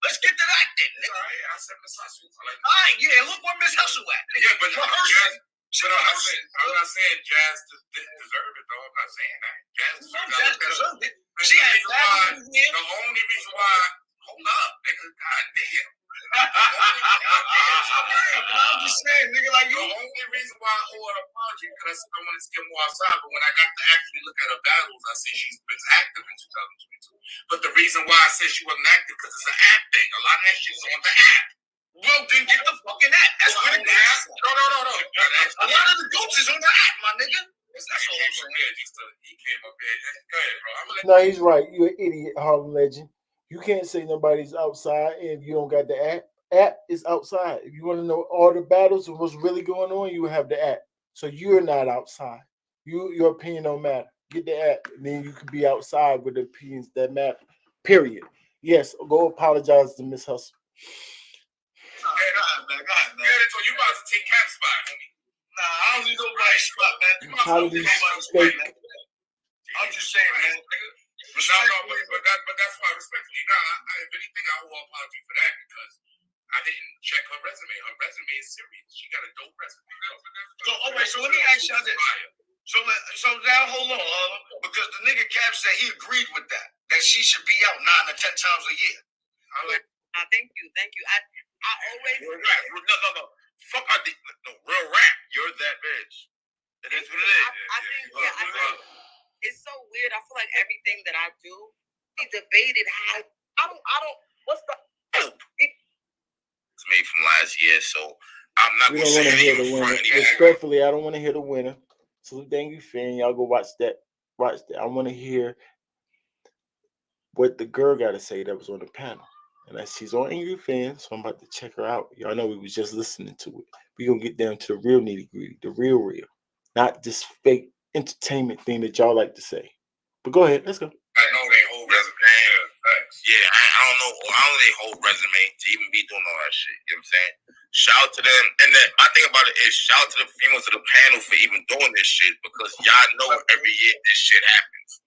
Let's get to that then. All right, I said Miss Hustle. All right, yeah, look where Miss Hustle at. Yeah, but I'm not saying Jazz deserve it, though. I'm not saying that. Jazz deserve it. The only reason why, hold up, nigga, goddamn. I'm just saying, nigga, like you. The only reason why I owe an apology because I want to skip more outside, but when I got to actually look at her battles, I see she's been active in 2022. But the reason why I said she wasn't active because it's an app thing. A lot of that shit's on the app. Well, then get the fucking app. That's where the app. No. A lot of the goats is on the app, my nigga. That's all I'm saying. He came up here. Go ahead, bro. No, he's right. You're an idiot, Harlem Legend. You can't say nobody's outside if you don't got the app. App is outside. If you want to know all the battles and what's really going on, you have the app. So you're not outside. Your opinion don't matter. Get the app, and then you can be outside with the opinions that matter. Period. Yes, go apologize to Miss Hustle. Go ahead, man. So you about to take Cap's spot, homie? Nah, I don't need nobody's spot, man. You about to take nobody's spot, man. I'm just saying, man. But that's why, respectfully, if anything, I will apologize for that because I didn't check her resume. Her resume is serious. She got a dope resume. So let me ask y'all this. So now hold on, because the nigga Cap said he agreed with that she should be out 9 or 10 times a year. Thank you. I always no. Fuck no real rap. You're that bitch. It is what it is. I think it's so weird. I feel like everything that I do, we debated how I don't. What's the hope? It's made from last year, so I'm not going to say anything. Respectfully, I don't want to hear the winner. So thank you, fan. Y'all go watch that. I want to hear what the girl got to say that was on the panel. And she's on Angryfan, so I'm about to check her out. Y'all know we was just listening to it. We're going to get down to the real nitty-gritty, the real. Not this fake entertainment thing that y'all like to say. But go ahead, let's go. I know they whole resume. Yeah, I don't know they whole resume to even be doing all that shit. You know what I'm saying? Shout out to them. And then my thing about it is shout out to the females of the panel for even doing this shit because y'all know every year this shit happens.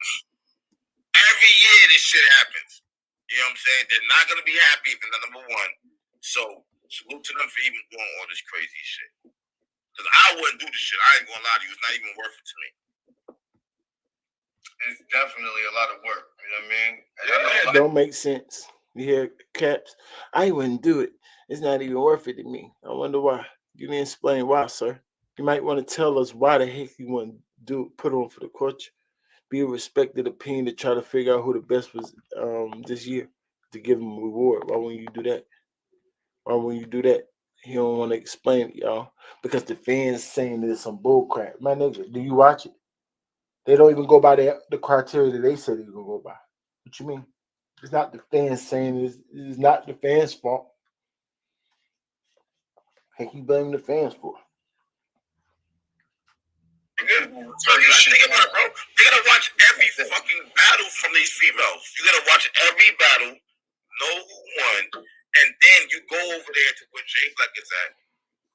Every year this shit happens. You know what I'm saying? They're not going to be happy if they're not number one. So salute to them for even doing all this crazy shit. Because I wouldn't do this shit. I ain't going to lie to you. It's not even worth it to me. It's definitely a lot of work. You know what I mean? It don't make sense. You hear Caps? I wouldn't do it. It's not even worth it to me. I wonder why. You didn't explain why, sir. You might want to tell us why the heck you want to put on for the culture. Be a respected opinion to try to figure out who the best was this year to give him a reward. Why wouldn't you do that? He don't want to explain it, y'all. Because the fans saying there's some bull crap. My nigga, do you watch it? They don't even go by the criteria that they said they're going to go by. What you mean? It's not the fans saying it's not the fans' fault. Heck, you blame the fans for it. So you think about it, bro. You gotta watch every fucking battle from these females. You gotta watch every battle, know who won, and then you go over there to where Jay Black is at.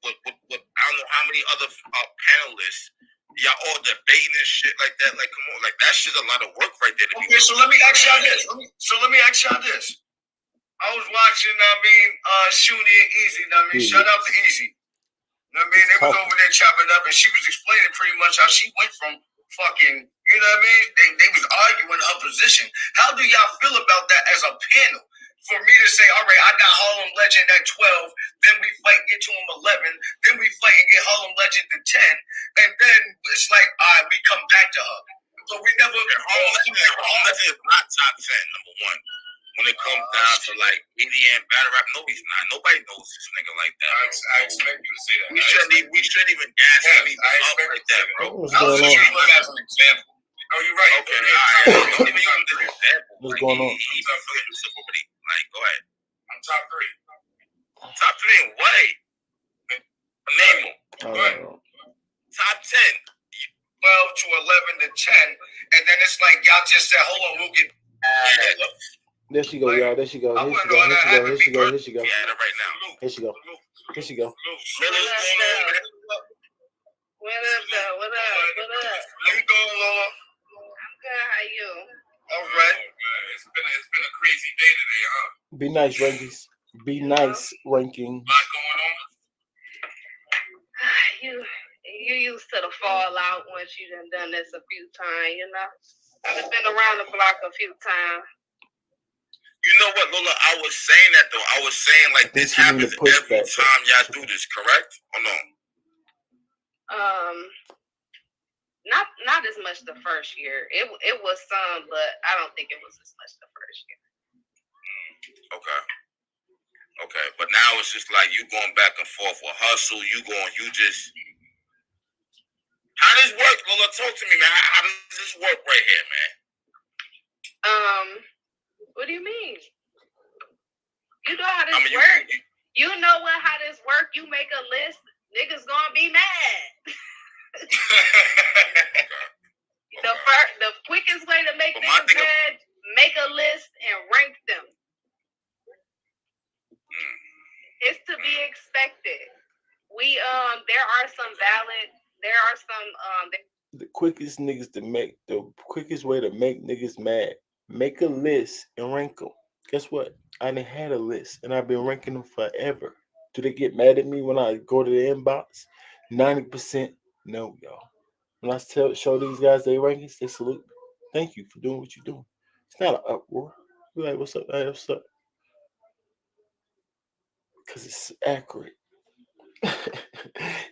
With I don't know how many other panelists. Y'all all debating and shit like that. Like, come on, like that shit's a lot of work right there. Okay, so let me ask y'all this. I was watching, Shuni and Easy. Shout out to Easy. You know what I mean? They was over there chopping up, and she was explaining pretty much how she went from fucking, you know what I mean? They was arguing her position. How do y'all feel about that as a panel? For me to say, all right, I got Harlem Legend at 12, then we fight and get to him 11, then we fight and get Harlem Legend to 10, and then it's like, all right, we come back to her. So we never. Harlem Legend is not top 10, number one. When it comes down to like EDM battle rap, no, he's not. Nobody knows this nigga like that. I expect you to say that. We shouldn't even gas him up like that, bro. I was just using him as an example. Oh, you're right. Okay, all right. Don't even use him as an example. What's going on? He's not fucking somebody. Like, go ahead. I'm top 3. Top 3 in what? Name him. Go ahead. Top 10. 12 to 11 to 10, and then it's like y'all just said, hold on, we'll get. There she go, y'all. There she go. Here she go. Here she go. Here she go. Yeah, right now. Here she go. Here she go. What up? How you doing, Lola? I'm good. How you? All right. it's been a crazy day today, huh? Be nice, rankings. Be nice, rankings. A lot going on. You used to the fallout once you done this a few times, you know. I've been around the block a few times. You know what, Lola? I was saying that though. I was saying like this happens every time y'all do this, correct? Or no? Not as much the first year. It was some, but I don't think it was as much the first year. Okay. But now it's just like you going back and forth with hustle. How does this work, Lola? Talk to me, man. How does this work right here, man? What do you mean? You know how this works. You know how this work. You make a list, niggas gonna be mad. The quickest way to make niggas mad, make a list and rank them. It's to be expected. There are some the quickest way to make niggas mad. Make a list and rank them. Guess what? I done had a list and I've been ranking them forever. Do they get mad at me when I go to the inbox? 90% no, y'all. When I show these guys their rankings, they salute me. Thank you for doing what you're doing. It's not an uproar. We're like, what's up? Hey, what's up? Because it's accurate.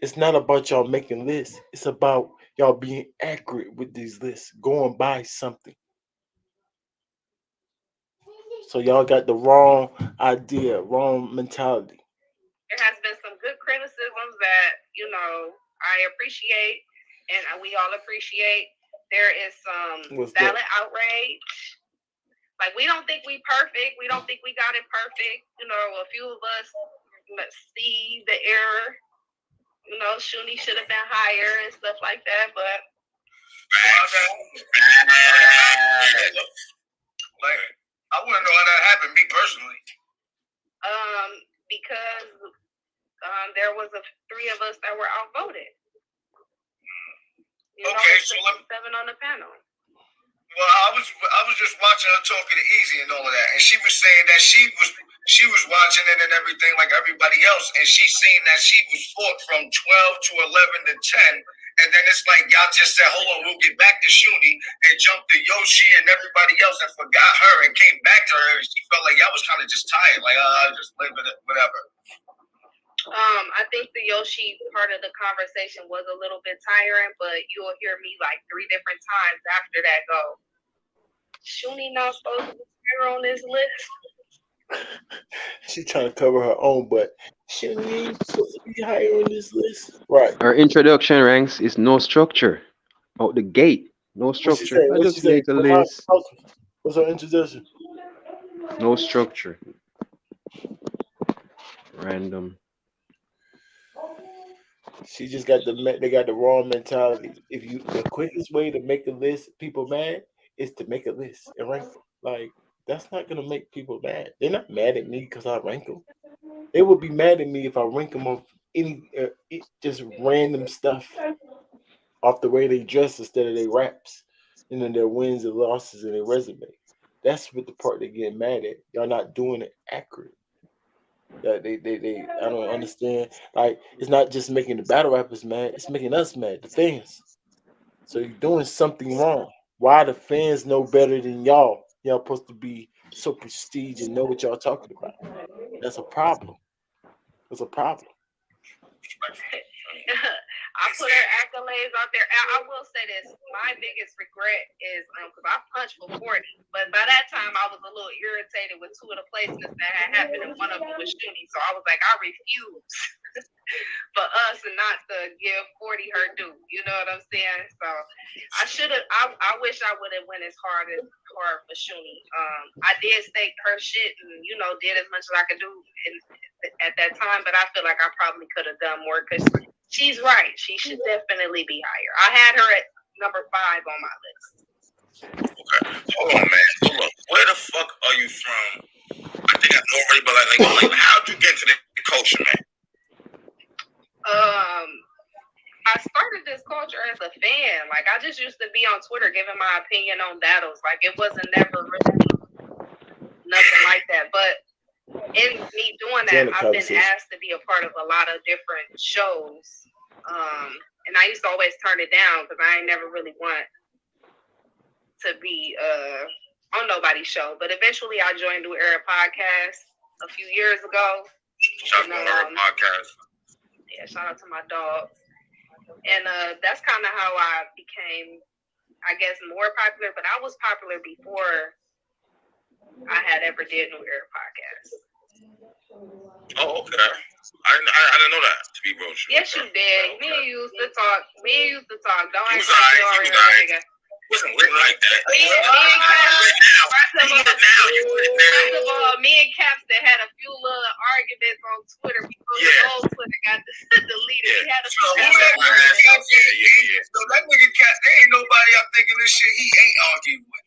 It's not about y'all making lists. It's about y'all being accurate with these lists, going by something. So y'all got the wrong idea, wrong mentality. There has been some good criticisms that, I appreciate and we all appreciate. There is some valid outrage. Like, we don't think we perfect. We don't think we got it perfect. A few of us see the error. Shuni should have been higher and stuff like that, but like, I want to know how that happened, me personally. Because there was three of us that were outvoted. Okay, so 7 on the panel. Well, I was just watching her talking to Easy and all of that, and she was saying that she was watching it and everything like everybody else, and she seen that she was fought from 12 to 11 to 10, and then it's like y'all just said, hold on, we'll get back to Shuni, and jumped to Yoshi and everybody else and forgot her and came back to her, and she felt like y'all was kind of just tired, like just live with it, whatever. I think the Yoshi part of the conversation was a little bit tiring, but you'll hear me like 3 different times after that go, Shuni not supposed to be here on this list. She trying to cover her own butt. Shuni ain't supposed to be higher on this list. Right. Her introduction ranks is no structure. Out the gate. No structure. I just make a list. What's her introduction? No structure. Random. She just got they got the wrong mentality. The quickest way to make a list people mad is to make a list and rank them. Like, that's not gonna make people mad. They're not mad at me because I rank them. They would be mad at me if I rank them off any just random stuff, off the way they dress instead of their raps, and then their wins and losses and their resume. That's what the part they get mad at. Y'all not doing it accurate. That they I don't understand. Like, it's not just making the battle rappers mad, it's making us mad, the fans. So you're doing something wrong. Why the fans know better than y'all? Y'all supposed to be so prestige and know what y'all talking about. That's a problem. It's a problem. I put her accolades out there. I will say this. My biggest regret is because I punched for 40, but by that time I was a little irritated with 2 of the placements that had happened, and one of them was Shuni. So I was like, I refuse for us not to give 40 her due. You know what I'm saying? So I should have. I wish I would have went as hard for Shuni. I did stake her shit and did as much as I could do at that time, but I feel like I probably could have done more because she's right. She should definitely be higher. I had her at number 5 on my list. Okay. Hold on, man. Hold on. Where the fuck are you from? I think I know already, but like how'd you get into the culture, man? I started this culture as a fan. Like, I just used to be on Twitter giving my opinion on battles. Like, it wasn't never really nothing like that. But in me doing that, I've been asked to be a part of a lot of different shows. And I used to always turn it down because I ain't never really want to be on nobody's show. But eventually I joined New Era Podcast a few years ago. Shout out to our podcast. Yeah, shout out to my dog. And that's kind of how I became, I guess, more popular. But I was popular before I had ever did New Era Podcast. Oh, okay. I didn't know that, to be real. Yes, you did. Me and you used to talk. Don't act like you already know, nigga. Wasn't lit like that. Me and Caps that had a few little arguments on Twitter before the old Twitter got deleted. We had a few arguments. So that nigga Cap, there ain't nobody I'm thinking this shit he ain't arguing with.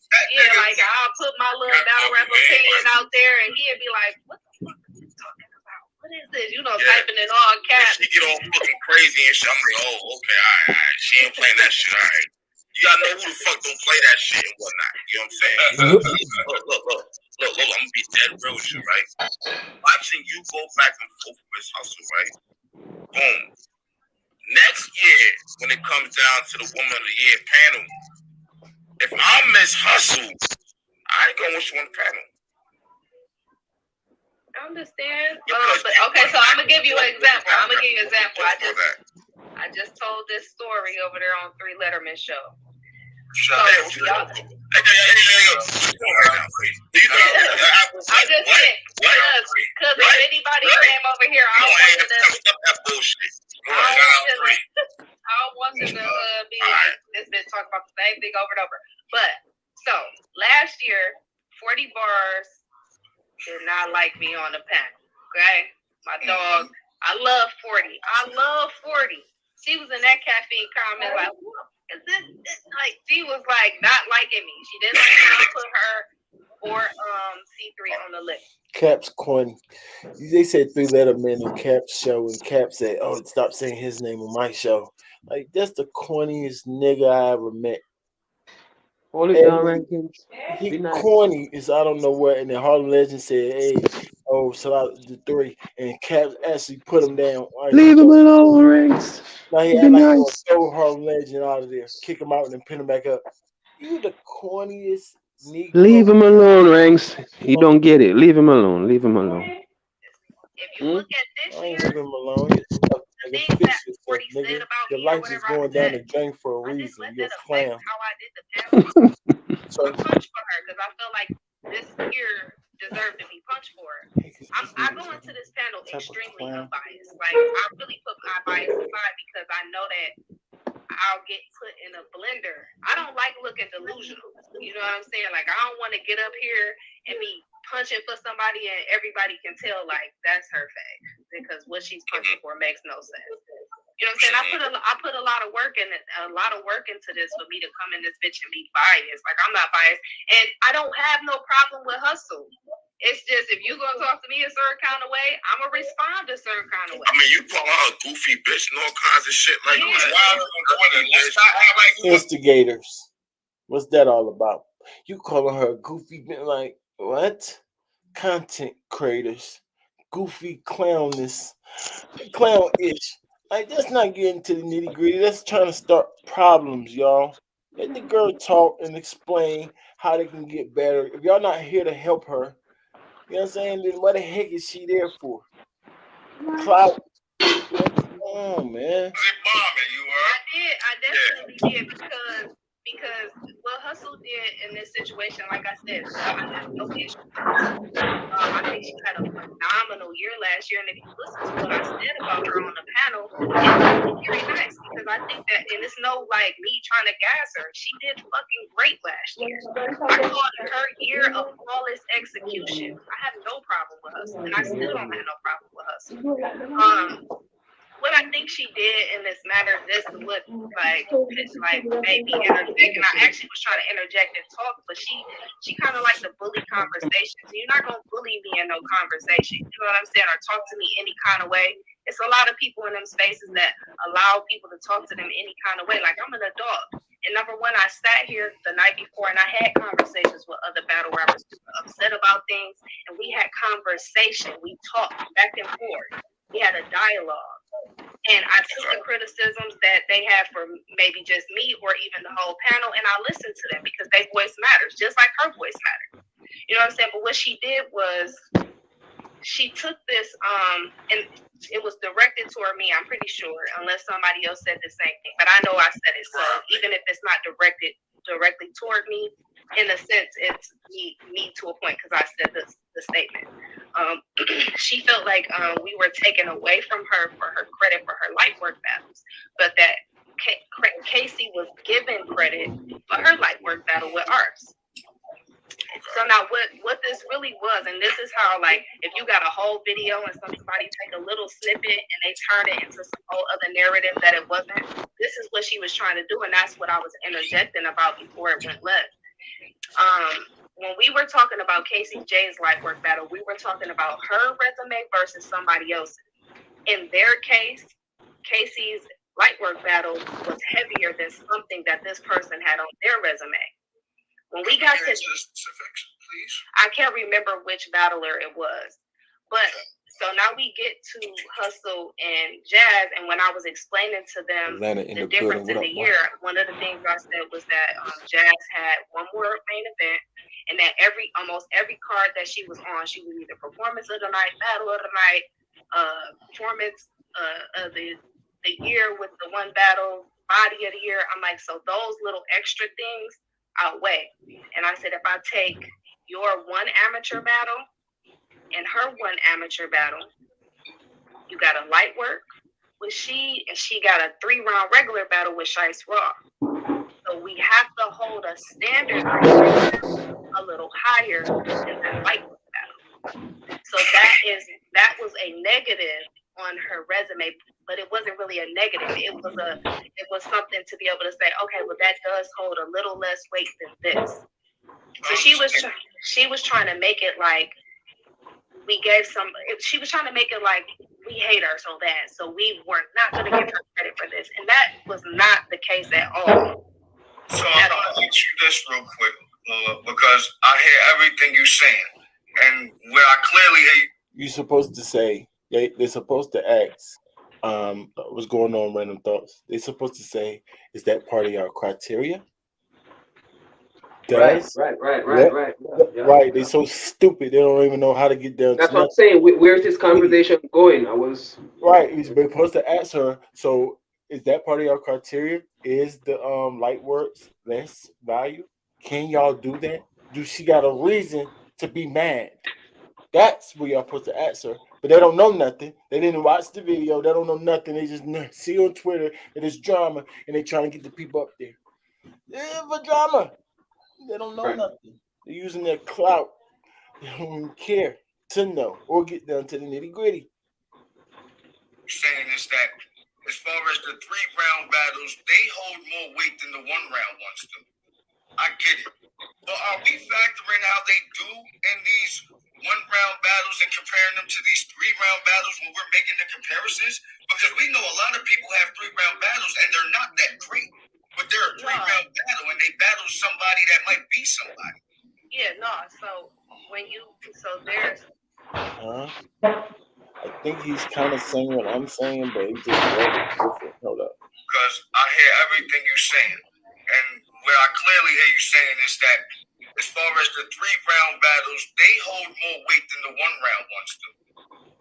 Like I'll put my little battle rap opinion out there and he'd be like, what the fuck are you talking about? What is this? Typing in all caps. She get all fucking crazy and shit. I'm like, oh, okay, all right. She ain't playing that shit, all right. You gotta know who the fuck don't play that shit and whatnot. You know what I'm saying? Look, I'm gonna be dead real with you, right? Watching you go back and forth with Miss Hustle, right? Boom. Next year, when it comes down to the Woman of the Year panel, if I'm Miss Hustle, I ain't gonna wish you on the panel. I understand. Okay, so I'm gonna give you an example. I just told this story over there on 3 Letterman show. Shut up. I just did. Because if anybody came over here, I don't want them to be like, this bitch talking about the same thing over and over. But, so, last year, 40 Bars did not like me on the panel, okay? My dog, I love 40. She was in that caffeine comment like, what is this? Like, she was like not liking me. She didn't like me to put her or C3 on the list. Cap's corny. They said 3 Letterman on Cap's show, and Cap said, "Oh, stop saying his name on my show." Like, that's the corniest nigga I ever met. Hold it down, Rankins. He corny is I don't know what. And then Harlem Legend said, "Hey, shout out to 3," and Cap actually put him down. Leave him alone, Ranks. Now he had like throw Harlem Legend out of there, kick him out, and then pin him back up. You the corniest Negro. Leave him alone, Ranks. He don't get it. Leave him alone. If you look at this year, leave him alone. Your life is going down the drain for a reason. You're a clown. How I did the panel. So I punched for her because I feel like this year deserved to be punched for her. I go into this panel extremely unbiased. Like, I really put my bias aside because I know that I'll get put in a blender. I don't like looking delusional. You know what I'm saying? Like, I don't want to get up here and be punching for somebody and everybody can tell, like, that's her fave. Because what she's punching for makes no sense. You know what I'm saying? I put a lot of work in it, into this for me to come in this bitch and be biased. Like, I'm not biased. And I don't have no problem with hustle. It's just, if you gonna talk to me a certain kind of way, I'm gonna respond a certain kind of way. I mean, you call her a goofy bitch and all kinds of shit like that. Instigators. What's that all about? You calling her a goofy bitch? Like, what? Content creators. Goofy clownish. Like, that's not getting to the nitty gritty. That's trying to start problems, y'all. Let the girl talk and explain how they can get better. If y'all not here to help her, you know what I'm saying? Then what the heck is she there for? Clout. Oh man. I definitely did because what Hustle did in this situation, like I said, I have no issue. I think she had a phenomenal year last year, and if you listen to what I said about her on the panel, it was very nice because I think that, and it's no like me trying to gas her, she did fucking great last year. I called her year of flawless execution. I have no problem with Hustle, and I still don't have no problem with Hustle. What I think she did in this matter, this would like maybe interject, and I actually was trying to interject and talk, but she kind of like to bully conversations. You're not gonna bully me in no conversation, you know what I'm saying, or talk to me any kind of way. It's a lot of people in them spaces that allow people to talk to them any kind of way. Like, I'm an adult, And number one, I sat here the night before and I had conversations with other battle rappers who were upset about things, and we had conversation. We talked back and forth. We had a dialogue. And I took the criticisms that they had for maybe just me or even the whole panel, and I listened to them because their voice matters, just like her voice matters. You know what I'm saying? But what she did was she took this, and it was directed toward me, I'm pretty sure, unless somebody else said the same thing. But I know I said it. So even if it's not directed directly toward me, in a sense, it's me to a point because I said the statement. She felt like we were taken away from her for her credit for her light work battles, but that Casey was given credit for her light work battle with ours. So now what this really was, and this is how, like, if you got a whole video and somebody take a little snippet and they turn it into some whole other narrative that it wasn't, this is what she was trying to do, and that's what I was interjecting about before it went left. When we were talking about Casey J's light work battle, we were talking about her resume versus somebody else's. In their case, Casey's light work battle was heavier than something that this person had on their resume. When we got to specifics, please. I can't remember which battler it was, but so now we get to Hustle and Jazz, and when I was explaining to them the difference in the year, one of the things I said was that Jazz had one more main event, and that almost every card that she was on, she was either performance of the night, battle of the night, performance of the year with the one battle, body of the year. I'm like, so those little extra things outweigh. And I said, if I take your one amateur battle and her one amateur battle, you got a light work with she, and she got a 3-round regular battle with Shice Raw. So we have to hold a standard a little higher than that light work battle. So that was a negative on her resume, but it wasn't really a negative. It was something to be able to say, okay, well, that does hold a little less weight than this. So she was trying to make it like she was trying to make it like we hate her so bad, so we were not going to give her credit for this, and that was not the case at all. So I'm going to ask you this real quick, Lola, because I hear everything you're saying, and where I clearly hear you're supposed to say. They're supposed to ask, what's going on, random thoughts. They're supposed to say, is that part of your criteria? Right. Right. They're so stupid. They don't even know how to get down. That's what I'm saying. Where's this conversation going? Right. He's supposed to ask her. So, is that part of your criteria? Is the light works less value? Can y'all do that? Do she got a reason to be mad? That's what y'all supposed to ask her. But they don't know nothing. They didn't watch the video. They don't know nothing. They just see on Twitter that it's drama, and they trying to get the people up there. Yeah, for drama. They don't know nothing. They're using their clout. They don't even care to know or get down to the nitty gritty. Saying is that as far as the 3-round battles, they hold more weight than the 1-round ones do. I get it. But are we factoring how they do in these 1-round battles and comparing them to these 3-round battles when we're making the comparisons? Because we know a lot of people have 3-round battles and they're not that great. But they're a 3-round battle and they battle somebody that might be somebody. Yeah, no. So there's. I think he's kind of saying what I'm saying, but he's just different. Hold up. Because I hear everything you're saying. And where I clearly hear you saying is that as far as the 3-round battles, they hold more weight than the 1-round ones do.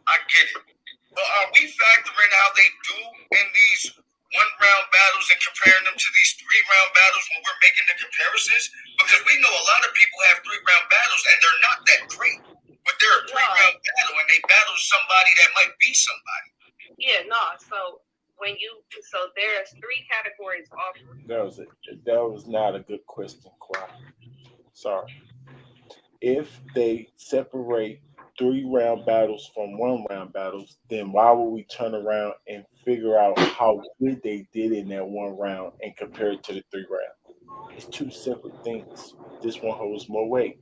I get it. But are we factoring how they do in these 1-round battles and comparing them to these 3-round battles when we're making the comparisons? Because we know a lot of people have 3-round battles and they're not that great. But they're a 3-round battle and they battle somebody that might be somebody. Yeah, no. So there's 3 categories offered. That was not a good question, Quad. Sorry. If they separate 3-round battles from 1-round battles, then why would we turn around and figure out how good they did in that 1 round and compare it to the 3-round? It's 2 separate things. This one holds more weight.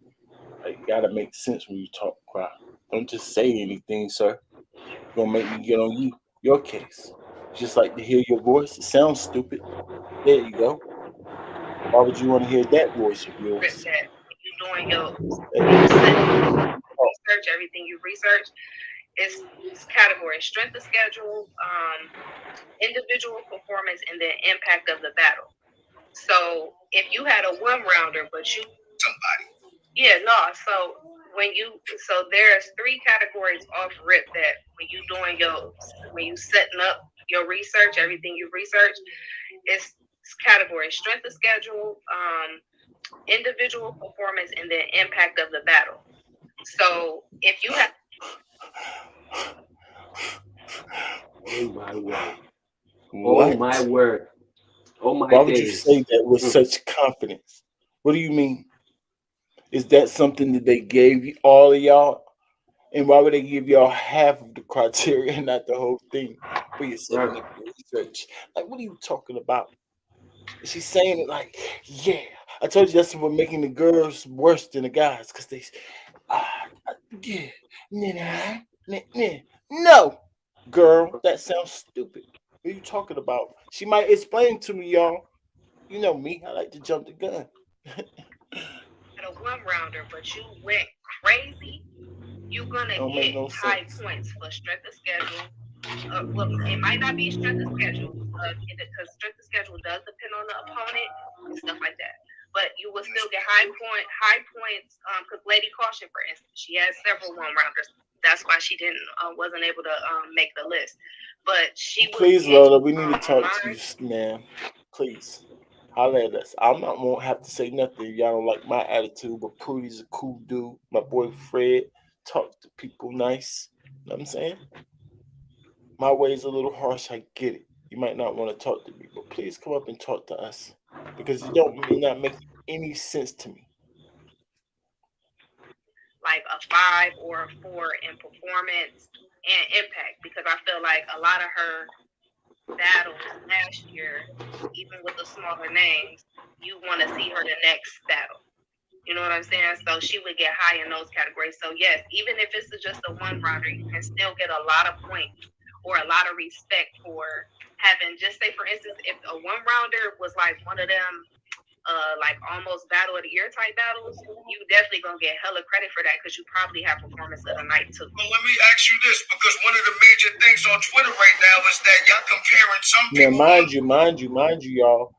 Like, you gotta make sense when you talk, Quad. Don't just say anything, sir. You're gonna make me get on your case. Just like to hear your voice. It sounds stupid. There you go. Why would you want to hear that voice of That yours? when you doing your Oh, research, everything you research, it's category strength of schedule, individual performance, and the impact of the battle. So if you had a one rounder, but you Somebody. So so there's three categories off rip that when you setting up your research, everything you research, it's category strength of schedule, individual performance, and the impact of the battle. So if you have Oh my word. Oh what? my word. Oh my Why would you days. say that with such confidence? What do you mean? Is that something that they gave you, all of y'all? And why would they give y'all half of the criteria and not the whole thing for your Right. 7 research? Like, what are you talking about? She's saying it like, yeah. I told you that's what making the girls worse than the guys because they, ah, yeah, nah, nah, nah. No, girl, that sounds stupid. What are you talking about? She might explain to me, y'all. You know me, I like to jump the gun. a one rounder, but you went crazy, you're gonna Don't make get no high sense. points for strength of schedule. Well, it might not be strength of schedule because strength of schedule does depend on the opponent and stuff like that. But you will still get high points. Because Lady Caution, for instance, she has several one rounders. That's why she wasn't able to make the list. But she was Please, getting Lola, we need to talk to mine. you, man. Please. Holler at us. I'm not won't have to say nothing if y'all don't like my attitude, but Prudy's a cool dude. My boy Fred talk to people nice. You know what I'm saying? My way's a little harsh, I get it. You might not want to talk to me, but please come up and talk to us. Because you're not making any sense to me. Like a 5 or a 4 in performance and impact, because I feel like a lot of her battles last year, even with the smaller names, you want to see her the next battle. You know what I'm saying? So she would get high in those categories. So yes, even if it's just a one rounder, you can still get a lot of points or a lot of respect for having, just say for instance, if a one rounder was like one of them like almost battle of the year type battles, you definitely gonna get hella credit for that because you probably have performance of the night too. Well, let me ask you this, because one of the major things on Twitter right now is that y'all comparing some Now, people. mind you, y'all.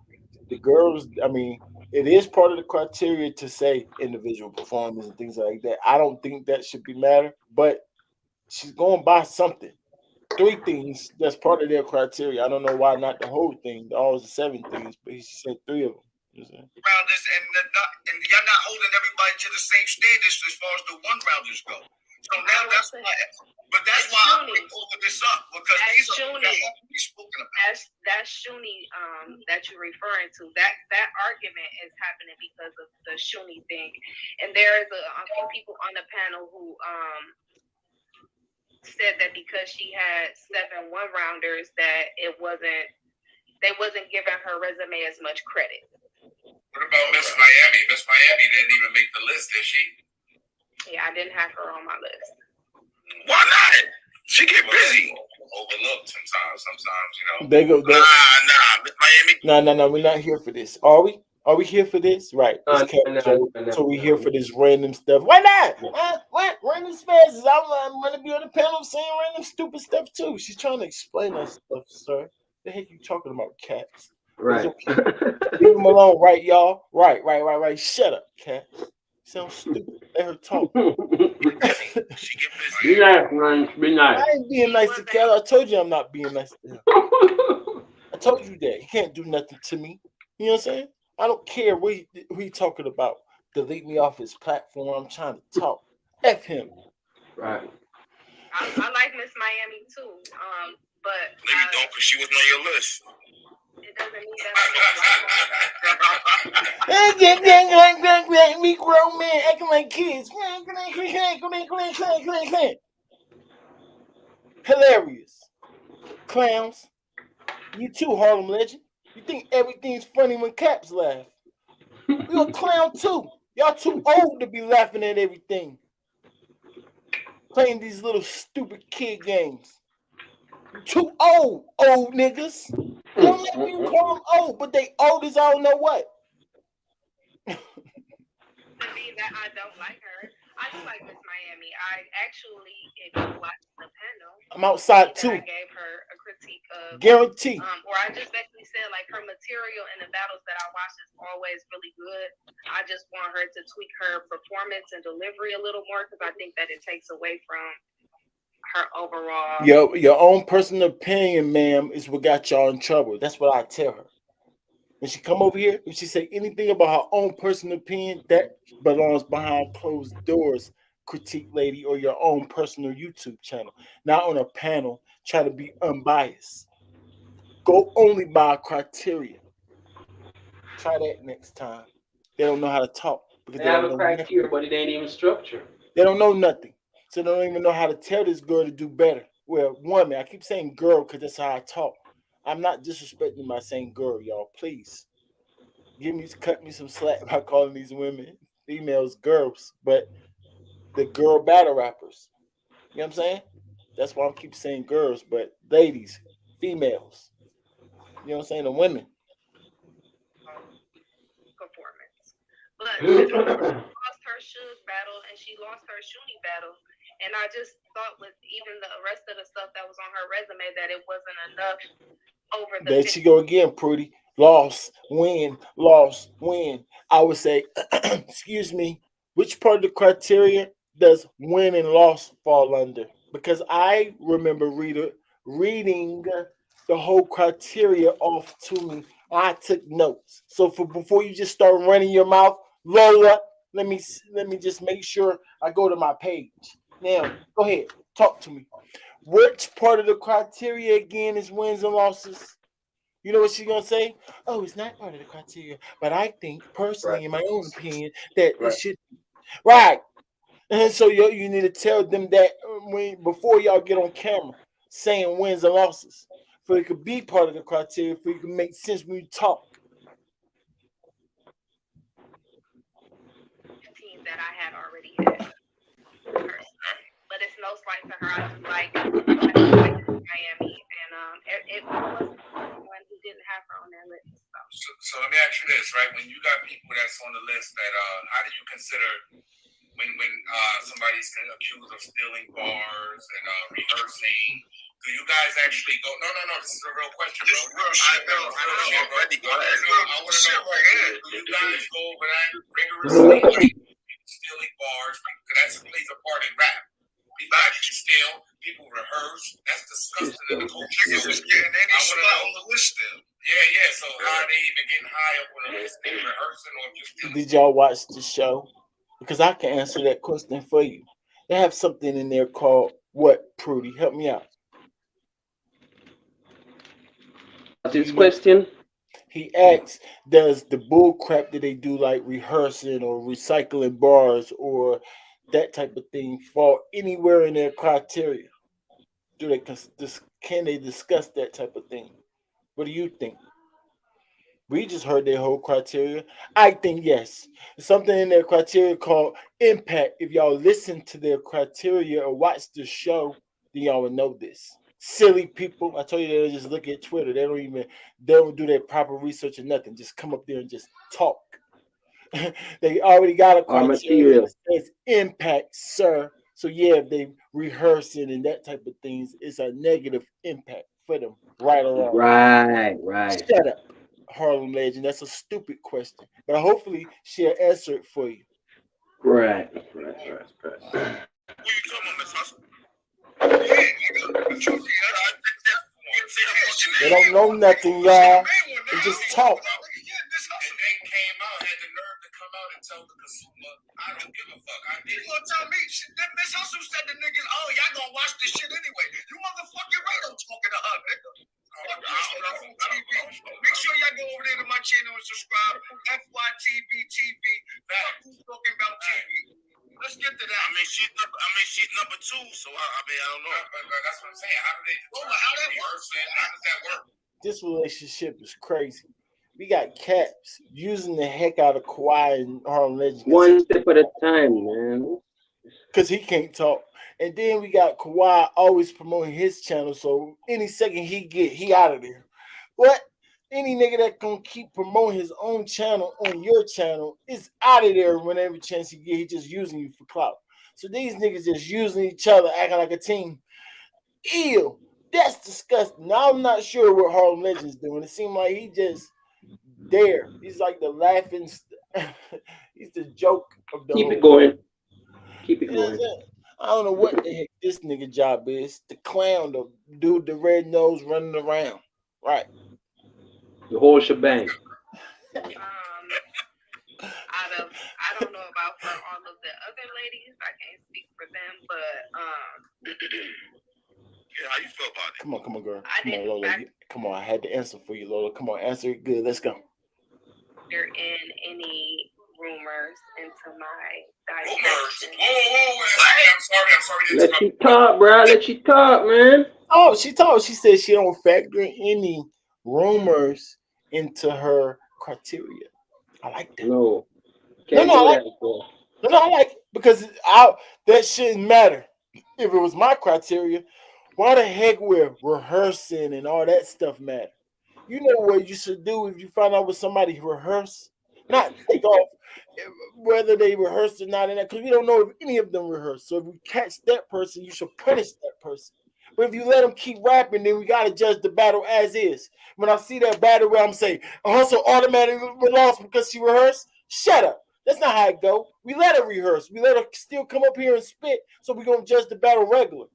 The girls, I mean, it is part of the criteria to say individual performance and things like that. I don't think that should be matter, but she's going by something. 3 things that's part of their criteria. I don't know why not the whole thing, all the 7 things, but she said 3 of them. You know what I'm saying? Around this, and y'all not holding everybody to the same standards as far as the one rounders go. So now that's why. But that's why I bring all of this up, because these are things that have to be spoken about. That's Shuni that you're referring to. That argument is happening because of the Shuni thing, and there's a few people on the panel who said that because she had 7 one rounders that they wasn't giving her resume as much credit. What about Miss Miami? Miss Miami didn't even make the list, did she? Yeah, I didn't have her on my list. Why not? She get busy. Overlooked sometimes, you know. They go. Nah, Miss Miami. No. We're not here for this. Are we? Are we here for this? Right. It's Cap so we here for this random stuff. Why not? What? Random spaces. I'm gonna be on the panel saying random stupid stuff too. She's trying to explain us stuff, sir. The heck you talking about, Caps? Right. Okay. Leave him alone, right, y'all? Right. Shut up, Cat. Sounds stupid. Let her talk. She get busy. Be nice, man. Be nice. I ain't being nice to Cat. I told you I'm not being nice to him. I told you that. He can't do nothing to me. You know what I'm saying? I don't care what he talking about. Delete me off his platform. I'm trying to talk. F him. Right. I like Miss Miami too. But maybe don't, because she wasn't on your list. It doesn't mean that we grown men acting like kids. Hilarious. Clowns. You too, Harlem Legend. You think everything's funny when Caps laugh. You a clown too. Y'all too old to be laughing at everything. Playing these little stupid kid games. You too old niggas. Don't let me call them old, but they old as I don't know what. To me, that I don't like her. I do like Miss Miami. I actually, if you watch the panel, I'm outside that I too. gave her a critique of, Guarantee. or I just basically said like her material in the battles that I watch is always really good. I just want her to tweak her performance and delivery a little more because I think that it takes away from her overall. Your own personal opinion, ma'am, is what got y'all in trouble. That's what I tell her. When she come over here, if she say anything about her own personal opinion, that belongs behind closed doors, critique lady, or your own personal YouTube channel. Not on a panel, try to be unbiased. Go only by criteria. Try that next time. They don't know how to talk because They they have don't a know criteria, nothing. but it ain't even structured. They don't know nothing. So they don't even know how to tell this girl to do better. Well, woman, I keep saying girl because that's how I talk. I'm not disrespecting by saying girl, y'all. Please cut me some slack by calling these women, females, girls, but the girl battle rappers. You know what I'm saying? That's why I keep saying girls, but ladies, females. You know what I'm saying? The women. Performance. But Miss lost her Suge battle and she lost her Shuni battle. And I just thought with even the rest of the stuff that was on her resume that it wasn't enough over the There she go again, Prudy. Loss, win, loss, win. I would say, excuse me, which part of the criteria does win and loss fall under? Because I remember reading the whole criteria off to me. I took notes. So for before you just start running your mouth, Lola, let me just make sure I go to my page. Now, go ahead, talk to me. Which part of the criteria again is wins and losses? You know what she's gonna say? Oh, it's not part of the criteria, but I think Right. personally, in my own opinion, that it Right. should. Right, and so you need to tell them that when before y'all get on camera saying wins and losses, for it could be part of the criteria, for it can make sense when you talk. team that I had already had personally. But it's no slight to her. I do like Miami, and it wasn't one who didn't have her on their list. So let me ask you this, right? When you got people that's on the list, that how do you consider when somebody's accused of stealing bars and rehearsing? Do you guys actually go? No. This is a real question, bro. I know. I want to know. Do you guys go over that rigorously? Like stealing bars, because that plays a part in rap. People actually steal. People rehearse. That's disgusting in the culture. Niggas was getting any spot on the list then. Yeah. So how are they even getting high up on the list? They rehearsing or just stealing? Did y'all watch the show? Because I can answer that question for you. They have something in there called what, Prudy? Help me out. What's his question? He asks, does the bull crap that they do, like rehearsing or recycling bars or that type of thing, fall anywhere in their criteria? Do they can they discuss that type of thing? What do you think? We just heard their whole criteria. I think yes. Something in their criteria called impact. If y'all listen to their criteria or watch the show, then y'all would know this. Silly people. I told you they just look at Twitter. They don't do their proper research or nothing. Just come up there and just talk. They already got a Our criteria material. that says impact, sir. So yeah, if they rehearsing and that type of things, it's a negative impact for them, right or wrong. Right. Shut up, Harlem Legend. That's a stupid question, but hopefully she'll answer it for you. Right. Who you talking about, Miss Hustle? Yeah, They don't know nothing, y'all. They just talk. And then came out, had the nerve to come out and tell the consumer, I don't give a fuck. I did. You gonna tell me? Miss Hustle said the niggas, oh, y'all gonna watch this shit anyway. You motherfucking right, I'm talking to her, nigga. Make sure y'all go over there to my channel and subscribe. FYTV TV. Who's talking about TV? Let's get to that. I mean, she's number two, so I don't know. But that's what I'm saying. How do they determine how that works? How does that work? This relationship is crazy. We got Caps using the heck out of Kawhi and Harlem Legend One step at a time, man. because he can't talk. And then we got Kawhi always promoting his channel, so any second he out of there. What? Any nigga that gonna keep promoting his own channel on your channel is out of there whenever chance he get. He just using you for clout. So these niggas just using each other, acting like a team. Ew, that's disgusting. Now I'm not sure what Harlem Legends doing. It seemed like he just there. He's like the laughing. He's the joke of the Keep it whole. going. Keep it You know what I'm going. saying? I don't know what the heck this nigga job is. The clown, the dude, the red nose running around. Right. The whole shebang. I don't know about for all of the other ladies. I can't speak for them, but Yeah, how you feel about it? Come on, girl. I Come on, didn't Lola. Come on, I had the answer for you, Lola. Come on, answer it good. Let's go. There in any rumors into my Rumors. digestion. Whoa. I'm sorry. to Let interrupt. you talk, bro. Let you talk, man. Oh, she told. She said she don't factor any rumors into her criteria. I like that. No. No, Can't I do like. that, bro. No, I like it because that shouldn't matter. If it was my criteria, why the heck we're rehearsing and all that stuff matter? You know what you should do if you find out what somebody rehearse, not take off whether they rehearsed or not, in that because we don't know if any of them rehearse. So if we catch that person, you should punish that person. But if you let them keep rapping, then we gotta judge the battle as is. When I see that battle where I'm saying Hustle automatically lost because she rehearsed, shut up. That's not how it go. We let her rehearse. We let her still come up here and spit. So we're gonna judge the battle regular,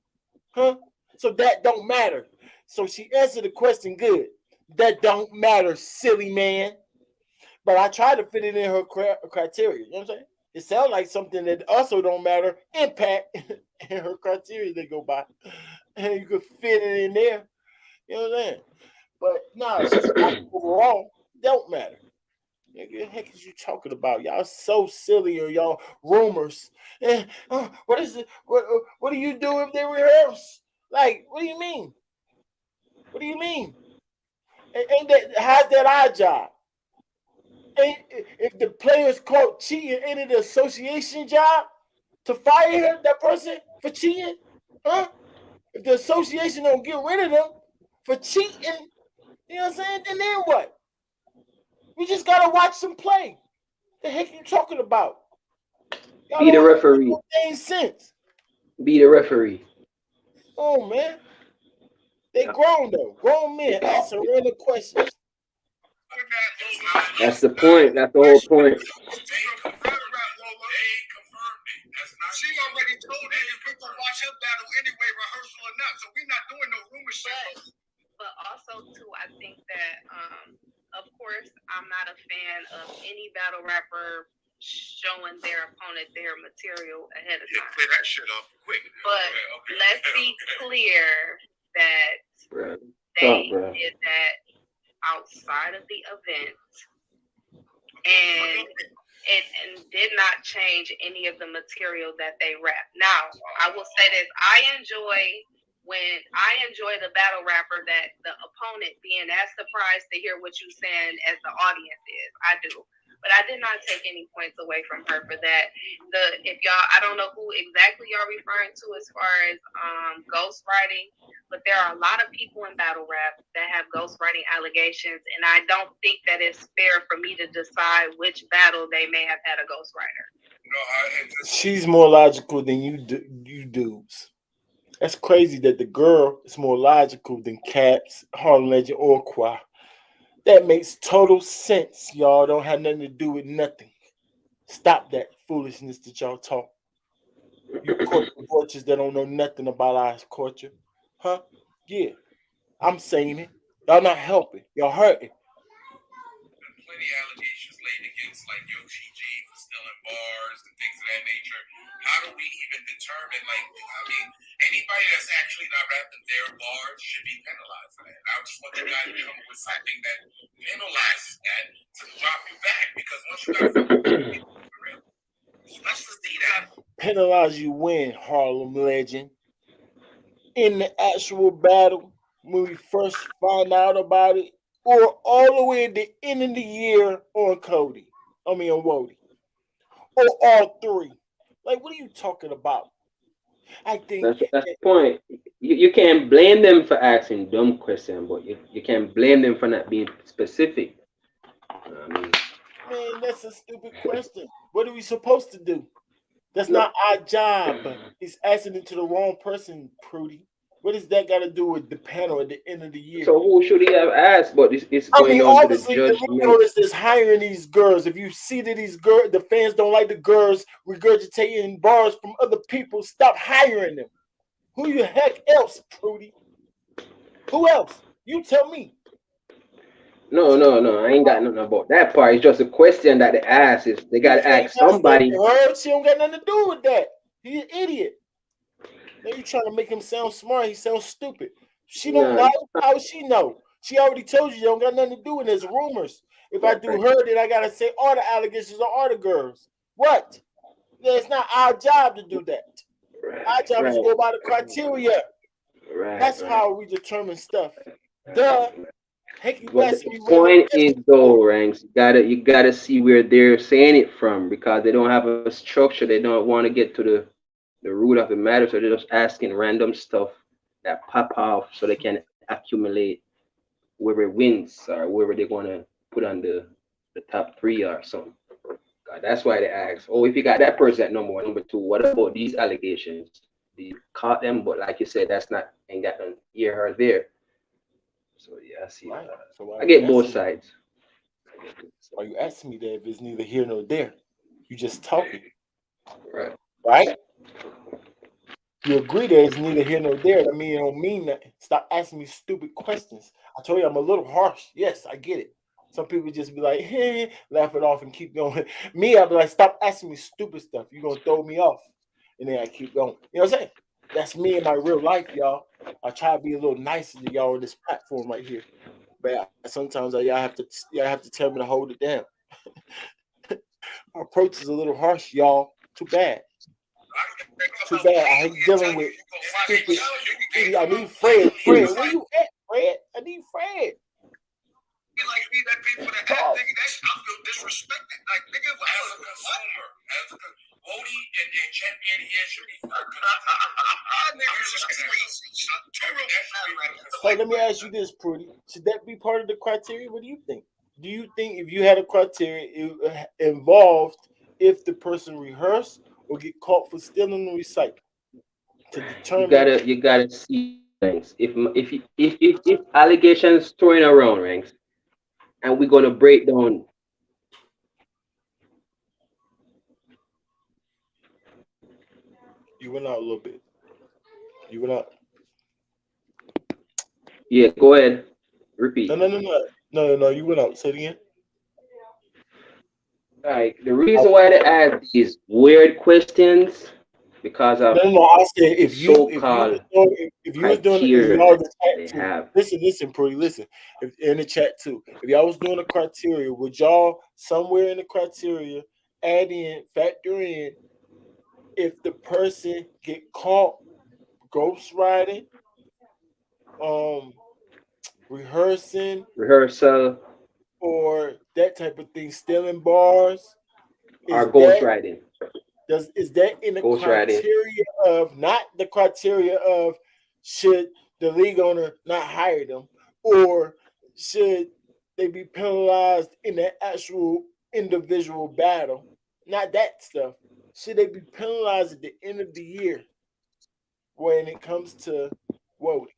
huh? So that don't matter. So she answered the question good. That don't matter, silly man. But I try to fit it in her criteria. You know what I'm saying? It sounds like something that also don't matter. Impact in her criteria they go by, and you could fit it in there. You know what I'm saying? But nah, she's overall don't matter. Nigga, the heck is you talking about? Y'all so silly or y'all rumors. What is it? What do you do if they rehearse? Like, what do you mean? What do you mean? Ain't that how's that our job? If the players caught cheating, ain't it the association job to fire that person for cheating? Huh? If the association don't get rid of them for cheating, you know what I'm saying? Then what? We just gotta watch them play. The heck you talking about? Y'all Be the don't make referee. no dang sense. Be the referee. Oh man, they grown though. Grown men answer random questions. That's the point. That's the whole point. She already told that if we gonna watch her battle anyway, rehearsal or not. So we're not doing no rumor shit. But also too, I think that of course I'm not a fan of any battle rapper showing their opponent their material ahead of time. Clear that shit up quick. But let's be clear that they did that outside of the event and did not change any of the material that they rap. Now, I will say this: I enjoy the battle rapper that the opponent being as surprised to hear what you're saying as the audience is. I do. But I did not take any points away from her for that. I don't know who exactly y'all referring to as far as ghostwriting, but there are a lot of people in battle rap that have ghostwriting allegations, and I don't think that it's fair for me to decide which battle they may have had a ghostwriter. She's more logical than you dudes. That's crazy that the girl is more logical than Caps, Harlem Legend, or Qua. That makes total sense. Y'all don't have nothing to do with nothing. Stop that foolishness that y'all talk. You culture vultures that don't know nothing about our culture. Huh? Yeah. I'm saying it. Y'all not helping. Y'all hurting. Plenty of allegations laid against like Yoshi G for stealing bars and things of that nature. How do we even determine, anybody that's actually not rapping their bars should be penalized for that? I just want you guys to come up with something that penalizes that to drop you back, because once you got let's just see that. Penalize you when, Harlem Legend. In the actual battle, when we first find out about it, or all the way at the end of the year on Woty. Or all three. Like, what are you talking about? I think That's the point. you can't blame them for asking dumb questions, but you can't blame them for not being specific. I mean, Man, that's a stupid question. What are we supposed to do? That's no. not our job. He's asking it to the wrong person, Prudy. What does that got to do with the panel at the end of the year? So who should he have asked? But it's I mean, going on to the obviously, the judgment. Lord is hiring these girls. If you see that these girls, the fans don't like the girls regurgitating bars from other people, stop hiring them. Who the heck else, Prudy? Who else? You tell me. No. I ain't got nothing about that part. It's just a question that they ask. Is they got to ask somebody. Her, she don't got nothing to do with that. He's an idiot. Now you trying to make him sound smart. He sounds stupid. She don't No, lie. How would she know? She already told you don't got nothing to do with it. There's rumors. If I do her, then I gotta say all the allegations are all the girls. What? Yeah, it's not our job to do that. Our job is to go by the criteria. That's how we determine stuff. Duh. Heck, you But asking the me point is though, Ranks, you gotta see where they're saying it from because they don't have a structure. They don't want to get to the root of the matter, so they're just asking random stuff that pop off so they can accumulate whoever wins or whoever they're gonna put on the top three or something. God, that's why they ask, oh, if you got that person at number one, number two, what about these allegations? You caught them, but like you said, that's not ain't got none here or there. So yeah, I see. right. So I get both sides. why you asking me that if it's neither here nor there? You just talking, Right. right? You agree that it's neither here nor there. I mean, it don't mean nothing. Stop asking me stupid questions. I told you I'm a little harsh. Yes, I get it. Some people just be like, hey, laugh it off and keep going. Me, I'll be like, stop asking me stupid stuff. You're going to throw me off. And then I keep going. You know what I'm saying? That's me in my real life, y'all. I try to be a little nicer to y'all on this platform right here. But sometimes y'all have to tell me to hold it down. My approach is a little harsh, y'all. Too bad. Too bad. I hate dealing with stupid. I need Fred. Fred, where you at, Fred? I need Fred. Like me, that people that act, nigga, I feel disrespected. Like, nigga, as a consumer, Woty and Champion here should be fucking. Niggas is crazy. So let me ask you this, Prudy. Should that be part of the criteria? What do you think? Do you think if you had a criteria, it involved if the person rehearsed or get caught for stealing and recycling to determine? You gotta see things. If allegations throwing around ranks, and we're gonna break down. You went out a little bit. You went out. Yeah, go ahead. Repeat. No. You went out. Say it again. Right. The reason why they ask these weird questions because of No. I said if you so-called was doing it, criteria y'all in the they chat too. have. Listen, Prudy, listen. If in the chat too, if y'all was doing a criteria, would y'all somewhere in the criteria factor in if the person get caught ghostwriting, Rehearsal or that type of thing, stealing bars? or ghostwriting. Is that in the criteria of not the criteria of should the league owner not hire them, or should they be penalized in the actual individual battle? Not that stuff. Should they be penalized at the end of the year when it comes to Woty?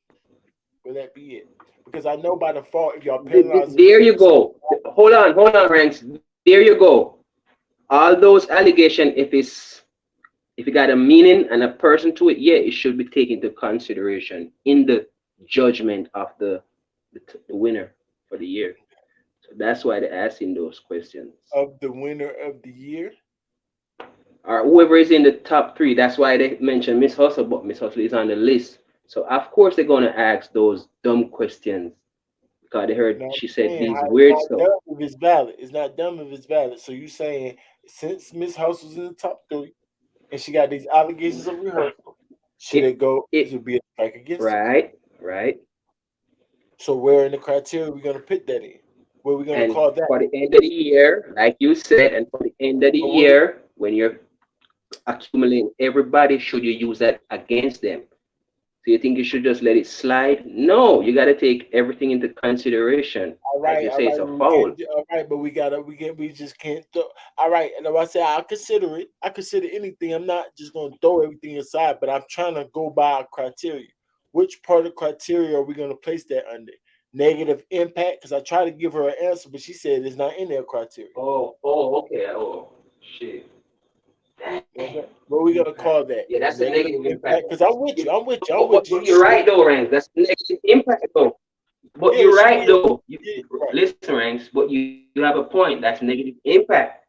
Will that be it? Because I know by default, if y'all penalize There you go. Hold on, Ranks. There you go. All those allegations, if it got a meaning and a person to it, yeah, it should be taken into consideration in the judgment of the winner for the year. So that's why they're asking those questions. Of the winner of the year? Or whoever is in the top three. That's why they mentioned Miss Hustle, but Miss Hustle is on the list. So of course they're gonna ask those dumb questions because they heard she said these weird stuff. If it's valid, it's not dumb if it's valid. So you saying since Miss Hustle's in the top three and she got these allegations of rehearsal, should it be a strike against her? Right. So where in the criteria we gonna put that in? Where we gonna call that? For the end of the year, like you said, and for the end of the year, when you're accumulating everybody, should you use that against them? So you think you should just let it slide? No, you got to take everything into consideration. Like you All say, it's right, a but we foul. can't. All right, but we just can't. All right, and if I say I consider it, I consider anything. I'm not just gonna throw everything aside, but I'm trying to go by a criteria. Which part of criteria are we gonna place that under? Negative impact? Because I tried to give her an answer, but she said it's not in their criteria. Okay. Oh, shit. Okay. Damn. What are we gonna Impact. call that? Yeah, that's a Negative negative impact. impact? Because I'm with you. You, I'm with you. I'm but, but, with you. but You you're should. right though, Ranks. That's a negative impact though. But Yeah, you're it should right be. though. Yeah, right, Listen, Ranks. But you have a point. That's negative impact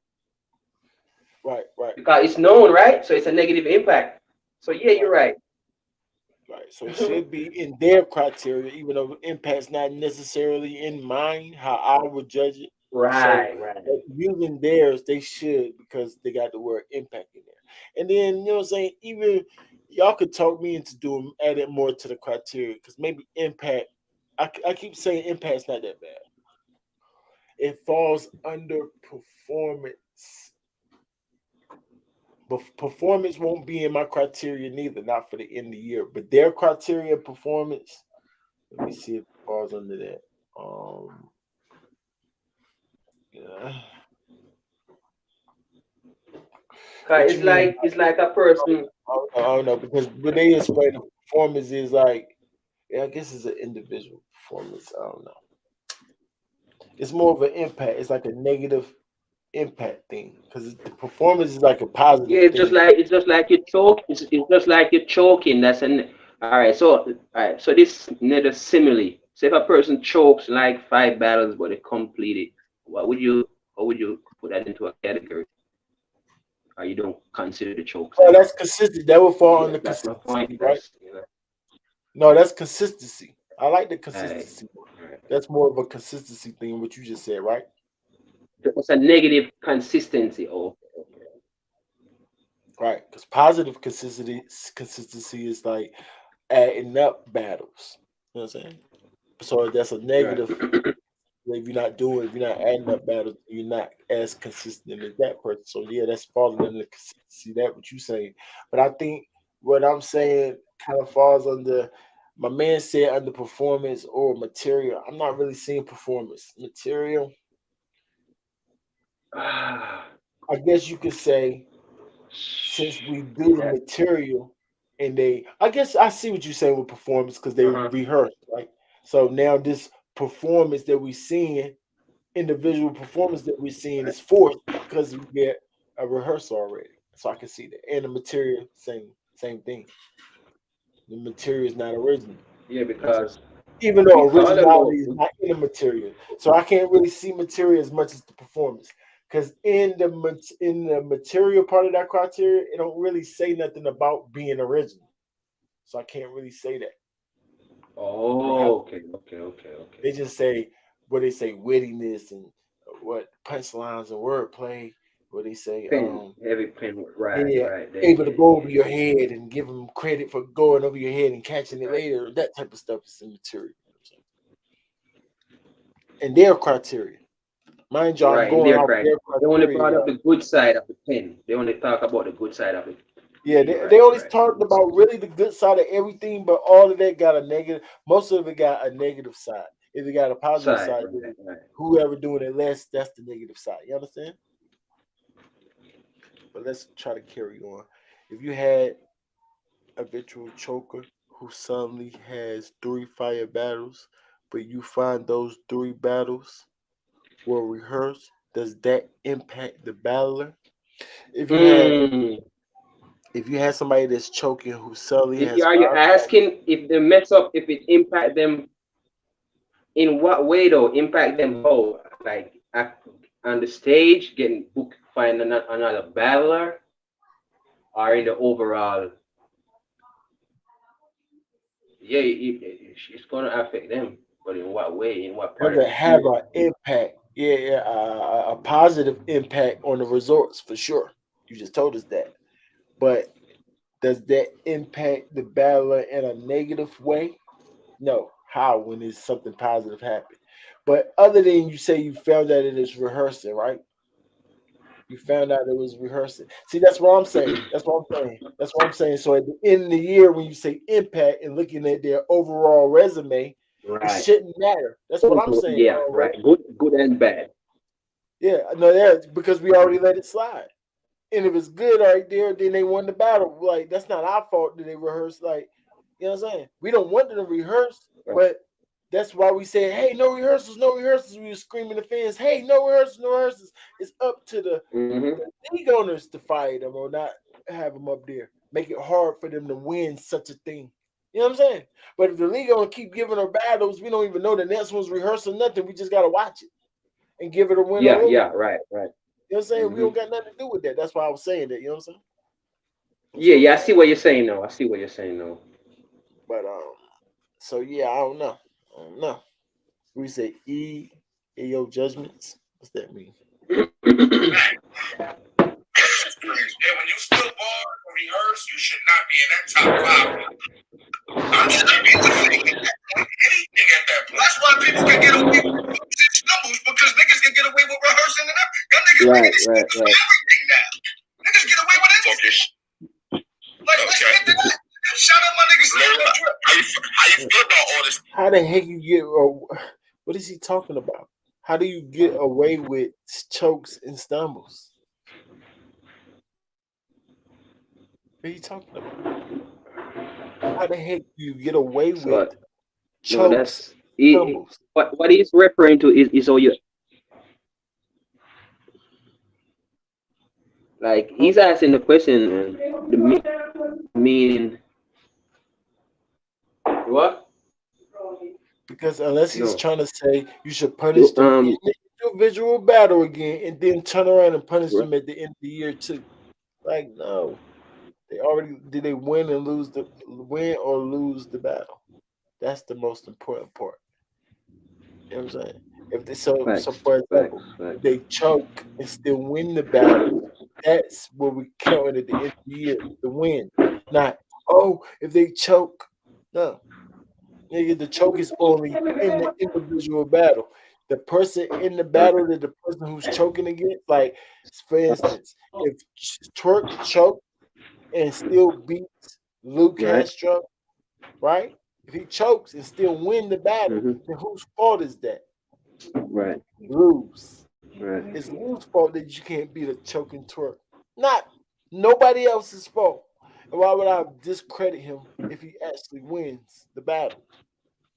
right, right, because it's known, right? So it's a negative impact. So yeah, you're right. right. Right. So it should be in their criteria, even though impact's not necessarily in mine, how I would judge it. So Right. using theirs, they should because they got the word impact in there. And then you know what I'm saying, even y'all could talk me into doing adding more to the criteria because maybe impact. I keep saying impact's not that bad. It falls under performance. But performance won't be in my criteria neither, not for the end of the year. But their criteria of performance. Let me see if it falls under that. Um, yeah. Cause What you mean? it's like a person. I don't know because when they explain the performance is like, yeah, I guess it's an individual performance. I don't know. It's more of an impact. It's like a negative impact thing because the performance is like a Yeah, positive thing. it's just like you choke. It's just like you're choking. That's an all right. All right. So this another simile. So if a person chokes like 5 battles but they complete it, what would you how would you put that into a category? Or you don't consider the chokes Oh, then? that's consistent. That would fall Yeah, under that's my point. consistency, right? That's No, that's consistency. I like the all right. consistency. All right. That's more of a consistency thing, what you just said, right? It's a negative consistency. Oh, Right. Because positive consistency is like adding up battles. You know what I'm saying? So that's a right. negative. If you're not adding up battles, you're not as consistent as that person. So yeah, that's falling under consistency. That what you saying. But I think what I'm saying kind of falls under my man said under performance or material. I'm not really seeing performance. Material, Ah, I guess you could say since we do the yeah. material and they I guess I see what you're saying with performance because they Uh-huh. rehearse, right? So now this performance that we seeing, individual performance that we're seeing is forced because we get a rehearsal already. So I can see that. And the material, same thing. The material is not original. Yeah, You know what I'm saying? because Even we though call them originality out. is not in the material. So I can't really see material as much as the performance. Because in the material part of that criteria, it don't really say nothing about being original. So I can't really say that. They have Oh, okay. they just say what they say wittiness and what punchlines and wordplay. What they say, Pen, heavy pen. yeah, Right. There, able to yeah, go yeah, over your head and give them credit for going over your head and catching it right. later. That type of stuff is in material. And their criteria. Mind you, I'm Right, in going their off cry. their They only criteria, brought up y'all. the good side of the pen. They only talk about the good side of it. Yeah, Yeah, you're they right. You're always right. talked about really the good side of everything, but all of that got a negative. Most of it got a negative side. If it got a positive Side, side, then right. whoever doing it less, that's the negative side. You understand? But let's try to carry on. If you had a virtual choker who suddenly has 3 fire battles, but you find those 3 battles were rehearsed, does that impact the battler? If you had Mm. if you had somebody that's choking who suddenly has Are you 5 battles, asking if they mess up, if it impact them in what way though? Impact them how? Like on the stage, getting booked, find another battler, or in the overall? Yeah, it's gonna affect them, but in what way? In what part does of it the have year? an impact? Yeah, yeah, a positive impact on the results for sure. You just told us that. But does that impact the battler in a negative way? No. How when is something positive happen? But other than you say you found that it is rehearsing, right? You found out it was rehearsing. See, that's what I'm saying. That's what I'm saying. That's what I'm saying. So at the end of the year, when you say impact and looking at their overall resume, it Right. shouldn't matter. That's what I'm saying. Yeah, right. Good and bad. Yeah, no, that's because we already let it slide. And if it's good right there, then they won the battle. Like that's not our fault that they rehearsed. Like, you know what I'm saying? We don't want them to rehearse, Right. but that's why we said, hey, no rehearsals, no rehearsals. We were screaming the fans, hey, no rehearsals, no rehearsals. It's up to the Mm-hmm. league owners to fire them or not have them up there. Make it hard for them to win such a thing. You know what I'm saying? But if the league owner keep giving her battles, we don't even know the next one's rehearsal, nothing. We just gotta watch it and give it a win or Yeah, lose. yeah, right, right. You know what I'm saying? We Mm-hmm. don't got nothing to do with that. That's why I was saying that. You know what I'm saying? That's Yeah, what I'm yeah. I saying. see what you're saying now. I see what you're saying now. But so yeah, I don't know. I don't know. We say EAO judgments. What's that mean? This is crazy. And when you still bar or rehearse, you should not be in that top five. I'm just anything at that point. Anything at that point. That's why people can get away with stumbles because niggas can get away with rehearsing and everything. Y'all niggas Right, making right, excuses for right. everything now. Niggas get away with anything. Like, let's get to that. Shout out my niggas. Lola, how you feel about all this? How the heck you get? What is he talking about? How do you get away with chokes and stumbles? What are you talking about? How the heck do you get away with So no, chokes, that's he, stumbles? what he's referring to is all you like. Huh? He's asking the question, the meaning what? Because unless he's No, trying to say you should punish you them in the individual battle again and then turn around and punish them at the end of the year too. Like, no. They already did they win or lose the battle. That's the most important part. You know what I'm saying? If they so facts, for facts, example, if facts. they choke and still win the battle, that's what we count at the end of the year, the win. Not, oh, if they choke. No. Nigga, the choke is only in the individual battle. The person in the battle that the person who's choking against, like for instance, if Twerk choked and still beats Lou Right. Castro, right? If he chokes and still win the battle, Mm-hmm. then whose fault is that? Right. Lou's. Right. It's Lou's fault that you can't beat a choking Twerk. Not nobody else's fault. And why would I discredit him if he actually wins the battle?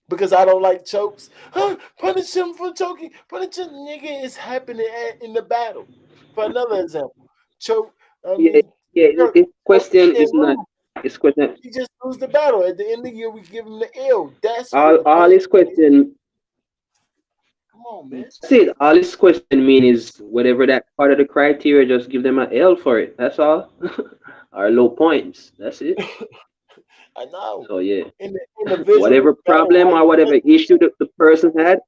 Because I don't like chokes. Huh? Punish him for choking. Punish him, nigga. It's happening in the battle. For another example, choke. I Yeah, mean, yeah. Twerk His choke question and is not. lose. His question. He just lose the battle. At the end of the year, we give him the L. That's where All the all punishment his is. question. Come on, man. That's it. All his question mean is whatever that part of the criteria, just give them an L for it. That's all. Or low points. That's it. I know. So yeah, In the individual whatever battle, problem how or we whatever judge issue the person had,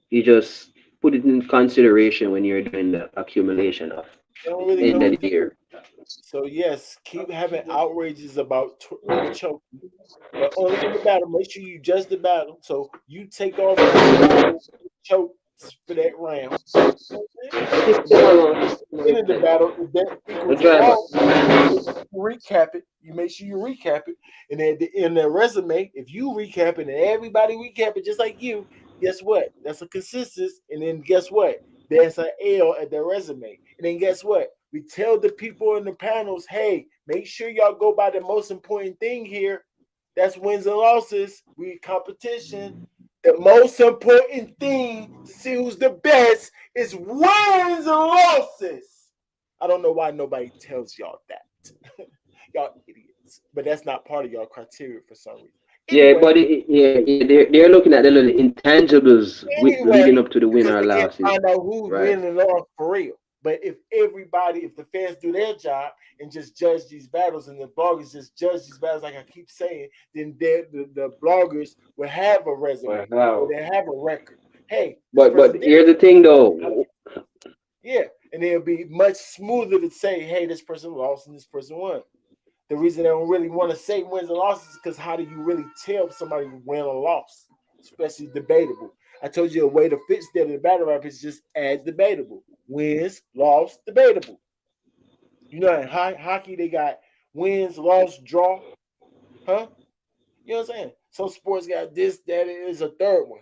you just put it in consideration when you're doing the accumulation of they don't really end know of what the to do. year. So yes, keep having outrages about them choking, but only in the battle. Make sure you judge the battle. So you take off the battle chokes for that round. You know what I'm saying? And then in the battle, if that The equals a driver. loss, you recap it. You make sure you recap it, and then in the resume, if you recap it and everybody recap it just like you, guess what? That's a consensus. And then guess what? There's an L at their resume. And then guess what? We tell the people in the panels, hey, make sure y'all go by the most important thing here. That's wins and losses. We competition. The most important thing to see who's the best is wins and losses. I don't know why nobody tells y'all that. Y'all idiots. But that's not part of y'all criteria for some reason. Yeah, Anyway, but yeah, they're looking at the little intangibles with leading anyway, up to the because winner they can't losses. find out who's Right. winning and lost for real. But if the fans do their job and just judge these battles and the bloggers just judge these battles, like I keep saying, then the bloggers will have a resume or Wow. they have a record. Hey, this But person did here's the thing though. yeah, and it'll be much smoother to say, hey, this person lost and this person won. The reason they don't really want to say wins and losses is because how do you really tell somebody win or loss? especially debatable. I told you a way to fix that in the battle rap is just add debatable. Wins, loss, debatable. You know, in hockey, they got wins, loss, draw. Huh? You know what I'm saying? Some sports got this, that is a third one.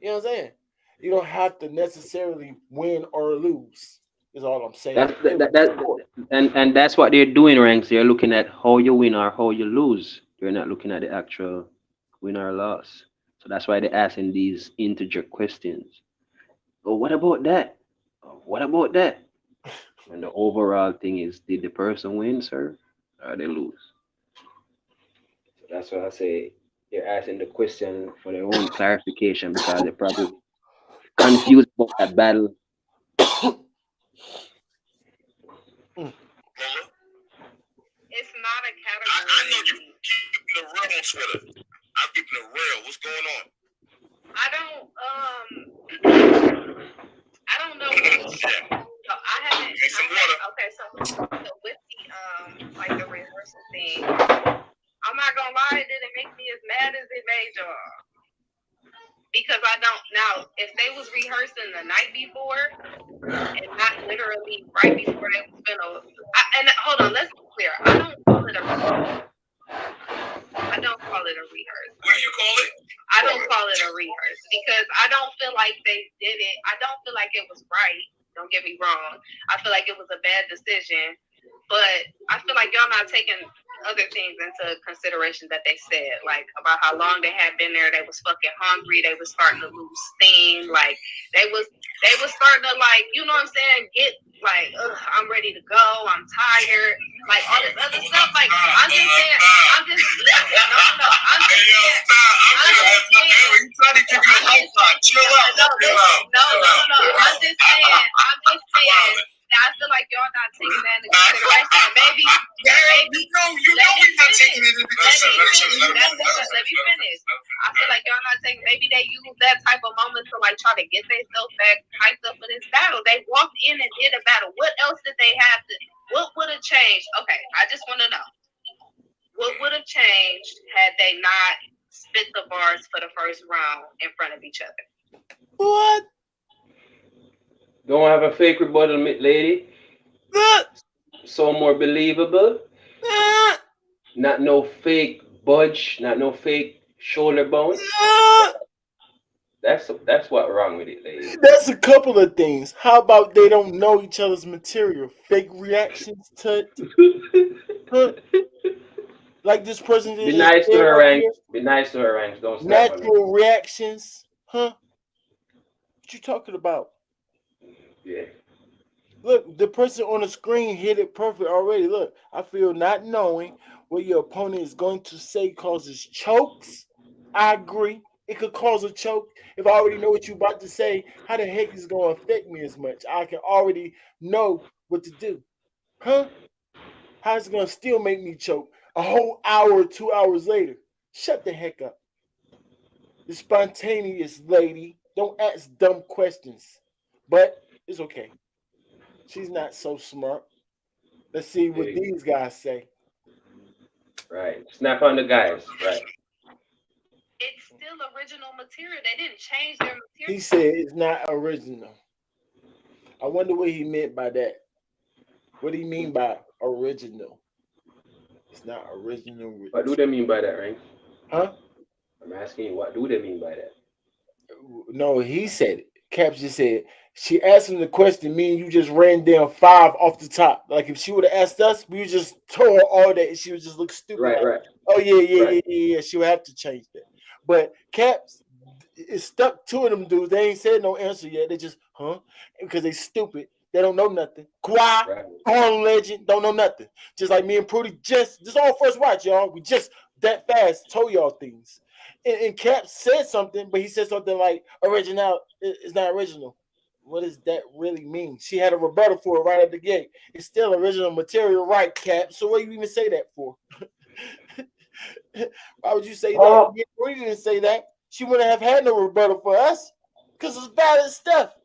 You know what I'm saying? You don't have to necessarily win or lose, is all I'm saying. That's and that's what they're doing, ranks. They're looking at how you win or how you lose. They're not looking at the actual win or loss. So that's why they're asking these integer questions. Oh, what about that? Oh, what about that? And the overall thing is, did the person win, sir, or they lose? So that's why I say they're asking the question for their own clarification because they're probably confused about that battle. It's not a I category. know you keeping the real on Twitter. I'm keeping it real. What's going on? I don't know. So I haven't. Get some water. Okay, so with the like the rehearsal thing, I'm not gonna lie, it didn't make me as mad as it made y'all. Because I don't now, if they was rehearsing the night before and not literally right before they was gonna and hold on, let's be clear. I don't call it a rehearsal. What do you call it? I don't call it a rehearse because I don't feel like they did it. I don't feel like it was right. Don't get me wrong. I feel like it was a bad decision. But I feel like y'all not taking other things into consideration that they said, like about how long they had been there. They was fucking hungry. They was starting to lose steam. Like they was starting to like, you know what I'm saying? Get like, I'm ready to go. I'm tired. Like all this other stuff. Like I'm just saying. I'm just saying. You trying to give you a whole lot. Chill out. No. I'm just saying. I feel like y'all not taking that into consideration. Maybe you know we're not taking it into consideration. Let me finish. I feel like y'all not taking. Maybe they use that type of moment to like try to get themselves back hyped up for this battle. They walked in and did a battle. What else did they have to? What would have changed? Okay, I just want to know what would have changed had they not spit the bars for the first round in front of each other. What? Don't have a fake rebuttal, lady. So more believable. Not no fake budge. Not no fake shoulder bounce. That's what wrong with it, lady. That's a couple of things. How about they don't know each other's material? Fake reactions to like this person Be nice to her, ranks. Be nice to her, ranks. Don't snap on her. Natural reactions, huh? What you talking about? Yeah. Look, the person on the screen hit it perfect already. Look, I feel not knowing what your opponent is going to say causes chokes. I agree. It could cause a choke. If I already know what you're about to say, how the heck is it going to affect me as much? I can already know what to do. Huh? How is it going to still make me choke a whole hour, 2 hours later? Shut the heck up. The spontaneous lady. Don't ask dumb questions. But it's okay. She's not so smart. Let's see what these guys say. Right. Snap on the guys. Right. It's still original material. They didn't change their material. He said it's not original. I wonder what he meant by that. What do you mean by original? It's not original. What do they mean by that, Rank? Huh? I'm asking you, what do they mean by that? No, he said it. Caps just said, she asked him the question, me and you just ran down 5 off the top. Like if she would have asked us, we would just told her all that and she would just look stupid. Right, like, right. Oh yeah. She would have to change that. But Caps is stuck to them dudes. They ain't said no answer yet. They just, because they stupid. They don't know nothing. Quiet, Harlem legend, don't know nothing. Just like me and Prudy, this all first watch, y'all. We just that fast told y'all things. And Caps said something, but he said something like original is not original. What does that really mean? She had a rebuttal for it right at the gate. It's still original material, right, Cap? So what do you even say that for? Why would you say that? We didn't say that. She wouldn't have had no rebuttal for us because it's valid stuff.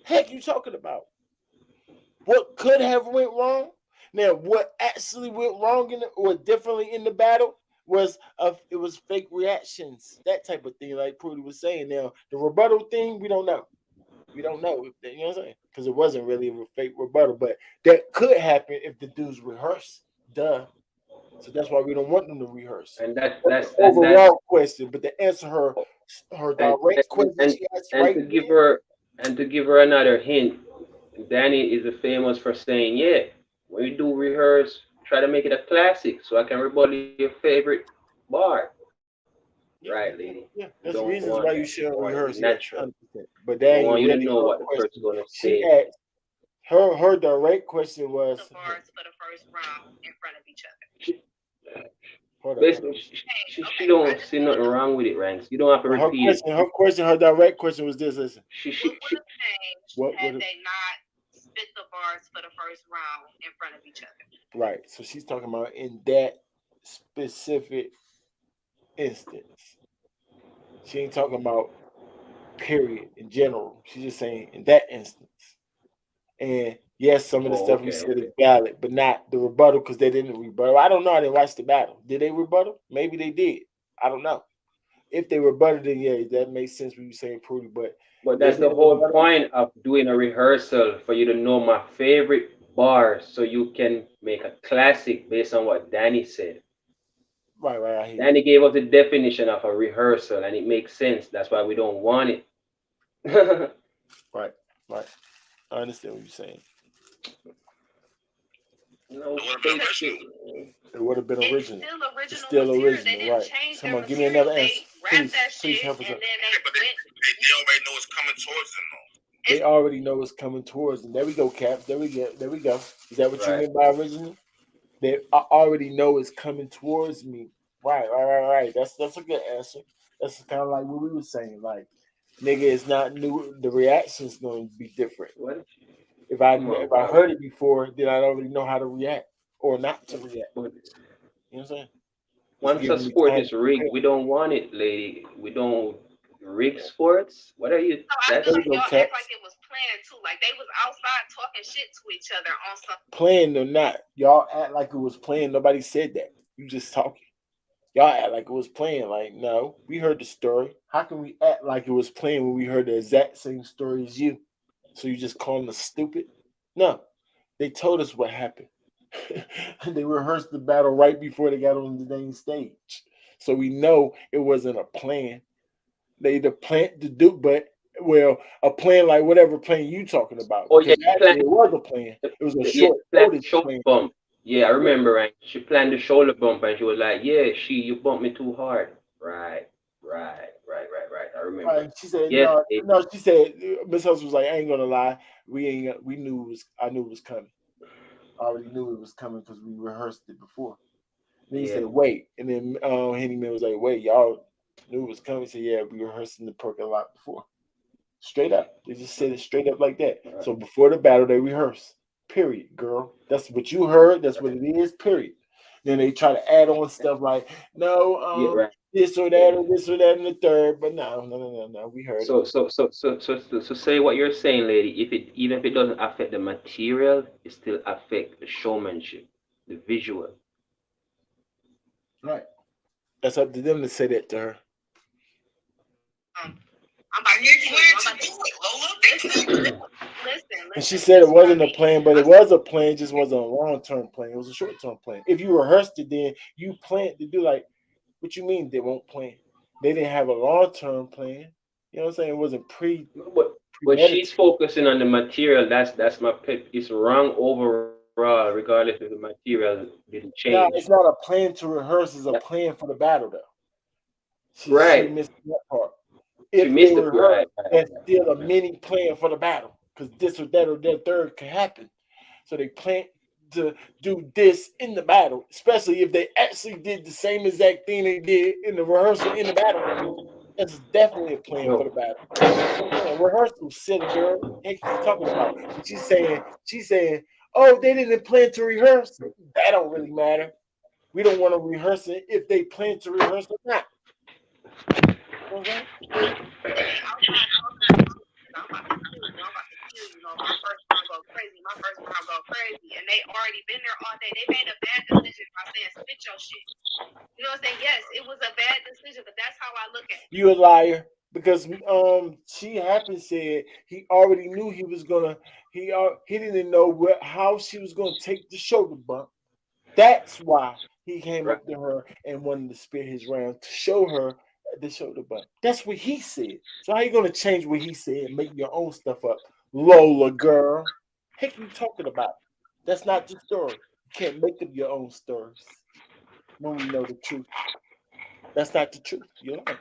Heck, you talking about? What could have went wrong? Now, what actually went wrong or differently in the battle? it was fake reactions, that type of thing, like Prudy was saying. Now the rebuttal thing, we don't know. We don't know if you know what I'm saying, because it wasn't really a fake rebuttal, but that could happen if the dudes rehearse. Duh. So that's why we don't want them to rehearse. And that's That's the that's that that overall question. But to answer her and direct and question and, she asked and right to then, give her another hint, Danny is famous for saying, "Yeah, when you do rehearse, try to make it a classic, so I can rebuttal your favorite bar." Right, yeah, lady. yeah. You There's don't want reasons that. why you You want shouldn't it to be rehearse. Yes, natural. 100%. But You that don't ain't want you to really know her what the person's question. gonna She say. asked her direct question The was, bars for the first round in front of each other. She, hold basically, on. Hey, she okay, I don't just see want to nothing know wrong with it, Ranks. You don't have to But repeat it. her direct question was this. Listen, what would have changed what had would they not spit the bars for the first round in front of each other. right? So she's talking about in that specific instance. She ain't talking about period in general. She's just saying in that instance. And yes, some of the Oh, stuff we okay, said is okay. valid, but not the rebuttal because they didn't rebuttal. I don't know. I didn't watch the battle. Did they rebuttal? Maybe they did. I don't know. If they rebutted, then yeah, that makes sense when you saying Prudy. But But they that's the didn't whole rebuttal. point of doing a rehearsal for you to know my favorite bars so you can make a classic based on what Danny said. Right, right. I hear you. Danny gave us the definition of a rehearsal and it makes sense. That's why we don't want it. No Right, right. I understand what you're saying. fake shit. It would have been It's original. still It's original still material. They original, didn't right? change their Someone give me material. another answer. They wrapped Please, that please shit help us and out. then But they went. they already know it's coming towards them, though. They already know it's coming towards them. There we go, Cap. There we go. There we go. Is that what you Right. meant by original? They already know it's coming towards me. Right, right, right, right. That's a good answer. That's kind of like what we were saying. Like, nigga, it's not new. The reaction's going to be different. What? Come on, If I bro. heard it before, then I already know how to react or not to react. But You know what I'm saying? It's once a giving me sport time is to prepare. rigged, we don't want it, lady. We don't rig sports. What are you? So I There feel we That's like go, y'all Cap. act like it was planned too. Like they was outside talking shit to each other on some. Playing or not, y'all act like it was playing. Nobody said that. You just talking. Y'all act like it was playing. Like, no, we heard the story. How can we act like it was playing when we heard the exact same story as you? So you just calling us stupid? No, they told us what happened. They rehearsed the battle right before they got on the main stage. So we know it wasn't a plan. They the plan to do, but well, a plan like whatever plan you talking about, oh yeah, because actually it was a plan. It was a yeah, short planned notice shoulder plan. bump. Yeah, I Yeah. remember, right? She planned the shoulder bump and she was like, "Yeah, you bumped me too hard." Right, right. I remember. Right. She said, Yes, no, it, no, she said, Miss Hudson was like, I ain't gonna lie. We knew it was, I knew it was coming. I already knew it was coming because we rehearsed it before. Then he yeah, said, wait. And then Henny Man was like, wait, y'all knew it was coming. He said, yeah, we rehearsed in the parking lot before. Straight up. They just said it straight up like that. right, So before the battle, they rehearse. Period, girl. That's what you heard. That's what it is. Period. Then they try to add on stuff like, no, yeah, right. this or Yeah. that or this or that and the third. But no. We heard it. So say what you're saying, lady. If it even if it doesn't affect the material, it still affect the showmanship, the visual. Right. That's up to them to say that to her. I'm about And to they kill you. plan I'm to about do to it, Lola. They plan to do it. And she listen. said it Listen what I wasn't a mean. plan, but it was a plan, just wasn't a long term plan. It was a short term plan. If you rehearsed it, then you planned to do like what you mean they won't plan. They didn't have a long term plan. You know what I'm saying? It wasn't But she's premeditated. focusing on the material. That's my pet. It's wrong overall, regardless if the material didn't change. No, it's not a plan to rehearse, it's a That, plan for the battle though. She right. missed that part. She If they missed it. rehearse, Right. Right. that's Right. still a Right. mini plan for the battle. Because this or that third could happen. So they plan to do this in the battle, especially if they actually did the same exact thing they did in the rehearsal in the battle. That's definitely a plan for No. the battle. Rehearsal, silly girl. What the heck you talking about? And she's saying, oh, they didn't plan to rehearse. That don't really matter. We don't want to rehearse it if they plan to rehearse or not. You know what I'm saying? And they outside talking shit to each other. I'm about to kill you. I'm about to kill you. No, my first round go crazy. My first round go crazy. And they already been there all day. They made a bad decision by saying spit your shit. You know what I'm saying? That's how I look at it. You a liar because she happened said he already knew he was gonna he didn't know how she was gonna take the shoulder bump. That's why he came Right. up to her and wanted to spit his round to show her the shoulder bump. That's what he said. So how you gonna change what he said and make your own stuff up, Lola girl? Heck, you talking about? That's not the story. You can't make up your own stories when we know the truth. That's not the truth. You're lying. I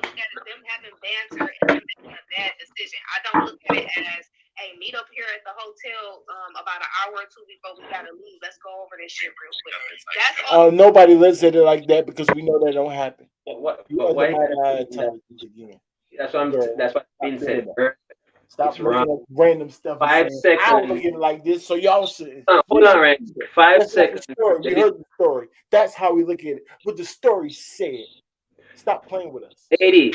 look at it them having banter and them making a bad decision. I don't look at it as, hey, meet up here at the hotel about an hour or two before we gotta leave. Let's go over this shit real quick. That's all. Nobody looks at it like that because we know that don't happen. You But why? undermine our intelligence again. That's what's been said. Stop It's looking wrong. at random stuff. 5 and saying, I don't look seconds. at it like this, so y'all should. Hold on, right? 5 That's not seconds. the story. We heard the story. That's how we look at it. What the story said. Stop playing with us. Lady,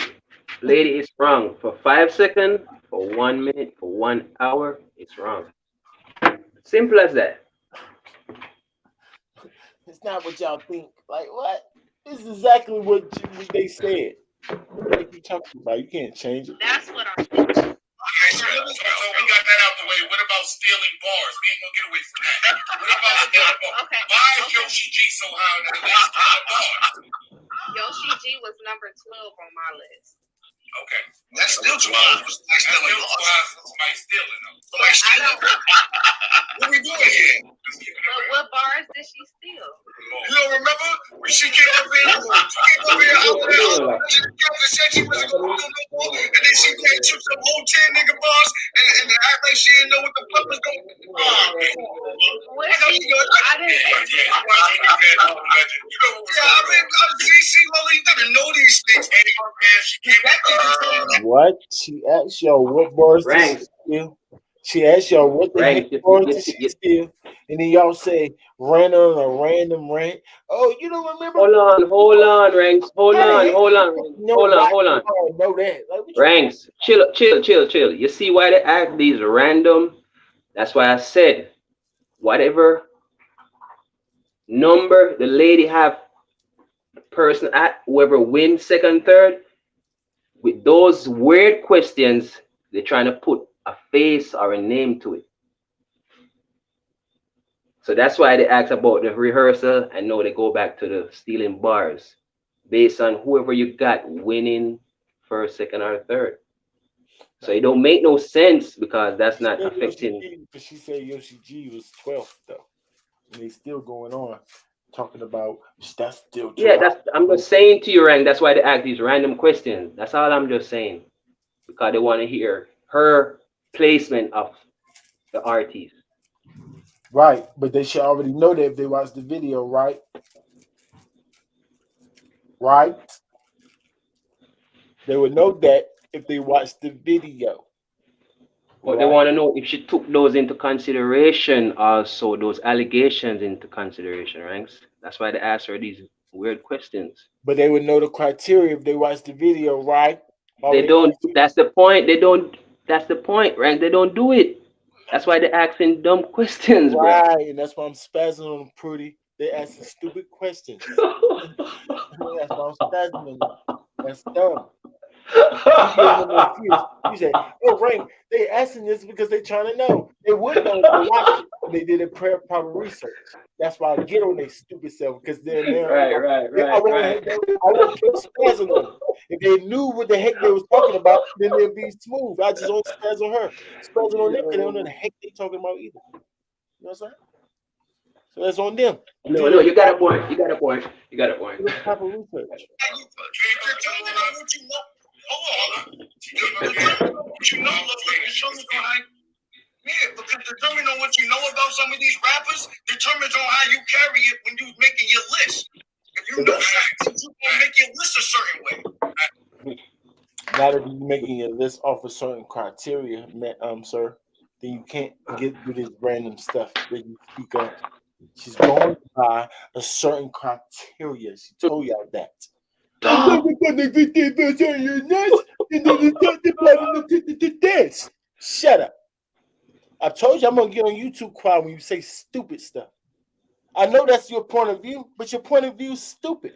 it's wrong. For 5 seconds, for 1 minute, for 1 hour, it's wrong. Simple as that. It's not what y'all think. Like what? This is exactly what they said. What you talking about? You can't change it. That's what I'm thinking. Okay, so we got that out the way. What about stealing bars? We ain't gonna get away from that. What about stealing bars? Okay. Why is Yoshi G so high on that list? Stealing bars. Yoshi G was number 12 on my list. Okay. That's still too high for somebody stealing them. Somebody stealing them. What we doing here? But what bars did she steal? You don't remember when she came up here? She said she wasn't gonna do no more, and then she came took some whole 10 nigga bars and act like she didn't know what the fuck was going on. What she? I didn't. See, Lola, you gotta know these things. She came back. What? She asked y'all what bars did she steal? She asked y'all what the heck bars did she steal? And then y'all say ran on a random rant. Oh, you don't remember? Hold on, Ranks. Hold on. Know that. Like, Ranks, chill. You see why they act these random? That's why I said, whatever number the lady have the person at, whoever wins second, third, with those weird questions, they're trying to put a face or a name to it. So that's why they ask about the rehearsal, and now they go back to the stealing bars based on whoever you got winning first, second, or third. So it don't make no sense because that's not affecting. But she said Yoshi G was 12th though, and they still going on talking about that's still too high. I'm just saying to you, Rang. That's why they ask these random questions. That's all I'm just saying, because they want to hear her placement of the artist. Right, but they should already know that if they watch the video, right? Right? They would know that if they watched the video. But they want to know if she took those into consideration, also those allegations into consideration, right? That's why they ask her these weird questions. But they would know the criteria if they watch the video, right? They don't. That's the point. They don't. That's the point, right? They don't do it. That's why they're asking dumb questions, right? Bro. And that's why I'm spazzing on them, pretty. They're asking stupid questions. That's why I'm spazzing on them. That's dumb. You say, oh, Rain, they asking this because they're trying to know. They would know if they watched it. They did a proper research. That's why I get on their stupid self, because they're there. Right. I won't keep spazzing on them. If they knew what the heck they was talking about, then they'd be smooth. I just don't spaz on her. Spazzing on them because they don't know the heck they talking about either. You know what I'm saying? So that's on them. No, you got a point. You got a point. Proper research. Hold on. You know, yeah, because determining on what you know about some of these rappers determines on how you carry it when you making your list. If you know facts, you can make your list a certain way. Not if you're making your list off of certain criteria, sir, then you can't get with this random stuff that you speak of. She's going by a certain criteria. She told y'all that. Shut up. I told you I'm gonna get on YouTube quiet when you say stupid stuff. I know that's your point of view, but your point of view is stupid.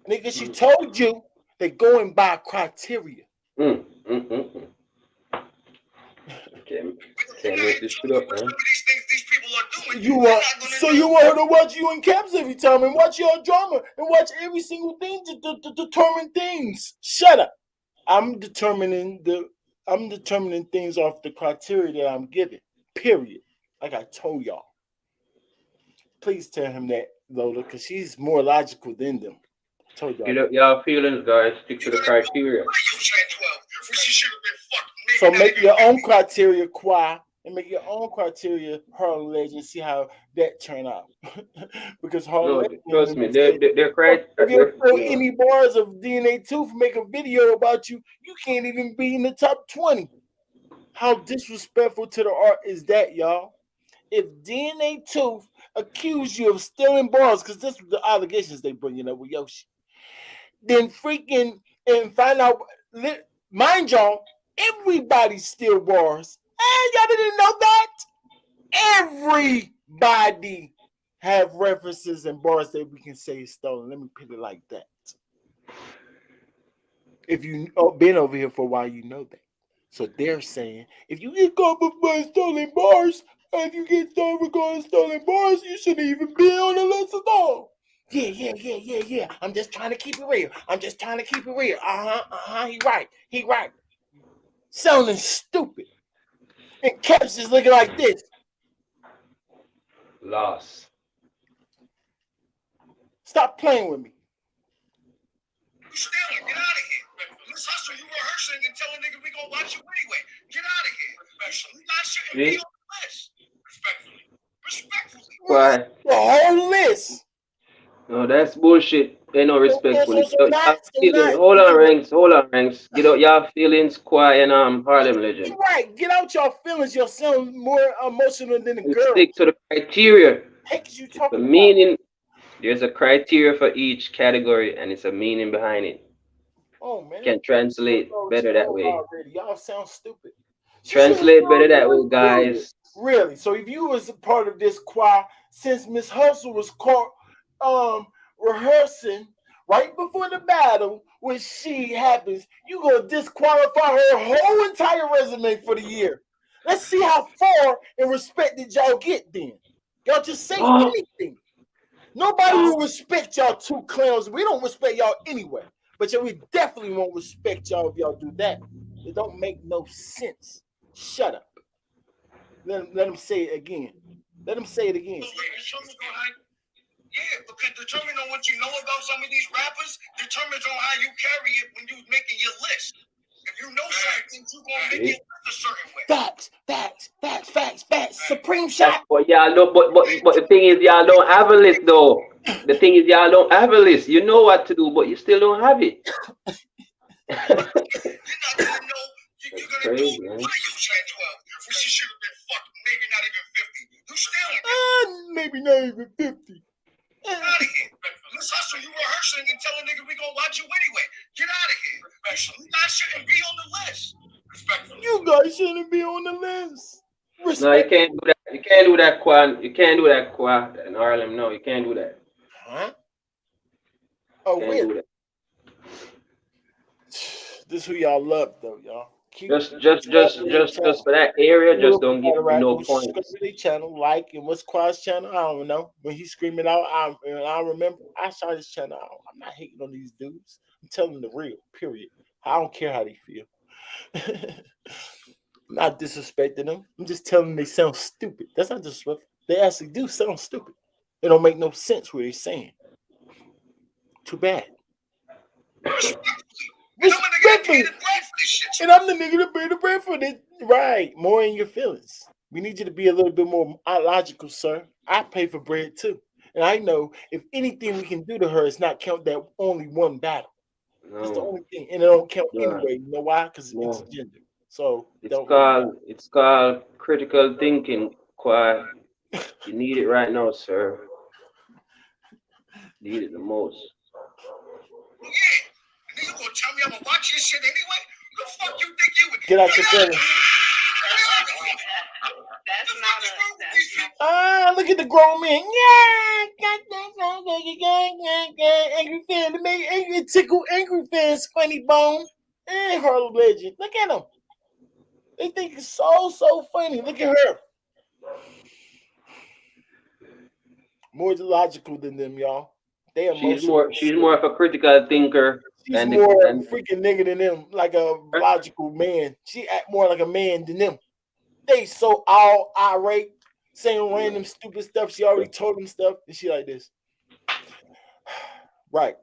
Nigga, she told you they going by criteria. Can't make this shit up, man. Some of these things these people are doing. You want you want her to watch you in caps every time and watch your drama and watch every single thing to determine things. Shut up. I'm determining things off the criteria that I'm given. Period. Like I told y'all. Please tell him that, Lola, because she's more logical than them. I told y'all. Y'all feelings, guys. Stick to the criteria. So make your own criteria, Qua, and make your own criteria, Harlem Legend. See how that turn out. Because Harlem Legend, trust me, they're criteria. If you throw any bars of DNA Tooth, make a video about you, you can't even be in the top 20. How disrespectful to the art is that, y'all? If DNA Tooth accuse you of stealing bars, because this was the allegations they bringing up with Yoshi, then freaking and find out, mind y'all, everybody steal bars. And y'all didn't know that? Everybody have references and bars that we can say is stolen. Let me put it like that. If you been over here for a while, you know that. So they're saying, if you get caught for stolen bars, if you get caught for stolen bars, you shouldn't even be on the list at all. Yeah. I'm just trying to keep it real. He right. Sounding stupid. And Caps is looking like this. Loss. Stop playing with me. You stealing. Get out of here. Let's hustle. You rehearsing and telling niggas we gonna watch you anyway. Get out of here. We got shit and be on the list. Respectfully. Why? The whole list. No, that's bullshit. They no respectfully. Hold on, ranks. Get out y'all feelings, quiet and Harlem Legend. You're right. Get out your feelings. You sound more emotional than a girl. Stick to the criteria. You talking the meaning. There's a criteria for each category, and it's a meaning behind it. Oh man. Can translate better that way. Already. Y'all sound stupid. Translate better that way, guys. Really? So if you was a part of this choir, since Miss Hustle was caught rehearsing right before the battle, when she happens, you gonna disqualify her whole entire resume for the year. Let's see how far in respect did y'all get then. Y'all just say anything. Nobody will respect y'all two clowns. We don't respect y'all anyway. But we definitely won't respect y'all if y'all do that. It don't make no sense. Shut up. Let him say it again. Let him say it again. Yeah, because determining on what you know about some of these rappers determines on how you carry it when you making your list. If you know certain things, you're gonna make your list a certain way. Facts. Supreme shot. But y'all don't. But the thing is, y'all don't have a list though. The thing is, y'all don't have a list. You know what to do, but you still don't have it. You're not gonna know. You're gonna crazy, do man. why you said 12, which she should have been fucked. Maybe not even 50. You still maybe not even 50. Get out of here. Let's hustle. You rehearsing and telling niggas we gonna watch you anyway. Get out of here. You guys shouldn't be on the list. Respectfully. You guys shouldn't be on the list. No, you can't do that. You can't do that, Quan. You can't do that, Quan. In Harlem, no, you can't do that. Huh? Oh, weird. This is who y'all love, though, y'all. Just for that area, just don't give me no points. Channel, like, and what's Quad's channel? I don't know. When he's screaming out, I remember I saw his channel out. I'm not hating on these dudes. I'm telling them the real, period. I don't care how they feel. I'm not disrespecting them. I'm just telling them they sound stupid. That's not disrespectful. They actually do sound stupid. It don't make no sense what they're saying. Too bad. Respectfully. And I'm the nigga that pay the bread for this. Right. More in your feelings. We need you to be a little bit more logical, sir. I pay for bread too. And I know if anything we can do to her is not count that only one battle. No. That's the only thing. And it don't count anyway. You know why? Because it's gender. So it's called critical thinking, Quad. You need it right now, sir. Need it the most. Yeah. And then you gonna tell me I'm gonna watch this shit anyway? The fuck you think you would get out your feelings? That's not a. That's not. Look at the grown man. Yeah, Angryfan. They made angry tickle Angryfan's funny bone. Harlem Legend. Look at him. They think it's so funny. Look at her. More logical than them, y'all. They emotional. She's more of a critical thinker She's than more than freaking nigga than them, like a logical man. She act more like a man than them. They so all irate, saying random stupid stuff. She already told them stuff, and she like this. Right.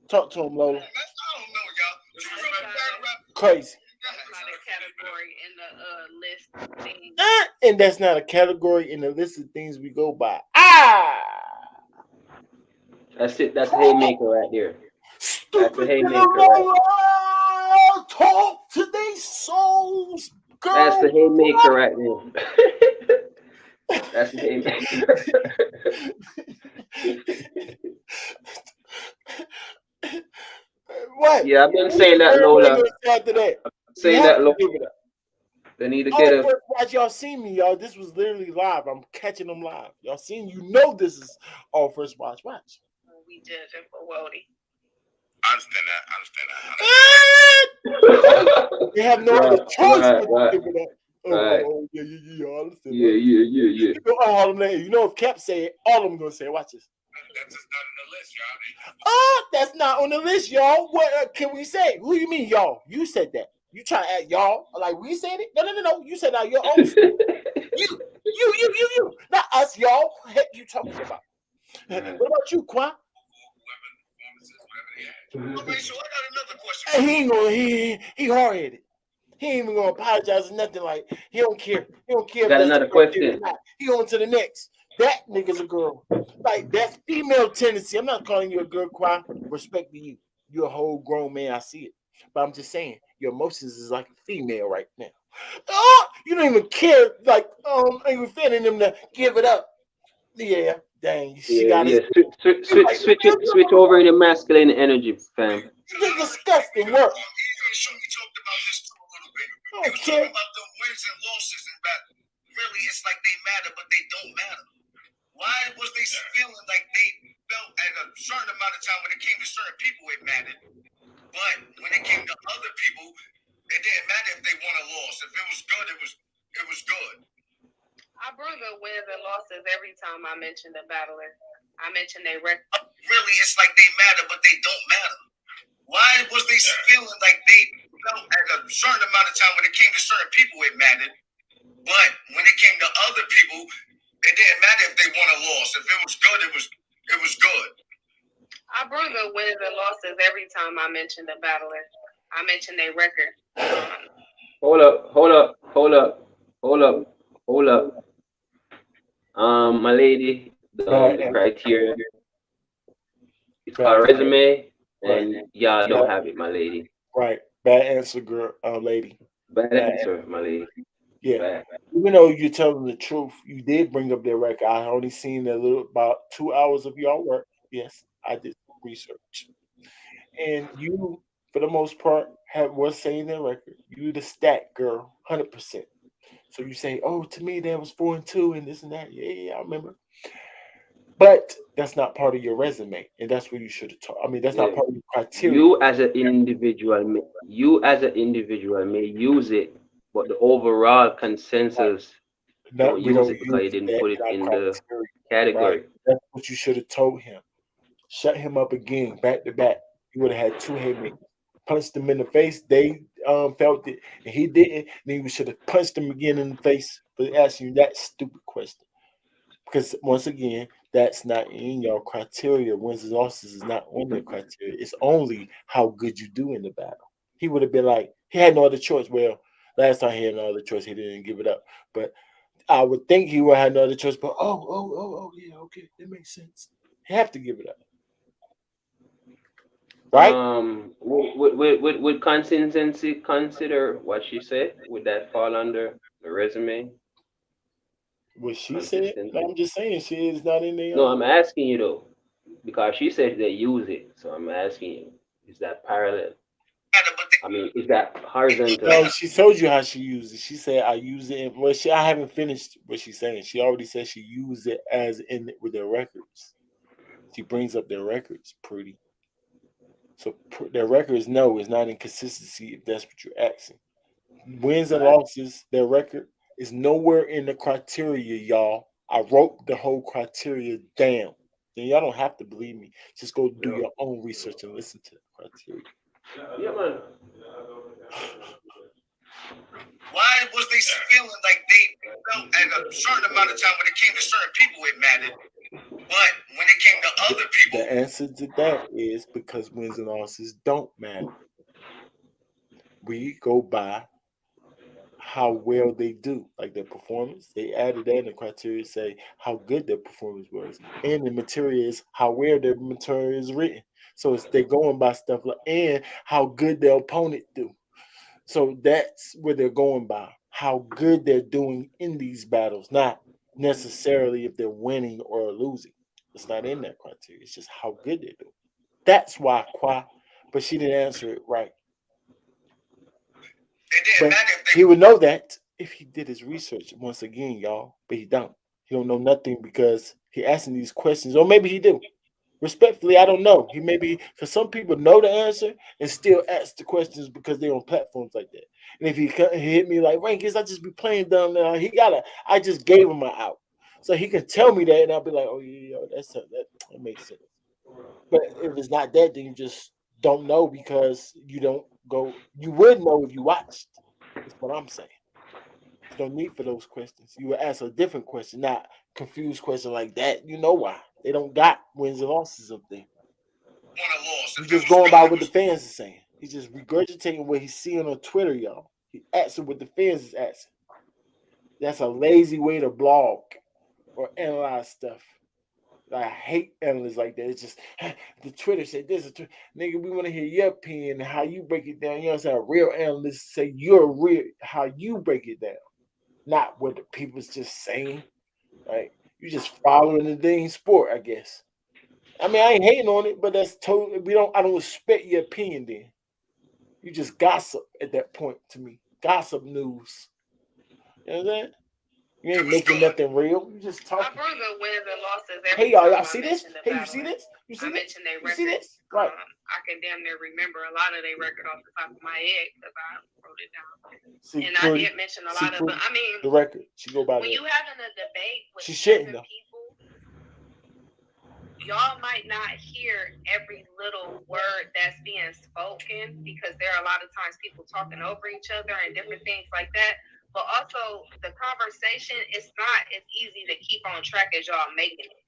Talk to him, Lola. I don't know, y'all. Crazy. That's not a category in the list thing. And that's not a category in the list of things we go by. That's it. That's a haymaker right there. That's a haymaker. Right. Talk to their souls, girl. That's the haymaker right there. That's the haymaker. What? Yeah, I've been saying that, Lola. After that, Saying that, Lola. They need to get us. Watch, y'all seen me, y'all. This was literally live. I'm catching them live. Y'all seen? You know this is all first watch. Watch. We judging for Woty. I understand that. They have no other choice but to give it up. Oh, yeah. I understand. Yeah. You know, if Cap say it, all of them gonna say it. Watch this. That's just not on the list, y'all. That's not on the list, y'all. What can we say? Who you mean, y'all? You said that. You try to act y'all like we said it? No. You said out your own. you. Not us, y'all. What the heck you talking about? What about you, Quan? Okay, so I got another question. Hey, he ain't gonna. He hard headed. He ain't even gonna apologize or nothing. Like he don't care. He don't care. Got another question. He on to the next. That nigga's a girl. Like that's female tendency. I'm not calling you a girl, Quan. Respect to you. You're a whole grown man. I see it. But I'm just saying your emotions is like a female right now. You don't even care. Like Angryfan them to give it up. Yeah, dang. She got it. Switch over in the masculine energy, fam. It's disgusting work. We talked about this too a little bit. I don't He was care. talking about the wins and losses, and that really it's like they matter, but they don't matter. Why was they feeling like they felt at a certain amount of time when it came to certain people it mattered, but when it came to other people, it didn't matter if they won or lost. If it was good, it was good. I bring up wins and losses every time I mention the battler. I mention their record. Really, it's like they matter, but they don't matter. Why was they feeling like they felt at a certain amount of time when it came to certain people it mattered, but when it came to other people, it didn't matter if they won or lost. If it was good, it was good. I bring up wins and losses every time I mention the battler. I mention their record. Hold up. My lady, the criteria. It's called resume, and y'all don't have it, my lady. Right. Bad answer, girl, lady. Bad answer, my lady. Yeah. Bad. Even though you're telling the truth, you did bring up their record. I only seen about 2 hours of y'all work. Yes, I did research. And you, for the most part, was saying their record. You the stat girl, 100%. So you say, oh, to me, that was 4-2 and this and that. Yeah, I remember. But that's not part of your resume, and that's where you should have taught. I mean, that's not part of your criteria. You as an individual may use it, but the overall consensus don't use it because you didn't put it in the category. Right. That's what you should have told him. Shut him up again, back to back. You would have had two haymakers. Punched him in the face. They felt it, and he didn't. Then you should have punched him again in the face for asking you that stupid question. Because once again, that's not in your criteria. Wins and losses is not on the criteria. It's only how good you do in the battle. He would have been like, he had no other choice. Well, last time he had no other choice, he didn't give it up. But I would think he would have had no other choice. But yeah, okay, that makes sense. You have to give it up, right? Would consistency consider what she said? Would that fall under the resume? What she said? No, I'm just saying she is not in there. No, I'm asking you though, because she said they use it. So I'm asking you, is that parallel? But they I mean, is that horizontal? No, she told you how she used it. She said I use it. Well, I haven't finished what she's saying. She already said she used it as in with their records. She brings up their records pretty. So their records, no, is not inconsistency if that's what you're asking. Wins and losses, their record is nowhere in the criteria, y'all. I wrote the whole criteria down. Then y'all don't have to believe me. Just go do your own research and listen to the criteria. Yeah, man. Why was they feeling like they felt at a certain amount of time when it came to certain people it mattered, but when it came to other people, The answer to that is because wins and losses don't matter. We go by how well they do, like their performance. They added that in the criteria, say how good their performance was, and the material is how well their material is written. So it's they're going by stuff like and how good their opponent do. So that's where they're going by how good they're doing in these battles, not necessarily if they're winning or losing. It's not in that criteria. It's just how good they're doing. That's why Qua, but she didn't answer it right. it didn't But matter if they. he would know that if he did his research once again, y'all. But he don't. He don't know nothing because he asking these questions, or maybe he do. Respectfully, I don't know. He maybe because some people know the answer and still ask the questions because they're on platforms like that. And if he hit me like Rankins, I just be playing dumb now. He gotta. I just gave him an out, so he can tell me that, and I'll be like, oh yeah, that makes sense. But if it's not that, then you just don't know because you don't go. You would know if you watched. That's what I'm saying. There's no need for those questions. You would ask a different question, not confused question like that. You know why? They don't got wins and losses up there. Won or lost. He's If it just was going real, by it what the was. fans are saying. He's just regurgitating what he's seeing on Twitter, y'all. He asking what the fans is asking. That's a lazy way to blog or analyze stuff. I hate analysts like that. It's just the Twitter said this. Nigga, we want to hear your opinion, how you break it down. You know what I'm saying? Real analysts say you're real, how you break it down, not what the people's just saying. Right? You just following the dang sport, I guess. I mean, I ain't hating on it, but that's totally we don't. I don't respect your opinion. Then you just gossip at that point to me. Gossip news. You know what I'm saying? You It ain't was making good. nothing real. You just I talking. bring up wins and losses Hey every y'all, time y'all I see this? mention the Hey, you battle. see this? You see I this? mention their You see record. this? Right. I can damn near remember a lot of their record off the top of my head because I wrote it down. See, And Prudy, I did mention a see, lot of Prudy, them. I mean, the record. She go by when that. you having a debate with She shitting 7 though. people, y'all might not hear every little word that's being spoken because there are a lot of times people talking over each other and different things like that. But also, the conversation is not as easy to keep on track as y'all making it.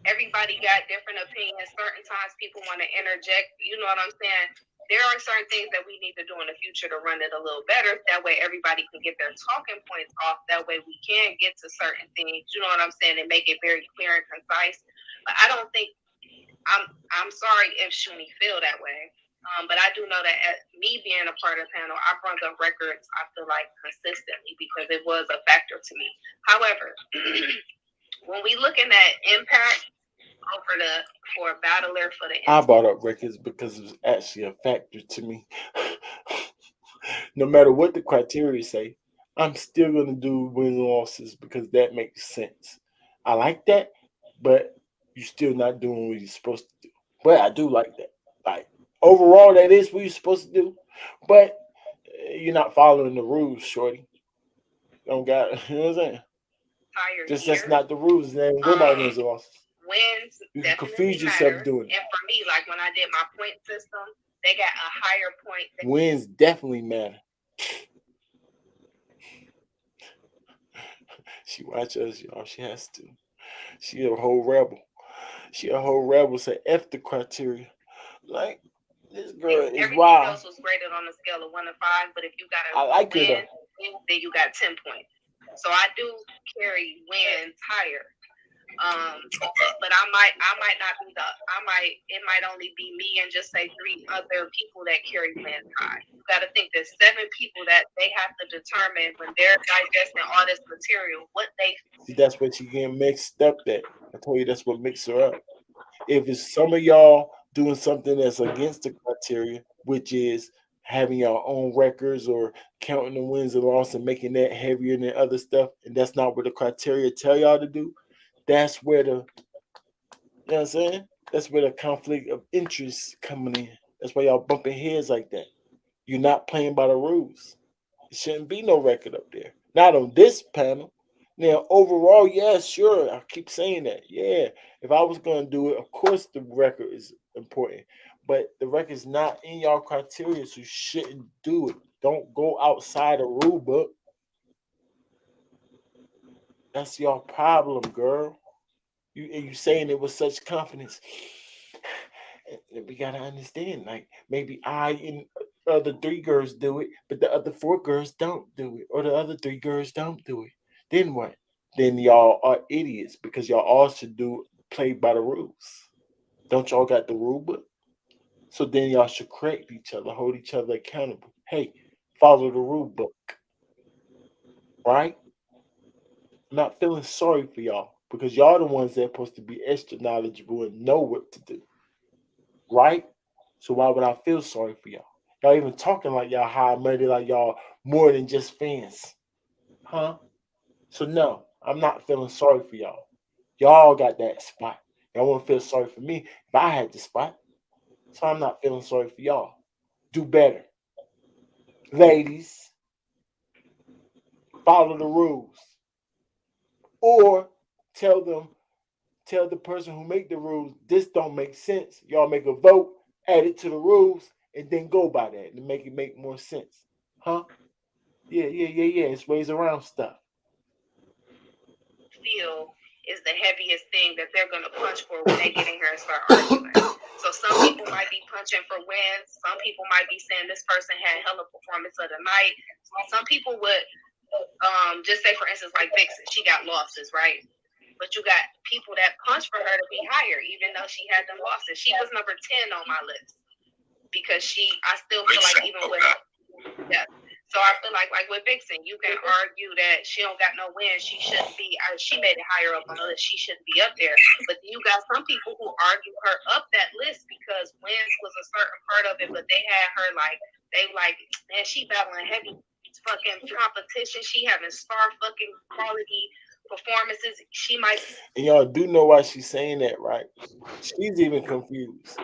Everybody got different opinions. Certain times people want to interject. You know what I'm saying? There are certain things that we need to do in the future to run it a little better. That way everybody can get their talking points off. That way we can get to certain things. You know what I'm saying? And make it very clear and concise. But I don't think I'm sorry if Shuni feel that way. But I do know that me being a part of the panel, I brought up records, I feel like, consistently because it was a factor to me. However, when we looking at impact for a battler for the I brought up records because it was actually a factor to me. No matter what the criteria say, I'm still gonna do wins and losses because that makes sense. I like that, but you're still not doing what you're supposed to do. But I do like that. Like overall, that is what you're supposed to do. But you're not following the rules, shorty. You don't got you know what I'm saying? entire Just year. that's not the rules. They don't go by wins and losses. Wins You can definitely confuse yourself matter. doing it. And for me, like when I did my point system, they got a higher point. Wins definitely matter. She watch us, y'all. She has to. She a whole rebel. She a whole rebel. Say F the criteria. Like this girl is Everything wild. else was graded on a scale of 1 to 5, but if you got I like her win, though. then you got 10 points. So I do carry wins higher. But I might not be it might only be me and just say 3 other people that carry wins high. You got to think there's 7 people that they have to determine when they're digesting all this material what they. See, that's what she getting mixed up at. I told you that's what mixed her up. If it's some of y'all doing something that's against the criteria, which is having your own records or counting the wins and losses and making that heavier than other stuff, and that's not what the criteria tell y'all to do, that's where the, you know what I'm saying? That's where the conflict of interest coming in. That's why y'all bumping heads like that. You're not playing by the rules. It shouldn't be no record up there. Not on this panel. Now, overall, yeah, sure. I keep saying that. Yeah. If I was gonna do it, of course the record is important. But the record's not in y'all criteria, so you shouldn't do it. Don't go outside the rule book. That's your problem, girl. You saying it with such confidence. And we gotta understand, like maybe I and other three girls do it, but the other four girls don't do it, or the other three girls don't do it. Then what? Then y'all are idiots because y'all all should do play by the rules. Don't y'all got the rule book? So then y'all should correct each other, hold each other accountable. Hey, follow the rule book, right? I'm not feeling sorry for y'all because y'all the ones that are supposed to be extra knowledgeable and know what to do, right? So why would I feel sorry for y'all? Y'all even talking like y'all high money, like y'all more than just fans, huh? So no, I'm not feeling sorry for y'all. Y'all got that spot. Y'all won't feel sorry for me if I had the spot. So I'm not feeling sorry for y'all. Do better, ladies. Follow the rules, or tell them, tell the person who make the rules this don't make sense. Y'all make a vote, add it to the rules, and then go by that and make it make more sense, huh? Yeah. It's ways around stuff. Feel is the heaviest thing that they're going to punch for when they get in here and start arguing. So some people might be punching for wins. Some people might be saying this person had hella performance of the night. Some people would just say, for instance, like Vixen, she got losses, right? But you got people that punch for her to be higher, even though she had them losses. She was number 10 on my list because I still feel like even with, yeah. So I feel like with Vixen, you can argue that she don't got no wins. She shouldn't be. She made it higher up on the list. She shouldn't be up there. But you got some people who argue her up that list because wins was a certain part of it. But they had her man, she battling heavy fucking competition. She having star fucking quality performances. She might. And y'all do know why she's saying that, right? She's even confused.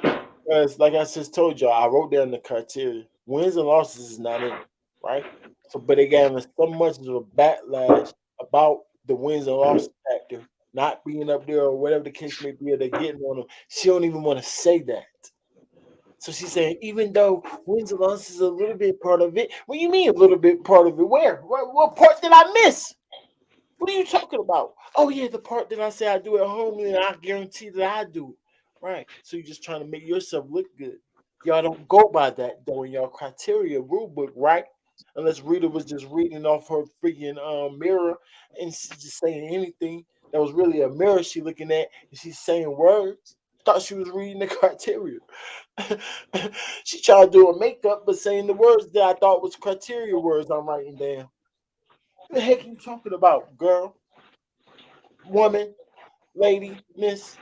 Because, like I just told y'all, I wrote down the criteria. Wins and losses is not in it, right? So, but they gave us so much of a backlash about the wins and losses factor not being up there or whatever the case may be, or they're getting on them. She don't even want to say that. So she's saying, even though wins and losses is a little bit part of it. What do you mean a little bit part of it? Where? What part did I miss? What are you talking about? Oh yeah, the part that I say I do at home, and I guarantee that I do it. Right. So you're just trying to make yourself look good. Y'all don't go by that though in your criteria rule book, right? Unless Rita was just reading off her freaking mirror and she's just saying anything that was really a mirror she looking at and she's saying words. Thought she was reading the criteria. She tried to do a makeup but saying the words that I thought was criteria words I'm writing down. What the heck are you talking about, girl? Woman, lady, miss.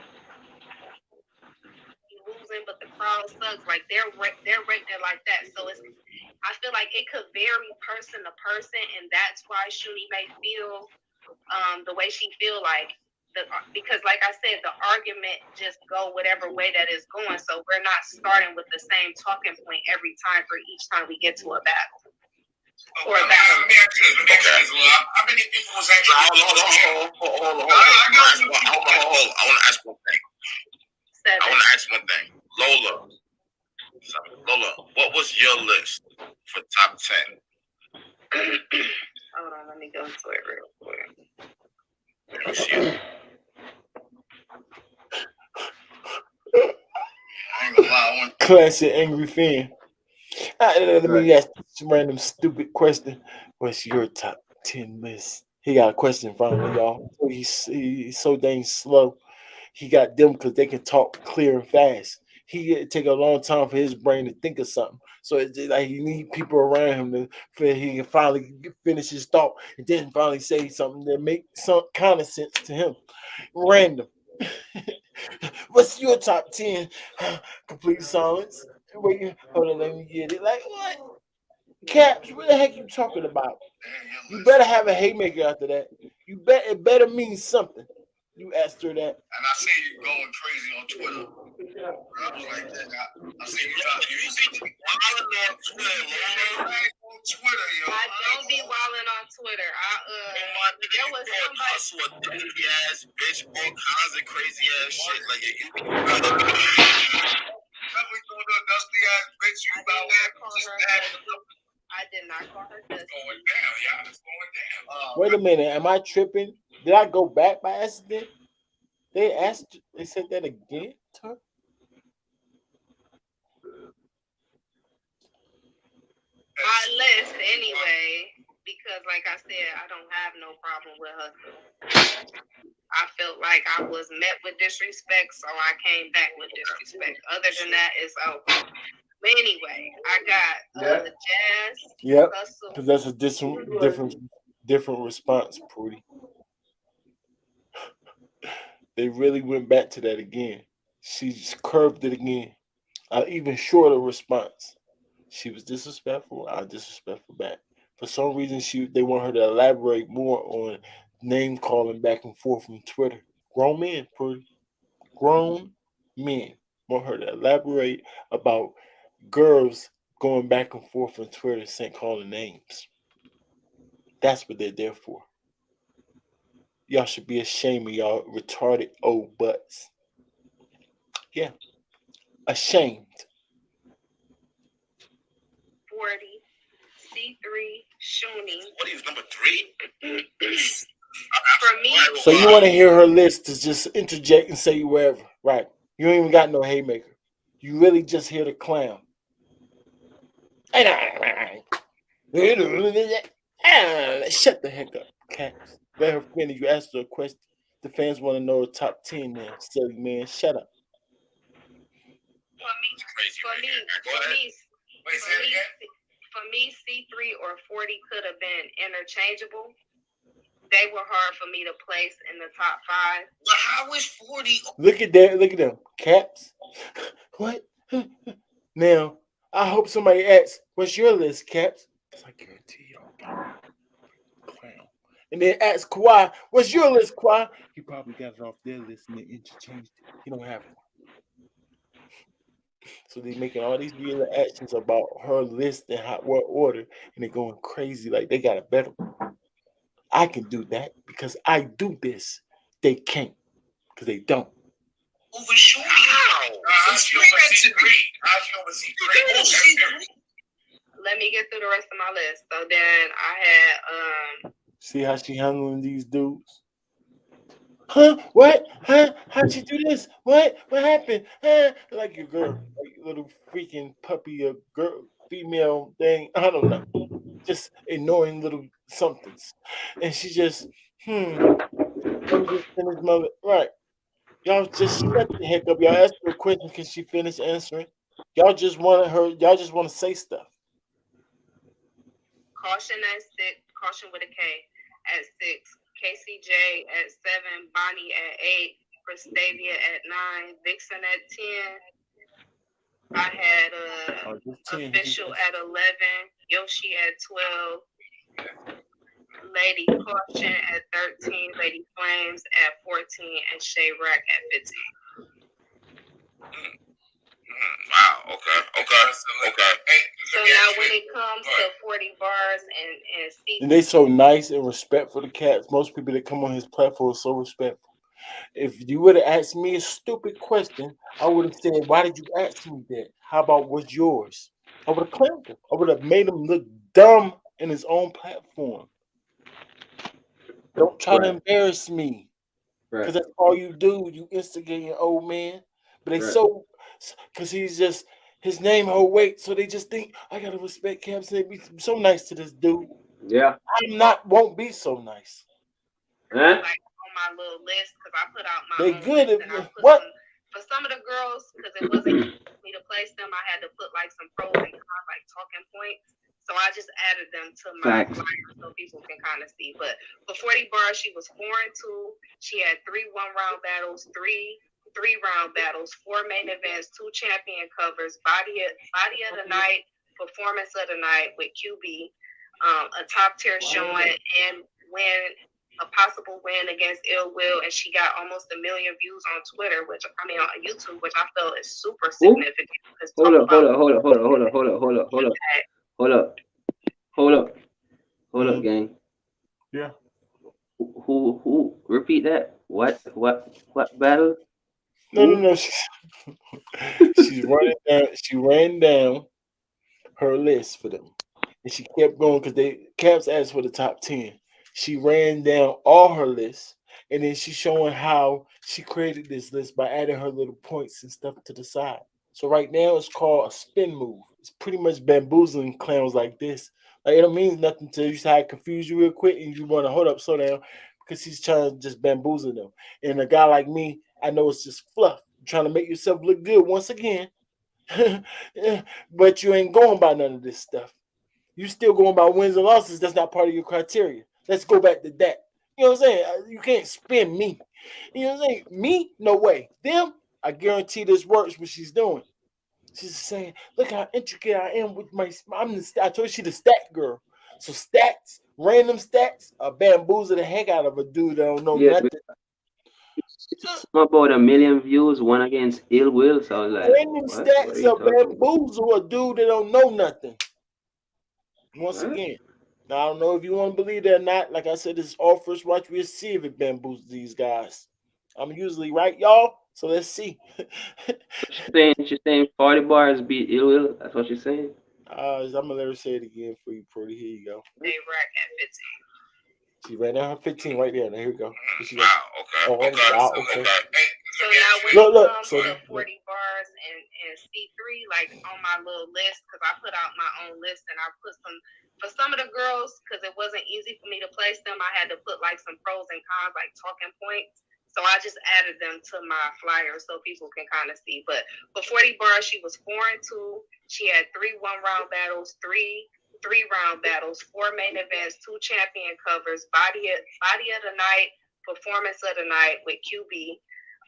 Losing, but the crowd sucks. Like they're rating it like that. So I feel like it could vary person to person, and that's why Shuni may feel the way she feel like because like I said, the argument just go whatever way that is going. So we're not starting with the same talking point every time for each time we get to a battle. Or a battle. Let me ask you this. How many people was actually? Hold on. I want to ask one thing. I want to ask one thing. Lola, what was your list for top 10? Hold on, let me go to it real quick. Let me see. I ain't gonna lie. Classic Angryfan. Let me ask some random stupid question. What's your top 10 list? He got a question from me, y'all. He's so dang slow. He got them because they can talk clear and fast. It take a long time for his brain to think of something. So it's just like he need people around him for he can finally finish his thought and then finally say something that make some kind of sense to him. Random. What's your top 10? Complete silence. Wait, hold on, let me get it. Like what? Caps, what the heck you talking about? You better have a haymaker after that. You bet it better mean something. You asked her that. And I see you going crazy on Twitter. I was like that. I see you talking. You see me wilding on Twitter, Lola. On Twitter, yo. I don't be wilding on Twitter. There was somebody. Hustle a dusty ass bitch, all kinds of crazy ass shit. Like you. We call her dusty ass bitch. You about I did not call her dusty. It's going down, y'all. It's going down. Wait a minute, am I tripping? Did I go back by accident? They said that again to her? My list anyway, because like I said, I don't have no problem with hustle. I felt like I was met with disrespect, so I came back with disrespect. Other than that, it's over. But anyway, I got the jazz. Yep, Hustle. because that's a different response, Prudy. They really went back to that again. She curved it again. Even shorter response. She was disrespectful. I disrespectful back. For some reason, they want her to elaborate more on name calling back and forth from Twitter. Grown men, Prudy. Grown men want her to elaborate about girls going back and forth on Twitter saying calling names. That's what they're there for. Y'all should be ashamed of y'all retarded old butts. Yeah. Ashamed. 40, C3, Shuni. What is number 3? For me. So you want to hear her list to just interject and say wherever. Right. You ain't even got no haymaker. You really just hear the clown. Shut the heck up, Caps. Let her finish. You asked her a question. The fans want to know the top 10 now. Silly man, shut up. For me, C3 or 40 could have been interchangeable. They were hard for me to place in the top 5. But how is 40? Look at that. Look at them. Caps. What? Now, I hope somebody asks, what's your list, Caps? Because I guarantee you don't got it. Clown. And then ask Kawhi, what's your list, Kawhi? He probably got it off their list and they interchanged it. He don't have one. So they're making all these weird actions about her list and what order, and they're going crazy like they got a better one. I can do that because I do this. They can't because they don't. Overshoot. Let me get through the rest of my list. So then I had See how she handling these dudes? Huh? What? Huh? How'd you do this? What? What happened? Huh? Like your girl, like your little freaking puppy, a girl, female thing. I don't know. Just ignoring little somethings. And she just, let me just finish my right. Y'all just shut the heck up. Y'all asked her a question. Can she finish answering? Y'all just want to say stuff. Caution at 6, Caution with a K at 6, KCJ at 7, Bonnie at 8, Cristavia at 9, Vixen at 10. I had Official at 11, Yoshi at 12, Lady Caution at 13, Lady Flames at 14, and Shay Rack at 15. Wow. Okay. So now when it comes to 40 bars and C, and they so nice and respectful to Cats. Most people that come on his platform are so respectful. If you would have asked me a stupid question, I would have said, "Why did you ask me that? How about what's yours?" I would have clowned him. I would have made him look dumb in his own platform. Don't try to embarrass me, because that's all you do. You instigate an old man, but they because he's just his name hold weight, so they just think I gotta respect Caps and they be so nice to this dude. Yeah, won't be so nice. like on my little list because I put out my They own good list at and I put what? For some of the girls, because it wasn't me to place them, I had to put like some pros and cons, like talking points. So I just added them to my flyer so people can kind of see. But for 40 bars, she was 4-2. She had 3 one-round battles, 3 3-round battles, 4 main events, 2 champion covers, body of the night, performance of the night with QB, a top tier showing, and a possible win against Ill Will, and she got almost 1 million views on Twitter, on YouTube, which I feel is super significant. Hold up, gang. Yeah. Who? Repeat that. What battle? No. She ran down her list for them, and she kept going because Caps asked for the top 10. She ran down all her lists, and then she's showing how she created this list by adding her little points and stuff to the side. So right now it's called a spin move. It's pretty much bamboozling clowns like this. Like it don't mean nothing to you. I confuse you real quick, and you want to hold up, slow down, because he's trying to just bamboozle them. And a guy like me, I know it's just fluff, trying to make yourself look good once again. But you ain't going by none of this stuff. You still going by wins and losses. That's not part of your criteria. Let's go back to that. You know what I'm saying? You can't spin me. You know what I'm saying? Me? No way. Them? I guarantee this works what she's doing. She's saying, look how intricate I am with I told you she the stat girl. So stats, random stats, bamboozle the heck out of a dude that don't know nothing. It's about 1 million views, one against Ill Will. So I was like, random stats are bamboozle a dude that don't know nothing. Once again, now I don't know if you want to believe that or not. Like I said, this is all first watch. We'll see if it bamboozles these guys. I'm usually right, y'all. So let's see. She's saying 40 bars beat Ill Will. That's what she's saying. I'm gonna let her say it again for you, Prody. Here you go. They rack at 15. She ran down her 15 right there. Now here we go. Wow. Okay. So now when it comes to 40 bars and C3, like on my little list, because I put out my own list and I put for some of the girls, because it wasn't easy for me to place them, I had to put like some pros and cons, like talking points. So I just added them to my flyer so people can kind of see. But for 40 bars, she was 4-2. She had 3 1-round battles, 3 3-round battles, 4 main events, 2 champion covers, body of the night, performance of the night with QB,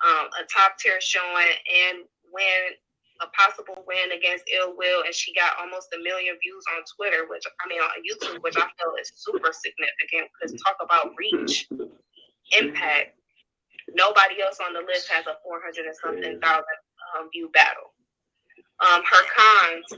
a top tier showing, and a possible win against Ill Will, and she got almost 1 million views on Twitter, on YouTube, which I feel is super significant because talk about reach, impact. Nobody else on the list has a 400 and something thousand view battle. Her cons,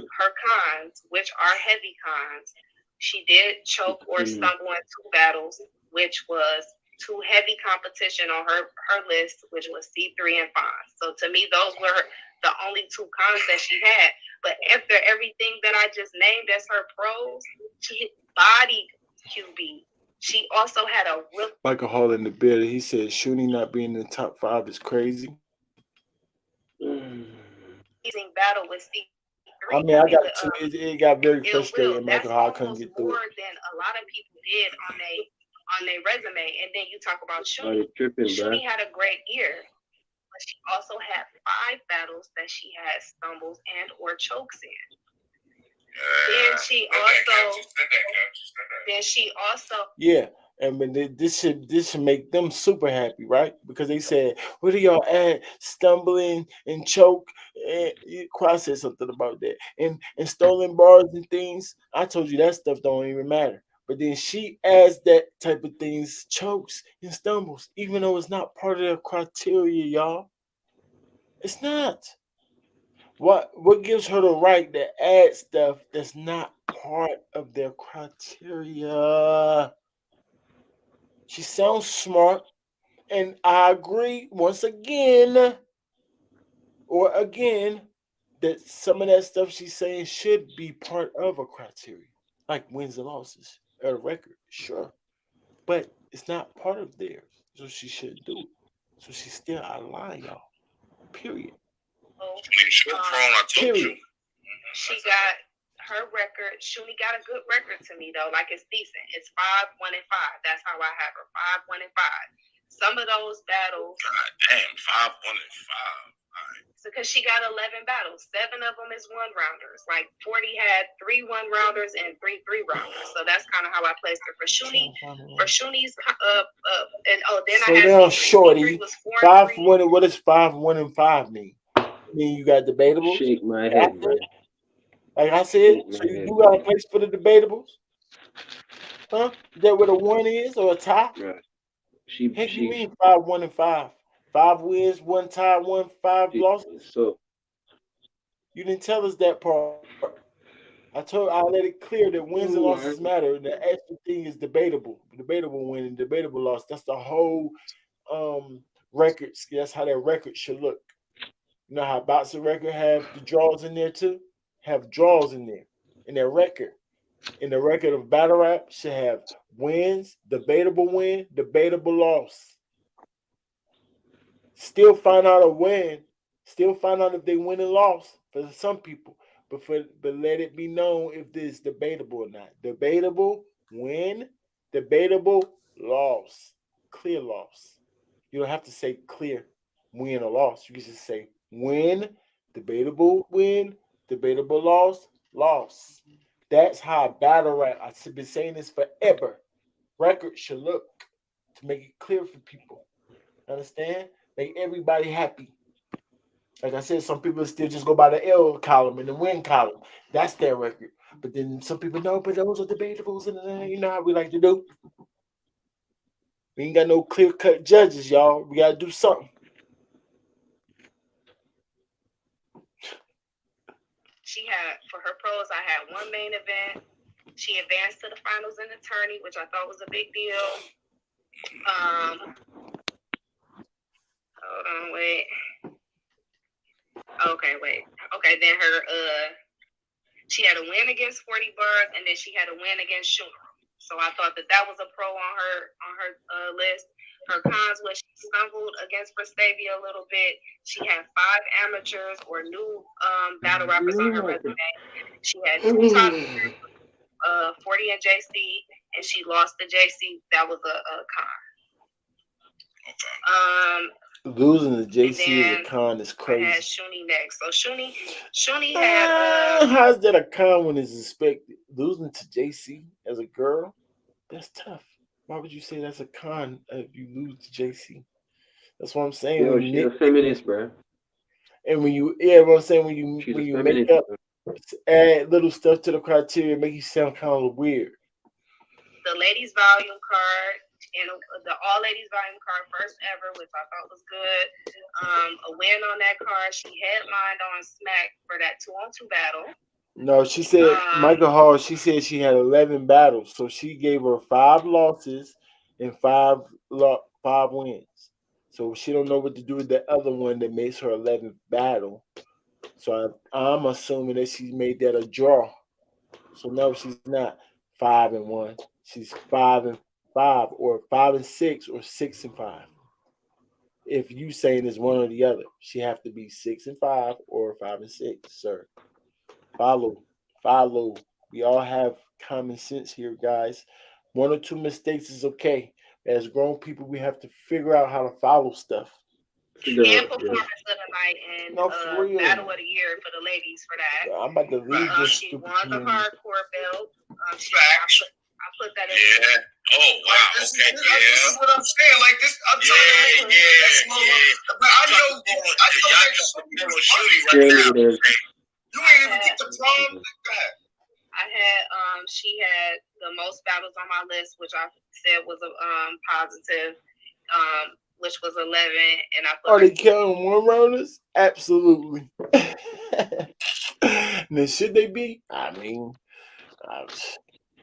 which are heavy cons, she did choke or stumble in 2 battles, which was 2 heavy competition on her list, which was C3 and Fonz. So to me, those were the only 2 cons that she had. But after everything that I just named as her pros, she bodied QB. She also had a real Michael Hall in the building. He said Shuni not being in the top 5 is crazy. Battle with C3. I mean, I got it got very frustrating. Michael Hall couldn't get through more it. than a lot of people did on their resume. And then you talk about Shuni. Shuni had a great year, but she also had 5 battles that she had stumbles and or chokes in. Then she also yeah. I mean, this should make them super happy, right? Because they said, "What do y'all add? Stumbling and choke." And Quad said something about that, and stolen bars and things. I told you that stuff don't even matter. But then she adds that type of things, chokes and stumbles, even though it's not part of their criteria, y'all. It's not. What gives her the right to add stuff that's not part of their criteria? She sounds smart, and I agree once again, that some of that stuff she's saying should be part of a criteria, like wins and losses, a record, sure, but it's not part of theirs, so she shouldn't do it. So she's still out of line, y'all. Period. Period. She got her record. Shuni got a good record to me though. Like it's decent. It's 5-1-5. That's how I have her. 5-1-5. Some of those battles. God damn, 5-1-5. Because she got 11 battles. 7 of them is 1-rounders. Like 40 had 3 1-rounders and 3 3-rounders. So that's kind of how I placed her. For Shuni, for Shuni's, and then so I had now, C3. shorty, C3 was 5 4-3.1. What does 5 1 and 5 mean? I mean, you got debatable. Shake my head, bro. Like I said, Shake so my you head, do got a bro. place for the debatables, huh? Is that what a 1 is or a tie? Right. Heck, you mean 5 1 and 5? 5 wins, 1 tie, 1 5 losses. So You didn't tell us that part. I let it clear that wins and losses matter. And the extra thing is debatable. Debatable win and debatable loss. That's the whole records. That's how that record should look. You know how boxing record have the draws in there too? Have draws in there. In their record. In the record of battle rap should have wins, debatable win, debatable loss. Still find out a win. Still find out if they win and loss for some people. But let it be known if this is debatable or not. Debatable win, debatable loss, clear loss. You don't have to say clear win or loss. You can just say win, debatable win, debatable loss, loss. That's how battle rap. I've been saying this forever. Record should look to make it clear for people. Understand? Make everybody happy. Like I said, some people still just go by the L column and the win column. That's their record. But then some people know, but those are debatables, and you know how we like to do. We ain't got no clear cut judges, y'all. We gotta do something. She had, for her pros, I had 1 main event. She advanced to the finals in attorney, which I thought was a big deal. Hold on, wait. Okay, then she had a win against 40 Bars, and then she had a win against Shooter. So I thought that was a pro on her list. Her cons was she stumbled against Prestavia a little bit. She had 5 amateurs or new battle rappers on her resume. She had 2 top 40 and JC, and she lost to JC. That was a con. Losing to JC as a con is crazy. I had Shuni next. So Shuni had how's that a con when it's expected? Losing to JC as a girl? That's tough. Why would you say that's a con if you lose to JC? That's what I'm saying. Yo, she's a feminist, bro. And when you what I'm saying, when you make up, add little stuff to the criteria, make you sound kind of weird. The ladies volume card and the all ladies volume card, first ever, which I thought was good. A win on that card. She headlined on Smack for that 2-on-2 battle. No, she said Michael Hall. She said she had 11 battles, so she gave her 5 losses and 5 wins. So she don't know what to do with the other one that makes her 11th battle. So I'm assuming that she made that a draw. So no, she's not 5 and 1. She's 5 and 5, or 5 and 6, or 6 and 5. If you saying it's one or the other, she have to be 6 and 5 or 5 and 6, sir. Follow. We all have common sense here, guys. 1 or 2 mistakes is okay. As grown people, we have to figure out how to follow stuff. And performance of the night and battle of the year for the ladies for that. I'm about to leave this. She won the hardcore belt. I put that in. Yeah. Oh wow. Okay. This is what I'm saying. Like this. I'm trying to make this Lola. But I know that Shooty right now. You ain't even get the prom. Go ahead. I had she had the most battles on my list, which I said was a positive, which was 11, and I put. Are they counting 1-rounders? Absolutely. Now should they be? I mean,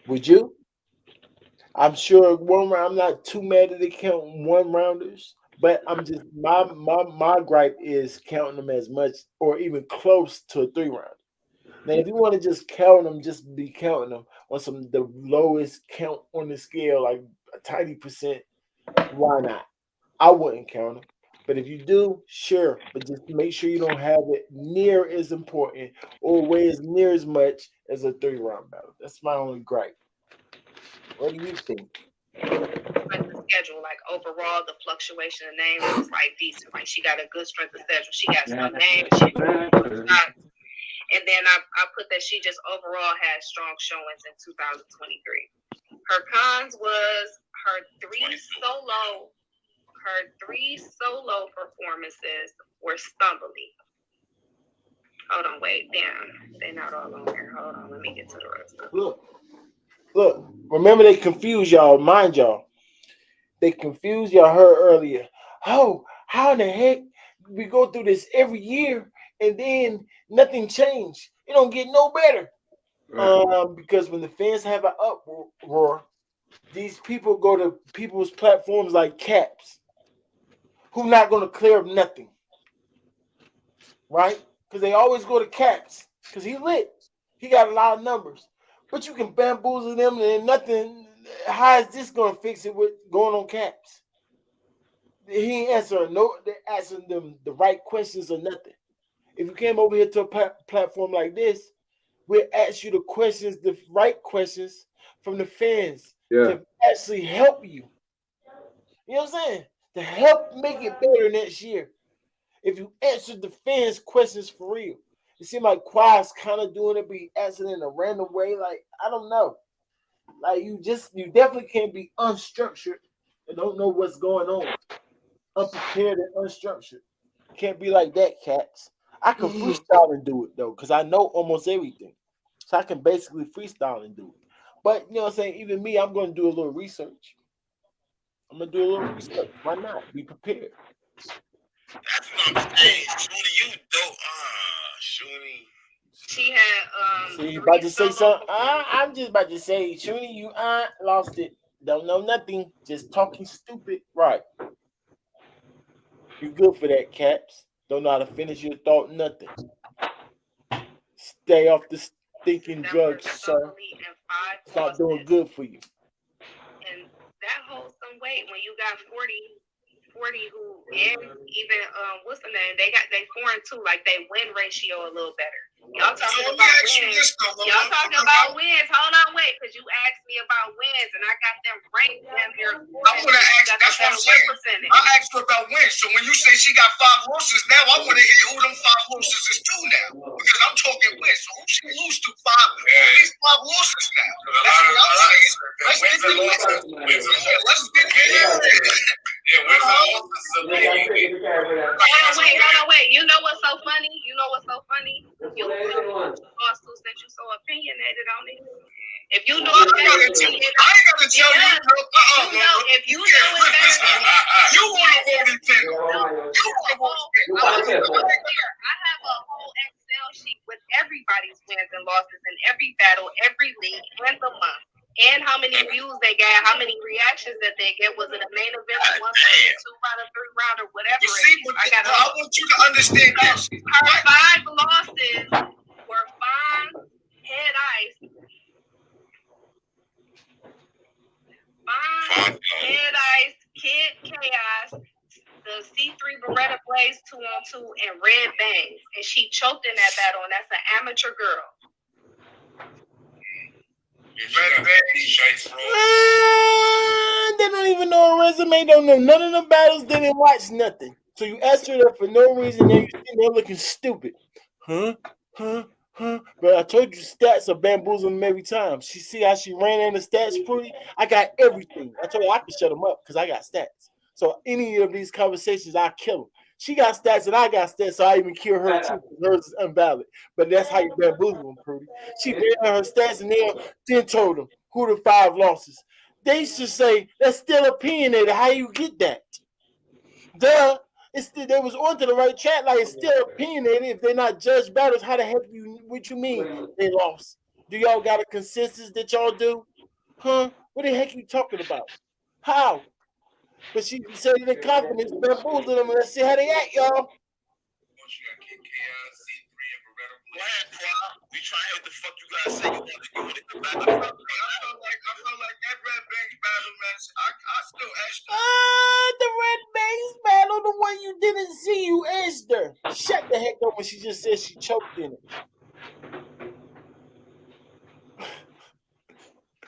would you? I'm sure 1 round. I'm not too mad that they count 1-rounders, but I'm just my gripe is counting them as much or even close to a 3-rounder. Now, if you want to just count them, just be counting them on the lowest count on the scale, like a tiny percent. Why not? I wouldn't count them. But if you do, sure. But just make sure you don't have it near as important or weigh as near as much as a 3-round battle. That's my only gripe. What do you think? like the schedule, like overall the fluctuation of names was like decent. Like she got a good strength of schedule. She got some names, she shots. And then I put that she just overall had strong showings in 2023. Her cons was her three solo performances were stumbly. Hold on, wait, damn. They're not all on here. Hold on, let me get to the rest of it. Look. Remember they confused y'all. Mind y'all. They confused y'all heard earlier. Oh, how in the heck we go through this every year and then nothing changed? It don't get no better. Because when the fans have an uproar, these people go to people's platforms like Caps, who not going to clear up nothing, right? Because they always go to Caps, because he lit. He got a lot of numbers. But you can bamboozle them and nothing. How is this going to fix it with going on Caps? He ain't answering they're asking them the right questions or nothing. If you came over here to a platform like this, we'll ask you the right questions from the fans to actually help you. You know what I'm saying? To help make it better next year. If you answered the fans' questions for real. It seems like Quad's kind of doing it, but he answering in a random way. Like, I don't know. Like, you definitely can't be unstructured and don't know what's going on. Unprepared and unstructured. Can't be like that, Cats. I can freestyle and do it, though, because I know almost everything. So I can basically freestyle and do it. But, you know what I'm saying? Even me, I'm going to do a little research. I'm going to do a little research. Why not? Be prepared. That's what I'm saying. Shuni, you dope. Shuni. She had See, you about to say something? I'm just about to say, Shuni, you lost it. Don't know nothing. Just talking stupid. Right. You good for that, Caps. Don't know how to finish your thought, nothing. Stay off the stinking drugs, sir. It's not doing good for you. And that holds some weight when you got 40 who, and even what's the name? They 4-2, like they win ratio a little better. Y'all talking about wins. Y'all talking about wins. Hold on, wait, because you asked me about wins, and I got them ranked down here. I want to ask. That's what I'm saying. I asked her about wins. So when you say she got 5 losses now, I want to hear who them 5 losses is to now, because I'm talking wins. So who she lose to 5? At least 5 losses now. That's what I'm saying. Let's get the losses. Let's get the yeah, wins and losses. Hold on, wait. You know what's so funny? You lost to since you so opinionated on it. If you know, I ain't gotta tell you. If you know it better, you want to vote it in. I have a whole Excel sheet with everybody's wins and losses in every battle, every league, and the month. And how many views they got, how many reactions that they get. Was it a main event, 1, 2, 3 round, or whatever? You see, I want you to understand this. Her 5 losses were Fine, Head Ice, Kid Chaos, the C3 Beretta Blaze 2-on-2, and Red Bangs. And she choked in that battle, and that's an amateur girl. They don't even know her resume, don't know none of the battles, they didn't watch nothing. So you asked her that for no reason, and you're sitting there looking stupid. Huh? But I told you stats are bamboozling them every time. She see how she ran in the stats pretty. I got everything. I told her I can shut them up because I got stats. So any of these conversations, I kill them. She got stats and I got stats, so I even kill her too. Hers is invalid. But that's how you bamboozle them, Prudy. She ran her stats and then told them who the 5 losses. They should say that's still opinionated. How you get that? Duh. They was onto the right chat, like it's still opinionated. If they're not judged battles, how the heck what you mean they lost? Do y'all got a consensus that y'all do? Huh? What the heck you talking about? How? But she said the confidence bamboozled them, and let's see how they act, y'all. We try to hear what the fuck you guys say. You want to come back. I felt like that Red Bangs battle, man. I still asked her. The Red Bangs battle, the one you didn't see, you asked her. Shut the heck up when she just said she choked in it.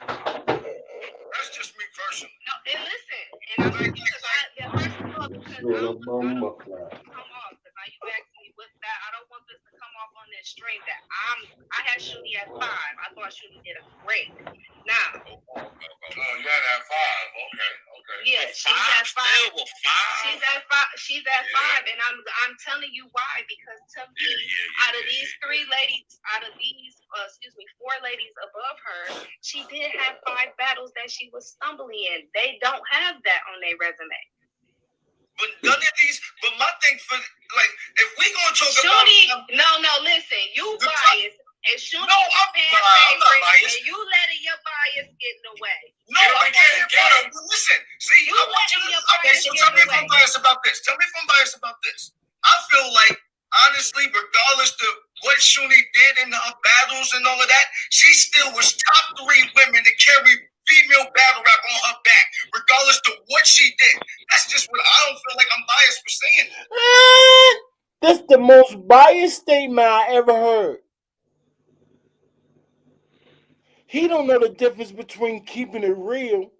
That's just me personally. First of all, because I don't come off, because now you asked me what's that. I don't want this to come off on this string that I had Shuni at 5. I thought Shuni did a great. Now. You had at 5. Okay. Yeah, she's at 5. Still 5. She's at 5, and I'm telling you why, because to me, out of these 4 ladies above her, she did have 5 battles that she was stumbling in. They don't have that on their resume. But none of these. But my thing for like, if we gonna talk Shuni, about no, listen, you biased. And Shuni, I'm not biased. And you letting your bias get in the way. No, I can't get it. Listen, see, I want you to. Okay, so tell me if I'm biased about this. I feel like, honestly, regardless of what Shuni did in her battles and all of that, she still was top 3 women to carry female battle rap on her back, regardless of what she did. That's just what I don't feel like I'm biased for saying. That's the most biased statement I ever heard. He don't know the difference between keeping it real,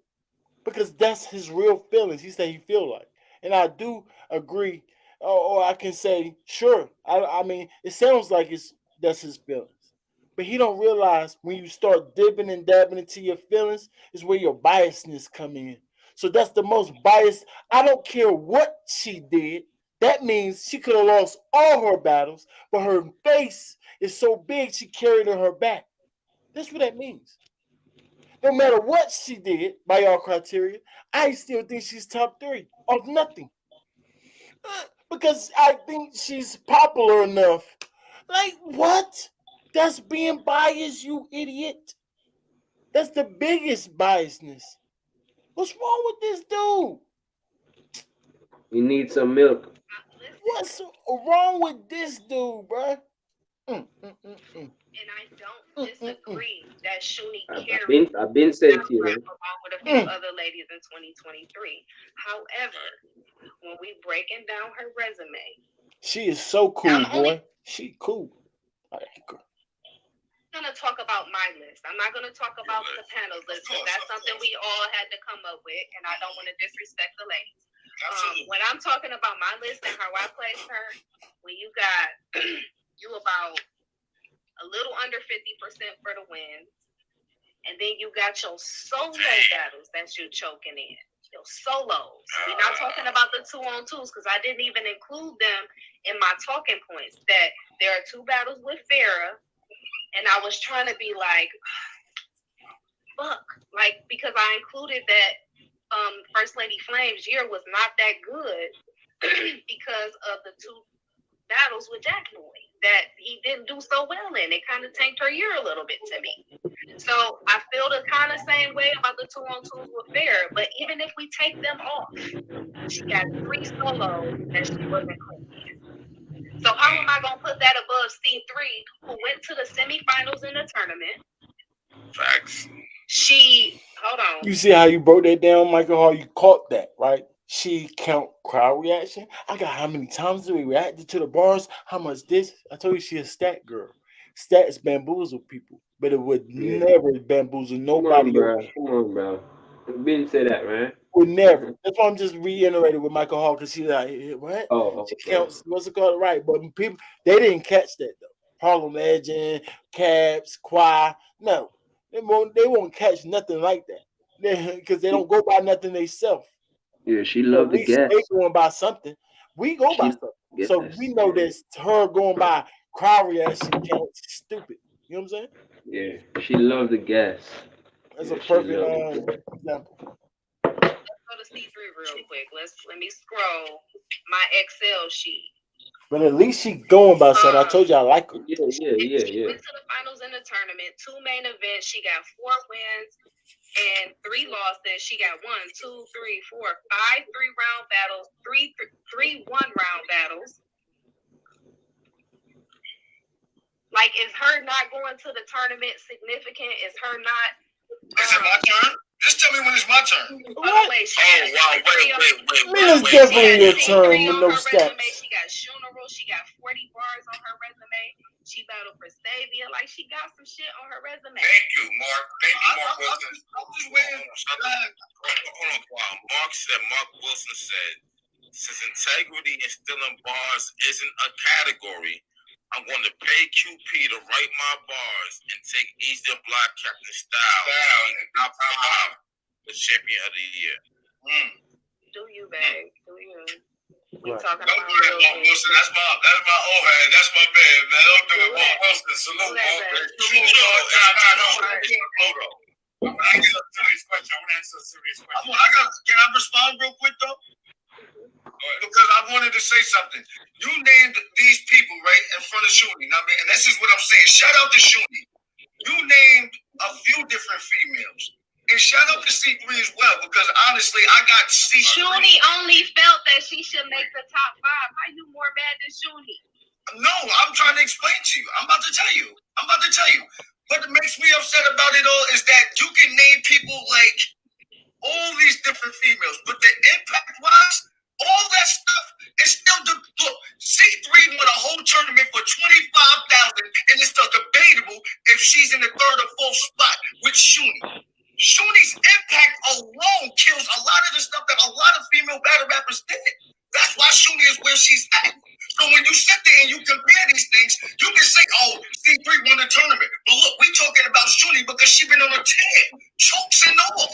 because that's his real feelings. He said he feel like, and I do agree. Or I can say, sure. I mean, it sounds like that's his feelings, but he don't realize when you start dipping and dabbing into your feelings is where your biasness come in. So that's the most biased. I don't care what she did. That means she could have lost all her battles, but her face is so big she carried her back. That's what that means. No matter what she did, by y'all criteria, I still think she's top 3 of nothing. Because I think she's popular enough. Like, what? That's being biased, you idiot. That's the biggest biasness. What's wrong with this dude? You need some milk. What's wrong with this dude, bruh? And I don't disagree that Shuni carried I've been saying to you, man. along with a few other ladies in 2023. However, when we breaking down her resume, she is so cool, boy. She cool. I like her. I'm gonna talk about my list. I'm not gonna talk about the panel's list, because that's something we all had to come up with, and I don't want to disrespect the ladies. When I'm talking about my list and how I placed her, when you got you about a little under 50% for the wins, and then you got your solo battles that you're choking in. Your solos. We're not talking about the 2-on-2s, because I didn't even include them in my talking points. That there are 2 battles with Farrah, and I was trying to be like, fuck, like, because I included that First Lady Flame's year was not that good because of the 2 battles with Jack Boy that he didn't do so well in. It kind of tanked her year a little bit to me. So I feel the kind of same way about the 2-on-2s with Farrah. But even if we take them off, she got 3 solos that she wasn't clean in. So how am I gonna put that above C3, who went to the semifinals in the tournament? Facts. Hold on. You see how you broke that down, Michael Hall? You caught that, right? She count crowd reaction. I got how many times we reacted to the bars, how much this. I told you she a stat girl. Stats bamboozle people, but it would never bamboozle nobody. Come on, bro. Been say that, man. Would never. That's why I'm just reiterating with Michael Hall, because she's like, what? Oh, she counts. What's it called? Right, but people, they didn't catch that though. Harlem Legend, Cabs, Quai, no, they won't catch nothing like that, because they don't go by nothing they self. Yeah, she loved the gas. They going by something. We go by something. So we know this. Her going by crowd reaction counts stupid. You know what I'm saying? Yeah, she loved the gas. That's a perfect example. Let's go to C3 real quick. Let me scroll my Excel sheet. But at least she going by something. I told you I like her. Yeah. She went to the finals in the tournament, 2 main events. She got 4 wins and 3 losses. She got 1, 2, 3, 4, 5 3-round battles, 3 1-round battles. Like, is her not going to the tournament significant? Is her not? Is it my turn? Just tell me when it's my turn. Oh, wait, she wow, wait. It's definitely your turn with no stats. She got funeral. She got 40 bars on her resume. She battled for Stavia. Like, she got some shit on her resume. Thank you, Mark. Mark Wilson. Hold on. Mark Wilson said, since integrity and stealing bars isn't a category, I'm going to pay QP to write my bars and take Eastern Black Captain Style and top 5 the champion of the year. Do you, babe? Do you? We Right. talking Don't about do that, Mark Wilson. That's my old head. That's my man, man. Don't do it, Mark Wilson. Salute, Mark. I get a serious question. I want to answer a serious question. Can I respond real quick though? Because I wanted to say something. You named these people right in front of Shuni. I mean, and this is what I'm saying. Shout out to Shuni. You named a few different females. And shout out to C3 as well, because honestly, I got C3. Shuni only felt that she should make the top 5. How you more mad than Shuni? No, I'm trying to explain to you. I'm about to tell you. What makes me upset about it all is that you can name people like all these different females, but the impact-wise, all that stuff is still look. C3 won a whole tournament for $25,000, and it's still debatable if she's in the 3rd or 4th spot with Shuni. Shuni's impact alone kills a lot of the stuff that a lot of female battle rappers did. That's why Shuni is where she's at. So when you sit there and you compare these things, you can say, "Oh, C3 won the tournament," but look, we talking about Shuni because she been on a 10, chokes and all.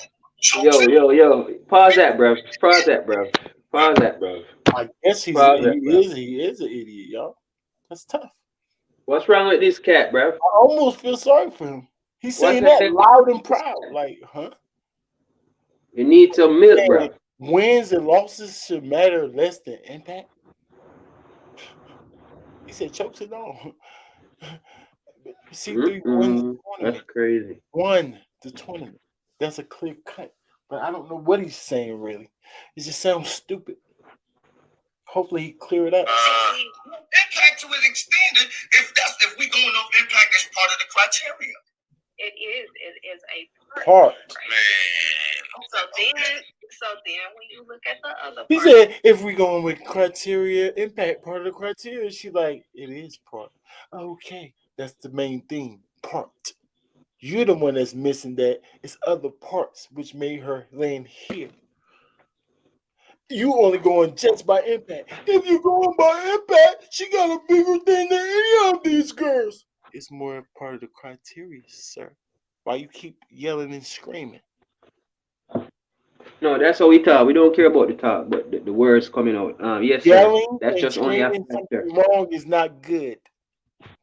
Yo. Pause that, bro. I guess he is an idiot, y'all. That's tough. What's wrong with this cat, bro? I almost feel sorry for him. He's saying that loud and proud. Like, huh? You need some milk, bro. Wins and losses should matter less than impact. He said chokes it on. C3 won the tournament. That's crazy. Won the tournament. That's a clear cut. But I don't know what he's saying really. It just sounds stupid. Hopefully he clear it up. Impact to its extended. If we going off impact as part of the criteria. It is a part. Man. So then when you look at the other part. He said if we going with criteria, impact part of the criteria, she like, it is part. Okay. That's the main thing. Part. You're the one that's missing that. It's other parts which made her land here. You only going just by impact. If you're going by impact, she got a bigger thing than any of these girls. It's more part of the criteria, sir. Why you keep yelling and screaming? No, that's how we talk. We don't care about the talk, but the words coming out. Yes, yelling sir. That's just only after. Something wrong is not good.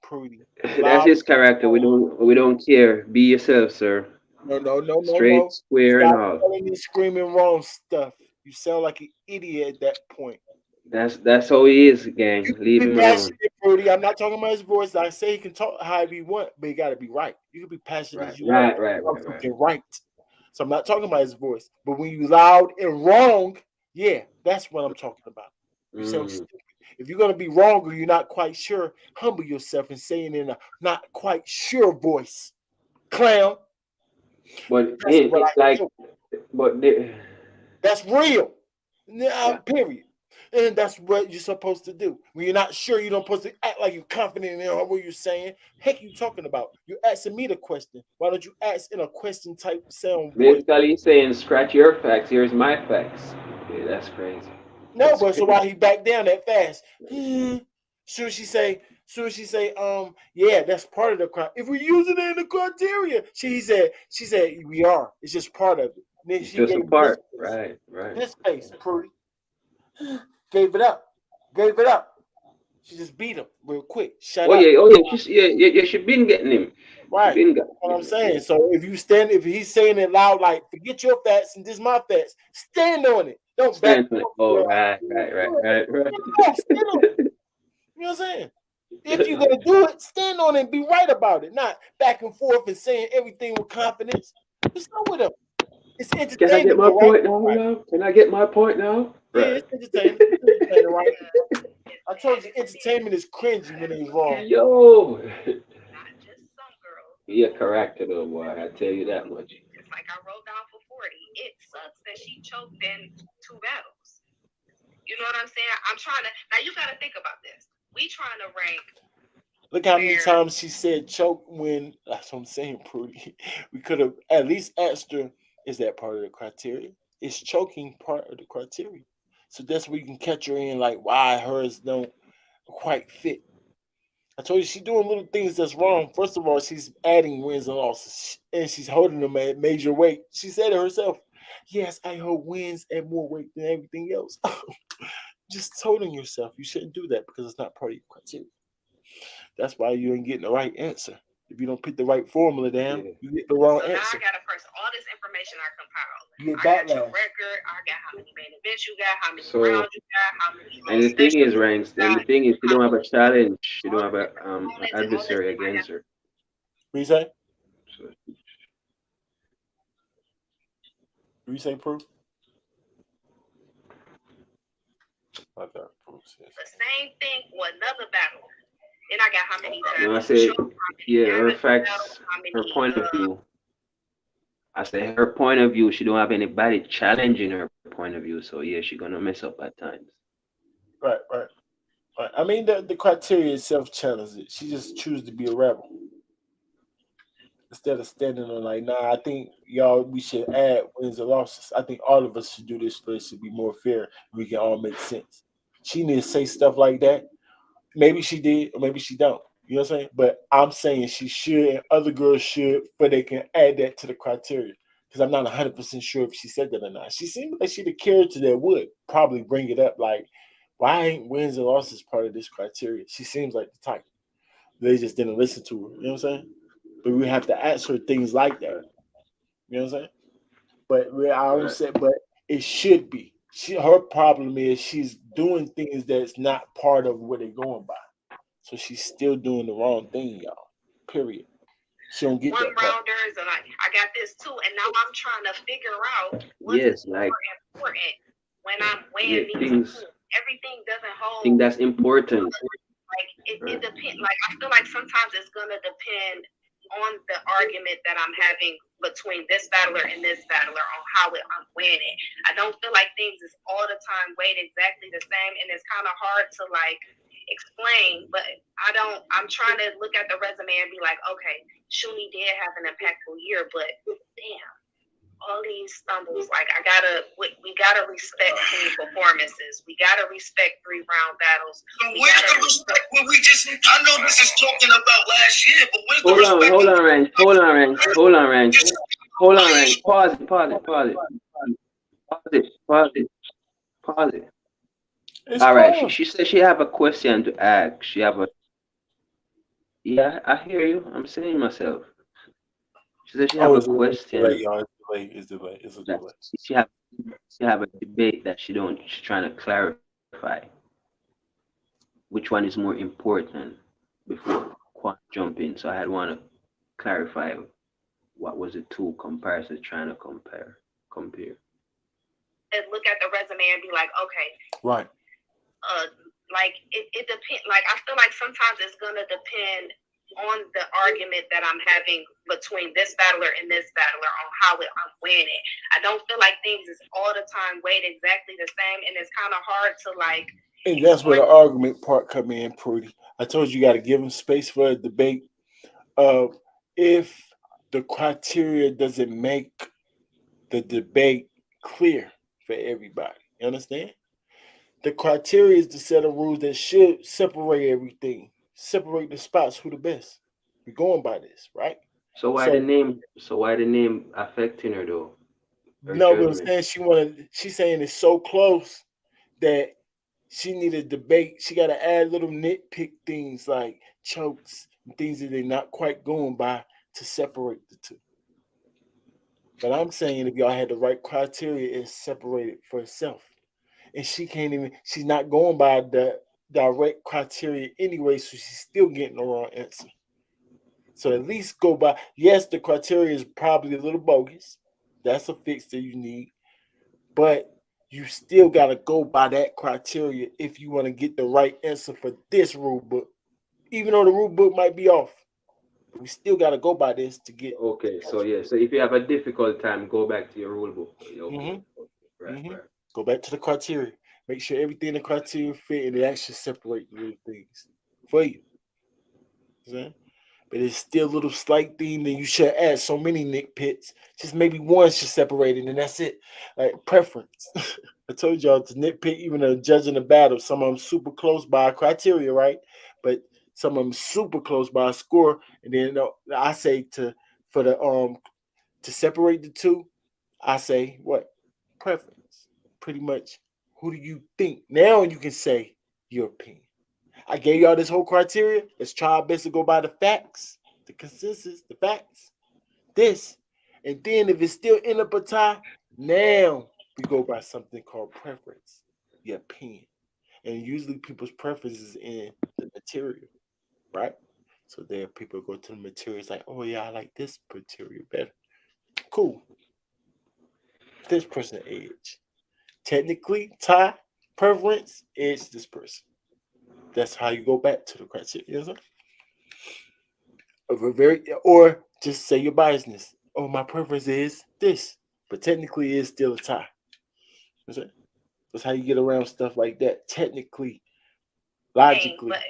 Prudy. That's his character. We don't care. Be yourself, sir. No. Straight, square, Stop and all. yelling and screaming wrong stuff. You sound like an idiot at that point. That's how he is, gang. Leave him alone. Prudy. I'm not talking about his voice. I say he can talk however he want, but he got to be right. You can be passionate as you want. Right. So I'm not talking about his voice. But when you loud and wrong, yeah, that's what I'm talking about. You sound stupid. If you're going to be wrong or you're not quite sure, humble yourself and say it in a not quite sure voice. Clown. But it's like, that's real. Period. And that's what you're supposed to do. When you're not sure, you don't supposed to act like you're confident in what you're saying. Heck, you talking about? You're asking me the question. Why don't you ask in a question type sound voice? Basically, he's saying, scratch your facts. Here's my facts. Yeah, that's crazy. No, but so why he back down that fast? Soon as she say, yeah, that's part of the crime. If we're using it in the criteria, she said, we are. It's just part of it. Then she just a part. Right. This face, Prudy. Gave it up. She just beat him real quick. Shut up. Yeah. She been getting him. Right. That's what I'm saying. So if he's saying it loud, like, forget your facts and this is my facts, stand on it. Don't stand on it. Oh, right. You know what I'm saying? If you're gonna do it, stand on it and be right about it. Not back and forth and saying everything with confidence. Just go with him. It's entertaining. Can I get my point now? Right? Can I get my point now? Yeah, it's entertaining. Right? I told you, entertainment is cringy when it's wrong. Yo. Not just some girls. Be a character, though, boy. I tell you that much. It's like I wrote down before. and she choked in 2 battles. You know what I'm saying? I'm trying to. Now you got to think about this. We trying to rank. Look how many times she said choke when. That's what I'm saying, Prudy. We could have at least asked her, is that part of the criteria? Is choking part of the criteria? So that's where you can catch her in, like, why hers don't quite fit. I told you she's doing little things that's wrong. First of all, she's adding wins and losses, and she's holding them at major weight. She said it herself. Yes, I hold wins at more weight than everything else. Just holding yourself. You shouldn't do that because it's not part of your criteria. That's why you ain't getting the right answer. If you don't put the right formula down, you get the wrong So now answer. I got to first all this information I compiled. You I get got your backlash. record. I got how many main events you got, how many So, rounds you got, how many and the thing specials is, you Ranks, and the got, thing is, you how don't have a many challenge. You don't all have the a different components and all this adversary stuff I got. against her. What you say? So, What you say, Proof? I thought Proof said. The same thing for another battle. Then I got how many no, I times say, you choked, how many yeah, her damage you facts, battled, how many her point of view. I say her point of view. She don't have anybody challenging her point of view. So yeah, she gonna mess up at times. Right. I mean, the criteria itself challenges it. She just chooses to be a rebel instead of standing on like, nah. I think y'all we should add wins and losses. I think all of us should do this for it to be more fair. And we can all make sense. She need to say stuff like that. Maybe she did, or maybe she don't. You know what I'm saying? But I'm saying she should, and other girls should, but they can add that to the criteria. Because I'm not 100% sure if she said that or not. She seemed like she the character that would probably bring it up. Like, why ain't wins and losses part of this criteria? She seems like the type. They just didn't listen to her. You know what I'm saying? But we have to ask her things like that. You know what I'm saying? But I don't say, but it should be. Her problem is she's doing things that's not part of what they're going by. So she's still doing the wrong thing, y'all. Period. She don't get one that part. rounders and I got this too. And now I'm trying to figure out what's Yes, more like important when I'm yeah, weighing these things. two. Everything doesn't I hold. think that's important. Like it depends. Like I feel like sometimes it's gonna depend on the argument that I'm having between this battler and this battler on how I'm weighing it. I don't feel like things is all the time weighed exactly the same, and it's kind of hard to like explain. But I'm trying to look at the resume and be like, okay, Shuni did have an impactful year, but damn. All these stumbles, like we gotta respect clean performances. We gotta respect 3-round battles. So where's the respect when we just? I know this is talking about last year, but where's the respect? Hold on, Ranks. Pause it. All right. She said she have a question to ask. She have a. Yeah, I hear you. I'm saying myself. She said she have a question. It's a delay. She have a debate that she's trying to clarify which one is more important before jump in. So I had want to clarify what was the two comparisons trying to compare. And look at the resume and be like, okay, right. Like it depends. Like I feel like sometimes it's gonna depend on the argument that I'm having between this battler and this battler on how I'm weighing it. I don't feel like things is all the time weighed exactly the same, and it's kind of hard to like. And that's where the argument part come in, Prudy. I told you got to give them space for a debate. If the criteria doesn't make the debate clear for everybody, you understand? The criteria is the set of rules that should separate everything, separate the spots who the best. We're going by this, right? So why the name affecting her though? No, but I'm saying she's saying it's so close that she need a debate. She got to add little nitpick things like chokes and things that they're not quite going by to separate the two. But I'm saying if y'all had the right criteria, it's separated for itself. And she's not going by the direct criteria anyway, so she's still getting the wrong answer. So at least go by, yes, the criteria is probably a little bogus. That's a fix that you need. But you still got to go by that criteria if you want to get the right answer for this rule book. Even though the rule book might be off, we still got to go by this to get. Okay, so yeah, so if you have a difficult time, go back to your rule book. Okay. Mm-hmm. Mm-hmm. right. Go back to the criteria. Make sure everything in the criteria fit and it actually separate the little things for you. See? But it's still a little slight thing that you should add so many nitpicks. Just maybe one should separate it and that's it. Like preference. I told y'all to nitpick even a judging a battle. Some of them super close by a criteria, right? But some of them super close by a score. And then I say for the to separate the two, I say what? Preference. Pretty much who do you think? Now you can say your opinion. I gave y'all this whole criteria. Let's try our best to go by the facts, the consensus, the facts. This. And then if it's still in up a tie, now we go by something called preference, your opinion. And usually people's preference is in the material, right? So there people go to the materials like, oh yeah, I like this material better. Cool. This person edge. Technically, tie, preference, edge this person. That's how you go back to the criteria. You know what I'm saying? Of a very or just say your biasness. Oh, my preference is this, but technically it's still a tie. You know what I'm saying? That's how you get around stuff like that. Technically, Thing, logically. but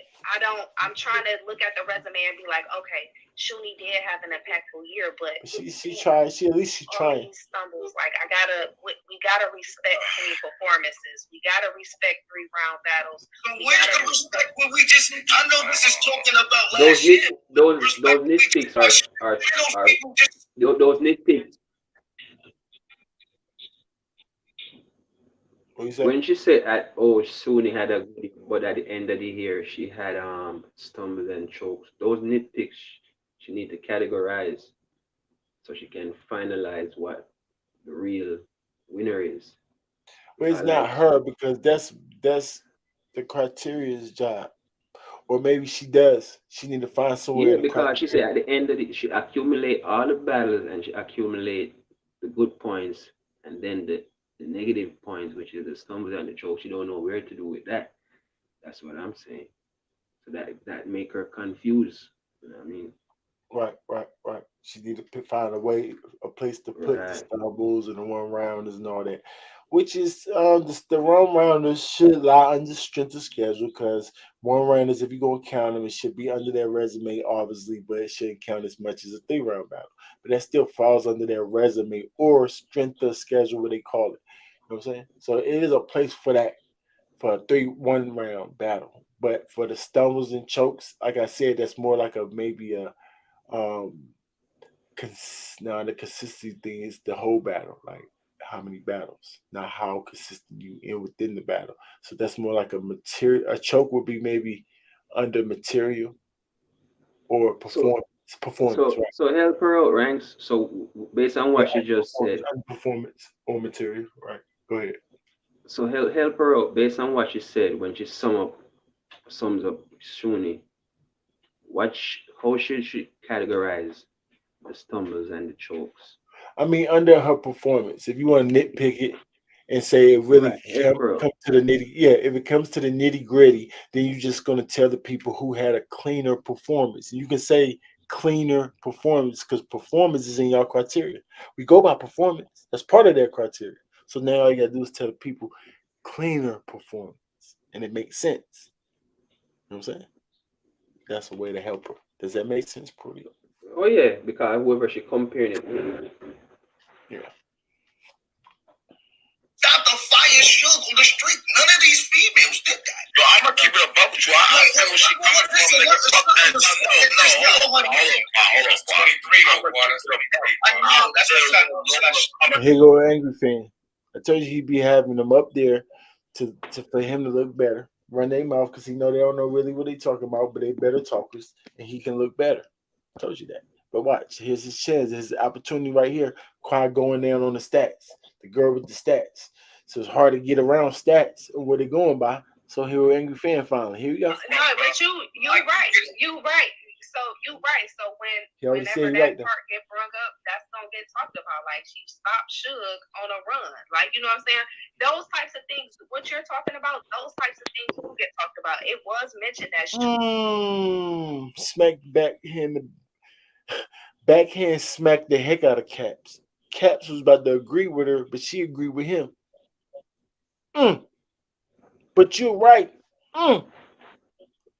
I'm trying to look at the resume and be like, okay, Shuni did have an impactful year, but She tried. She at least she all trying. these stumbles, like we gotta respect clean performances. We gotta respect 3-round battles. So where's the respect when we just? I know this is talking about Those last year. those nitpicks are Those people just. those nitpicks. What you say? When she said at Suni had a good, but at the end of the year she had stumbles and chokes. Those nitpicks she need to categorize so she can finalize what the real winner is. Well, it's I not like her because that's the criteria's job. Or maybe she does. She need to find somewhere yeah, in the because she said criteria. at the end of the she accumulate all the battles and she accumulate the good points and then the negative points, which is the stumbles and the chokes. She don't know where to do with that. That's what I'm saying. So that make her confused. You know what I mean? Right. She need to find a place to put the Right. stumbles and the one rounders and all that. Which is the one rounders should lie under strength of schedule because one rounders, if you go count them, it should be under their resume, obviously, but it shouldn't count as much as a 3-round battle. But that still falls under their resume or strength of schedule, what they call it. You know what I'm saying? So it is a place for that for a 1 round battle. But for the stumbles and chokes, like I said, that's more like a maybe a um now the consistency thing is the whole battle, like how many battles, not how consistent you in within the battle. So that's more like a material. A choke would be maybe under material or So performance, right? help her out, ranks. So based on Yeah, what she just said, under performance or material, right? Go ahead. so help her out based on what she said when she sums up Shuni. How should she categorize the stumbles and the chokes? I mean, under her performance, if you want to nitpick it and say it really Right, help her out. comes to the nitty, yeah, if it comes to the nitty gritty, then you're just going to tell the people who had a cleaner performance. And you can say cleaner performance because performance is in your criteria. We go by performance. That's part of their criteria. So now all you got to do is tell the people cleaner performance. And it makes sense. You know what I'm saying? That's a way to help her. Does that make sense, Pretty? Oh yeah, because whoever she comparing it with. Yeah. Stop the fire shook on the street. None of these females did that. Yo, I'm gonna keep it above with you. I feel what she coming from. Nigga, fuck that. Hold on. 23 though, I know that's what Here go Angryfan. I told you he'd be having them up there to for him to look better. Run their mouth because he know they don't know really what they talking about, but they better talkers and he can look better. I told you that. But watch, here's his chance, his opportunity right here. Quad going down on the stats. The girl with the stats. So it's hard to get around stats or what they're going by. So here we Angryfan finally. Here we go. No, but you right. You right. So you right. So He already whenever said he that right there. part get brung up, that's gonna get talked about. Like she stopped Suge on a run. Like you know what I'm saying? Those types of things. What you're talking about, those types of things will get talked about. It was mentioned that Smack backhand smacked the heck out of Caps. Caps was about to agree with her, but she agreed with him. But you're right.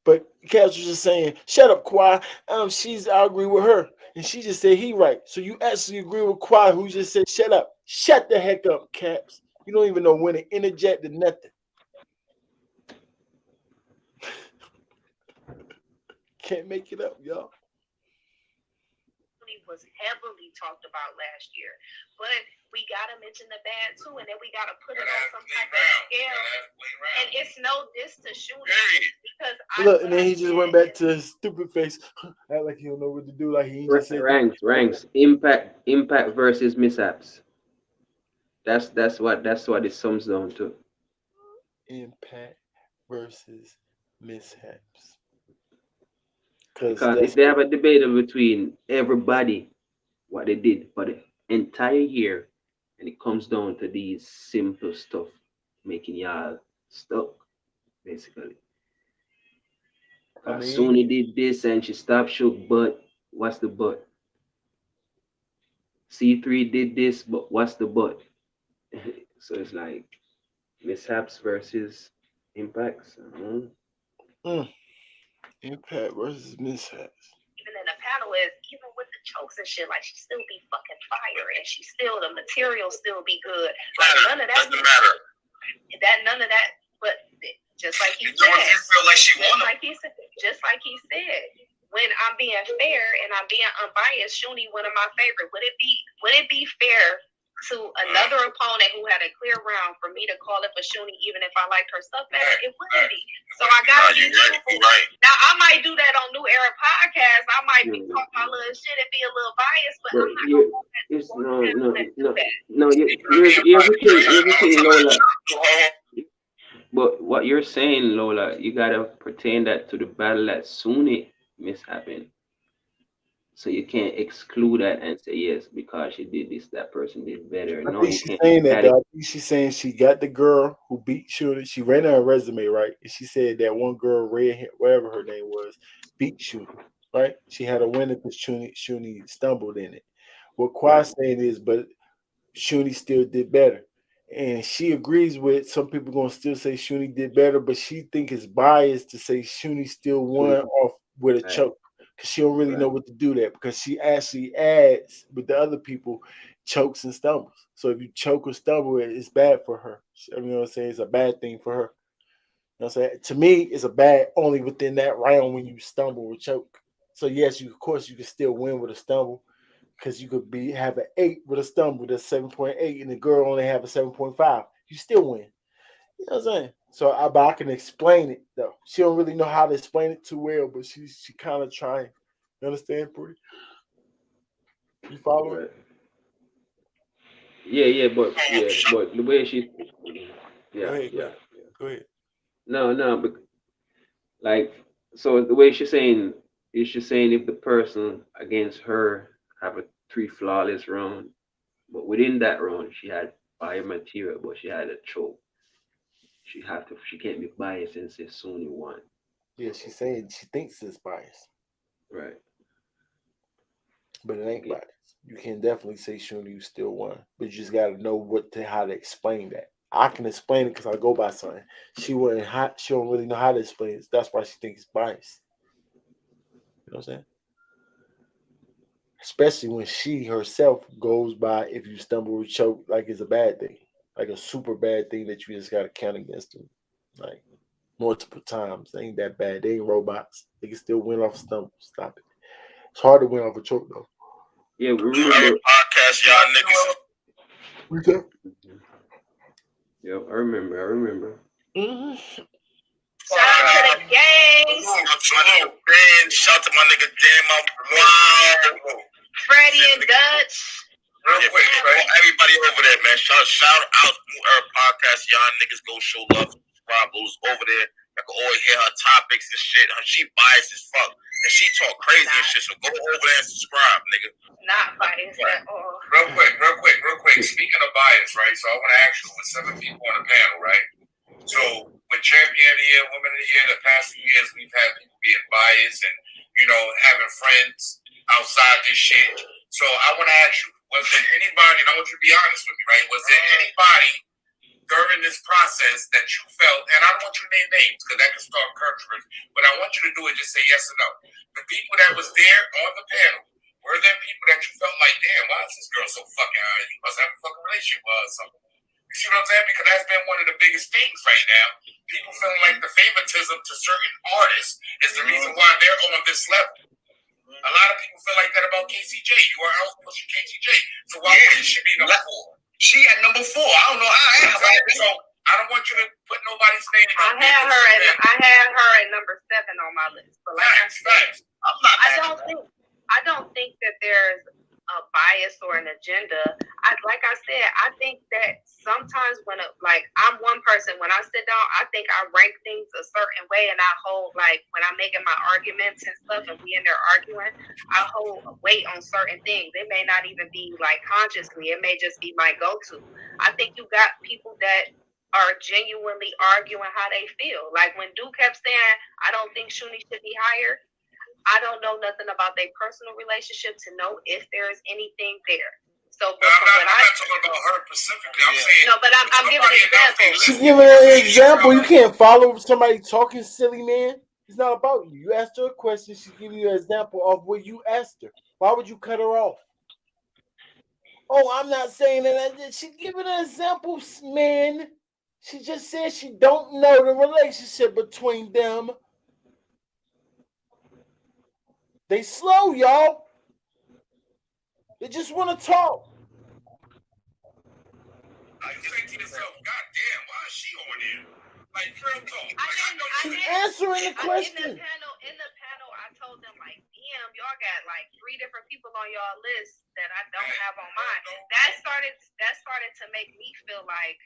But Cass was just saying, shut up, Kawhi. I agree with her. And she just said he right. So you actually agree with Kawhi, who just said, shut up. Shut the heck up, Caps. You don't even know when to interject or nothing. Can't make it up, y'all. Was heavily talked about last year, but we gotta mention the bad too, and then we gotta put it on some type of scale. And it's no diss to shooting because look, and then he just went back to his stupid face, act like he don't know what to do, like he just said ranks, impact versus mishaps. That's what it sums down to. Impact versus mishaps. Because if they have a debate between everybody, what they did for the entire year, and it comes down to these simple stuff, making y'all stuck, basically. Sony did this and she stopped shoot, but what's the but? C3 did this, but what's the but? So it's like mishaps versus impacts. Impact versus mishaps. Even in the panel is even with the chokes and shit, like she still be fucking fire and she still the material still be good. Like none of that doesn't matter. None of that, but just like he said, you feel like she won just like he said, when I'm being fair and I'm being unbiased, Shuni one of my favorite. Would it be fair to another opponent who had a clear round for me to call it for Shuni even if I liked her stuff better? It wouldn't be. So I gotta be truthful. Now I might do that on New Era Podcast. I might be talking my little shit and be a little biased, but I'm not gonna no, you're everything, Lola. But what you're saying, Lola, you gotta pertain that to the battle that Suni mishappened. So you can't exclude that and say yes because she did this, that person did better. I think she's saying that. Though. I think she's saying she got the girl who beat Shooter. She ran her resume right, and she said that one girl, Red, whatever her name was, beat Shooter. Right? She had a winner because Shuni stumbled in it. What Qua's saying is, but Shuni still did better. And she agrees with some people gonna still say Shuni did better, but she think it's biased to say Shuni still won off with a choke because she don't really know what to do that because she actually adds with the other people chokes and stumbles. So if you choke or stumble, it's bad for her. You know what I'm saying? It's a bad thing for her. You know what I'm saying? To me, it's a bad only within that round when you stumble or choke. So yes, of course you can still win with a stumble. Because you could have an 8 with a stumble that's 7.8 and the girl only have a 7.5. You still win. You know what I'm saying? So I can explain it though. She don't really know how to explain it too well, but she kind of trying. You understand, Pretty? You follow it? Yeah, but the way she Go ahead. No, but like so the way she's saying if the person against her have a 3 flawless round, but within that round she had fire material, but she had a choke. She can't be biased and say Sony won. Yeah, she's saying she thinks it's biased. Right. But it ain't biased. You can definitely say Shuni still won, but you just gotta know how to explain that. I can explain it because I go by something. She wasn't hot. She don't really know how to explain it. That's why she thinks it's biased. You know what I'm saying? Especially when she herself goes by if you stumble or choke like it's a bad thing, like a super bad thing that you just got to count against them, like multiple times. They ain't that bad. They ain't robots. They can still win off stumble. Stop it. It's hard to win off a choke though. Yeah, we remember podcast, y'all niggas. Yeah, I remember. Mm-hmm. Shout out to the gang. Shout out to my nigga Dan, wow. Freddie and Dutch. Real quick, everybody over there, man. Shout out to our podcast. Y'all niggas go show love. Subscribe. Who's over there? I can always hear her topics and shit. She biased as fuck. And she talk crazy and shit. So go over there and subscribe, nigga. Not biased at all. Real quick. Speaking of bias, right? So I want to ask you, with 7 people on the panel, right? So with Champion of the Year, Women of the Year, the past few years, we've had people being biased and, having friends outside this shit. So I want to ask you, was there anybody, and I want you to be honest with me, right? Was there anybody during this process that you felt, and I don't want you to name names because that can start controversy, but I want you to do it, just say yes or no. The people that was there on the panel, were there people that you felt like, damn, why is this girl so fucking high? You must have a fucking relationship or something. You see what I'm saying? Because that's been one of the biggest things right now. People feeling like the favoritism to certain artists is the reason why they're on this level. A lot of people feel like that about KCJ. You are out pushing KCJ. So why would she be number 4? She at number 4. I don't know how. So I don't want you to put nobody's name on I had her at number 7 on my list. But like I don't think that there's a bias or an agenda. Like I said, I think that sometimes when I'm one person, when I sit down, I think I rank things a certain way, and I hold, like, when I'm making my arguments and stuff and we in there arguing, I hold weight on certain things. It may not even be like consciously, it may just be my go-to. I think you got people that are genuinely arguing how they feel. Like when Duke kept saying, I don't think Shuni should be higher, I don't know nothing about their personal relationship to know if there is anything there. So, but I'm not talking about her specifically. I'm saying no, but I'm giving an example. She's giving an example. You can't follow somebody talking silly, man. It's not about you. You asked her a question. She's giving you an example of what you asked her. Why would you cut her off? Oh, I'm not saying that. She's giving an example, man. She just said she don't know the relationship between them. They slow, y'all. They just want to talk. You say to yourself, God damn, why is she on here? Like, real talk. She's answering the question. In the panel, I told them, like, damn, y'all got like 3 different people on y'all list that I don't have on mine. That started to make me feel like,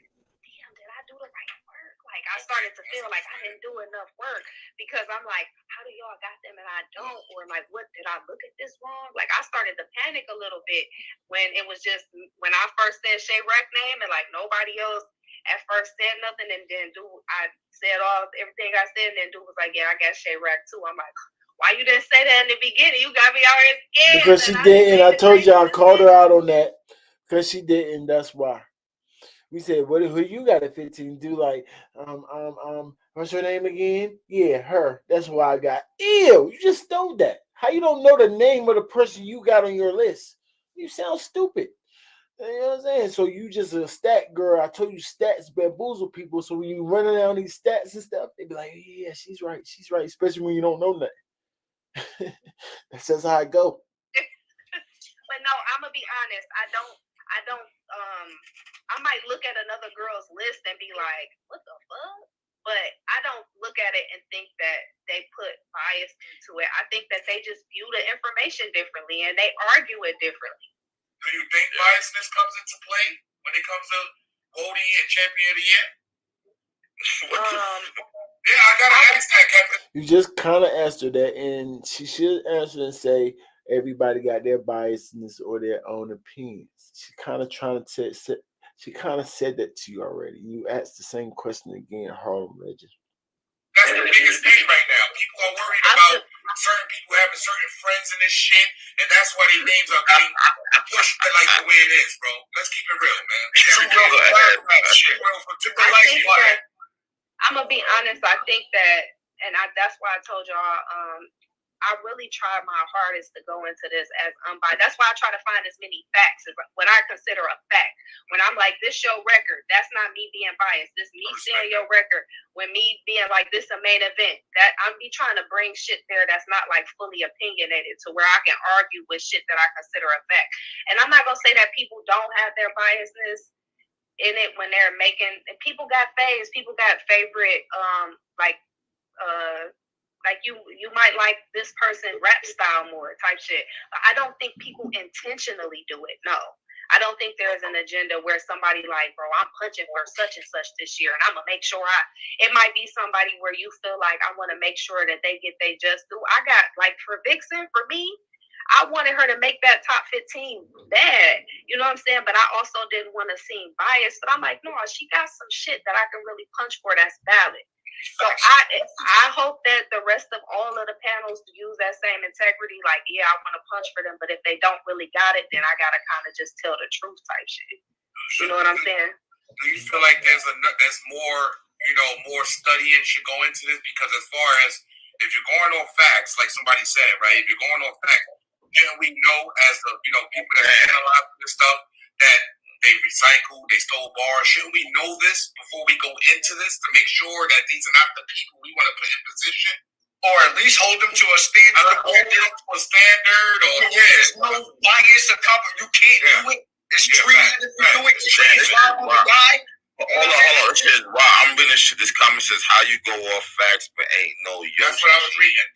damn, did I do the right work? Like, I started to feel like I didn't do enough work because I'm like, how do y'all got them and I don't? Or like, what, did I look at this wrong? Like, I started to panic a little bit when it was just, when I first said Shay Rack name and like nobody else at first said nothing, and then I said everything I said, and then Dude was like, yeah, I got Shay Rack too. I'm like, why you didn't say that in the beginning? You got me already scared. Because she didn't. I told you I called her out on that. Because she didn't. That's why. We said, who you got at 15? Do like, what's her name again? Yeah, her. That's why I got. Ew, you just stole that. How you don't know the name of the person you got on your list? You sound stupid. You know what I'm saying? So you just a stat girl. I told you stats bamboozle people. So when you running down these stats and stuff, they be like, yeah, she's right. She's right. Especially when you don't know nothing. That's just how I go. But no, I'm gonna be honest. I might look at another girl's list and be like, what the fuck? But I don't look at it and think that they put bias into it. I think that they just view the information differently and they argue it differently. Do you think biasness comes into play when it comes to Woty and Champion of the Year? Yeah, I gotta ask that, Captain. You just kind of asked her that, and she should answer and say everybody got their biasness or their own opinions. She kind of she kind of said that to you already. You asked the same question again, Harlem Legend. That's the biggest thing right now. People are worried about certain people having certain friends in this shit, and that's why their names are getting pushed like the way it is, bro. Let's keep it real, man. I'm gonna be honest. I think that, and that's why I told y'all. I really try my hardest to go into this as unbiased. That's why I try to find as many facts as what I consider a fact. When I'm like, this your record, that's not me being biased. This me seeing your record. When me being like, this a main event, that I'm be trying to bring shit there that's not like fully opinionated to where I can argue with shit that I consider a fact. And I'm not gonna say that people don't have their biasness in it when they're making. People got faves. People got favorite like you might like this person rap style more type shit. But I don't think people intentionally do it. No. I don't think there's an agenda where somebody like, bro, I'm punching for such and such this year and I'm gonna make sure it might be somebody where you feel like I want to make sure that they get they just do. I got like for Vixen, for me, I wanted her to make that top 15 bad. You know what I'm saying? But I also didn't want to seem biased. But I'm like, no, she got some shit that I can really punch for that's valid. So I hope that the rest of all of the panels use that same integrity. Like, yeah, I want to punch for them, but if they don't really got it, then I gotta kind of just tell the truth type shit. You know what I'm saying? do you feel like there's more, more studying should go into this? Because as far as if you're going on facts, like somebody said, right? If you're going on facts, and we know as the people that analyze this stuff that they recycle, they stole bars. Shouldn't we know this before we go into this to make sure that these are not the people we want to put in position? Or at least hold them to a standard. Or there's no bias to cover. You can't do it. It's treason if you do it. It's treason to die. Hold on. This is why I'm reading this shit. This comment says how you go off facts, but ain't no. That's what I was reading.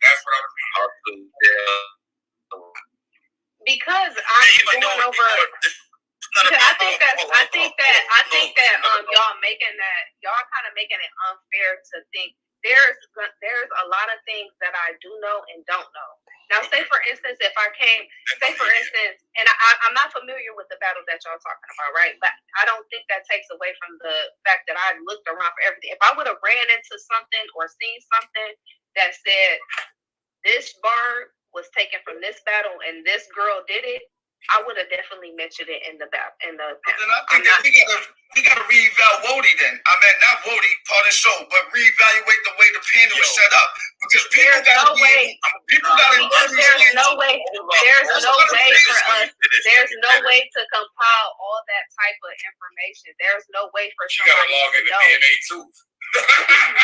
Because I'm going over. I think that y'all kind of making it unfair to think there's a lot of things that I do know and don't know. Now, say for instance, and I'm not familiar with the battle that y'all talking about, right? But I don't think that takes away from the fact that I looked around for everything. If I would have ran into something or seen something that said this bar was taken from this battle and this girl did it, I would have definitely mentioned it in the panel. Then I think that we gotta reevaluate Woty then. I mean, not Woty, part of the show, but reevaluate the way the panel is set up. Because there's no way to compile all that type of information. There's no way for you gotta log in the DNA too. That's what I'm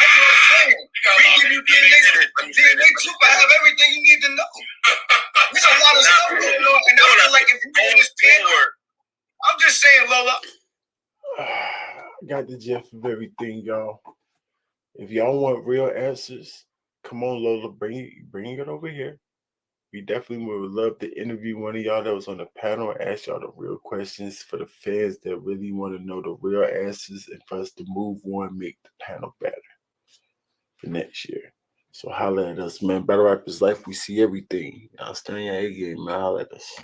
saying. We give you DNA too, but have everything you need to know. There's a lot of stuff going on, and I feel like if you do this panel, I'm just saying, Lola. Got the gist of everything, y'all. If y'all want real answers, come on, Lola, bring it over here. We definitely would love to interview one of y'all that was on the panel and ask y'all the real questions for the fans that really want to know the real answers and for us to move on and make the panel better for next year. So holla at us, man. Battle Rap is life. We see everything. Y'all stay on your A game, man. Holla at us.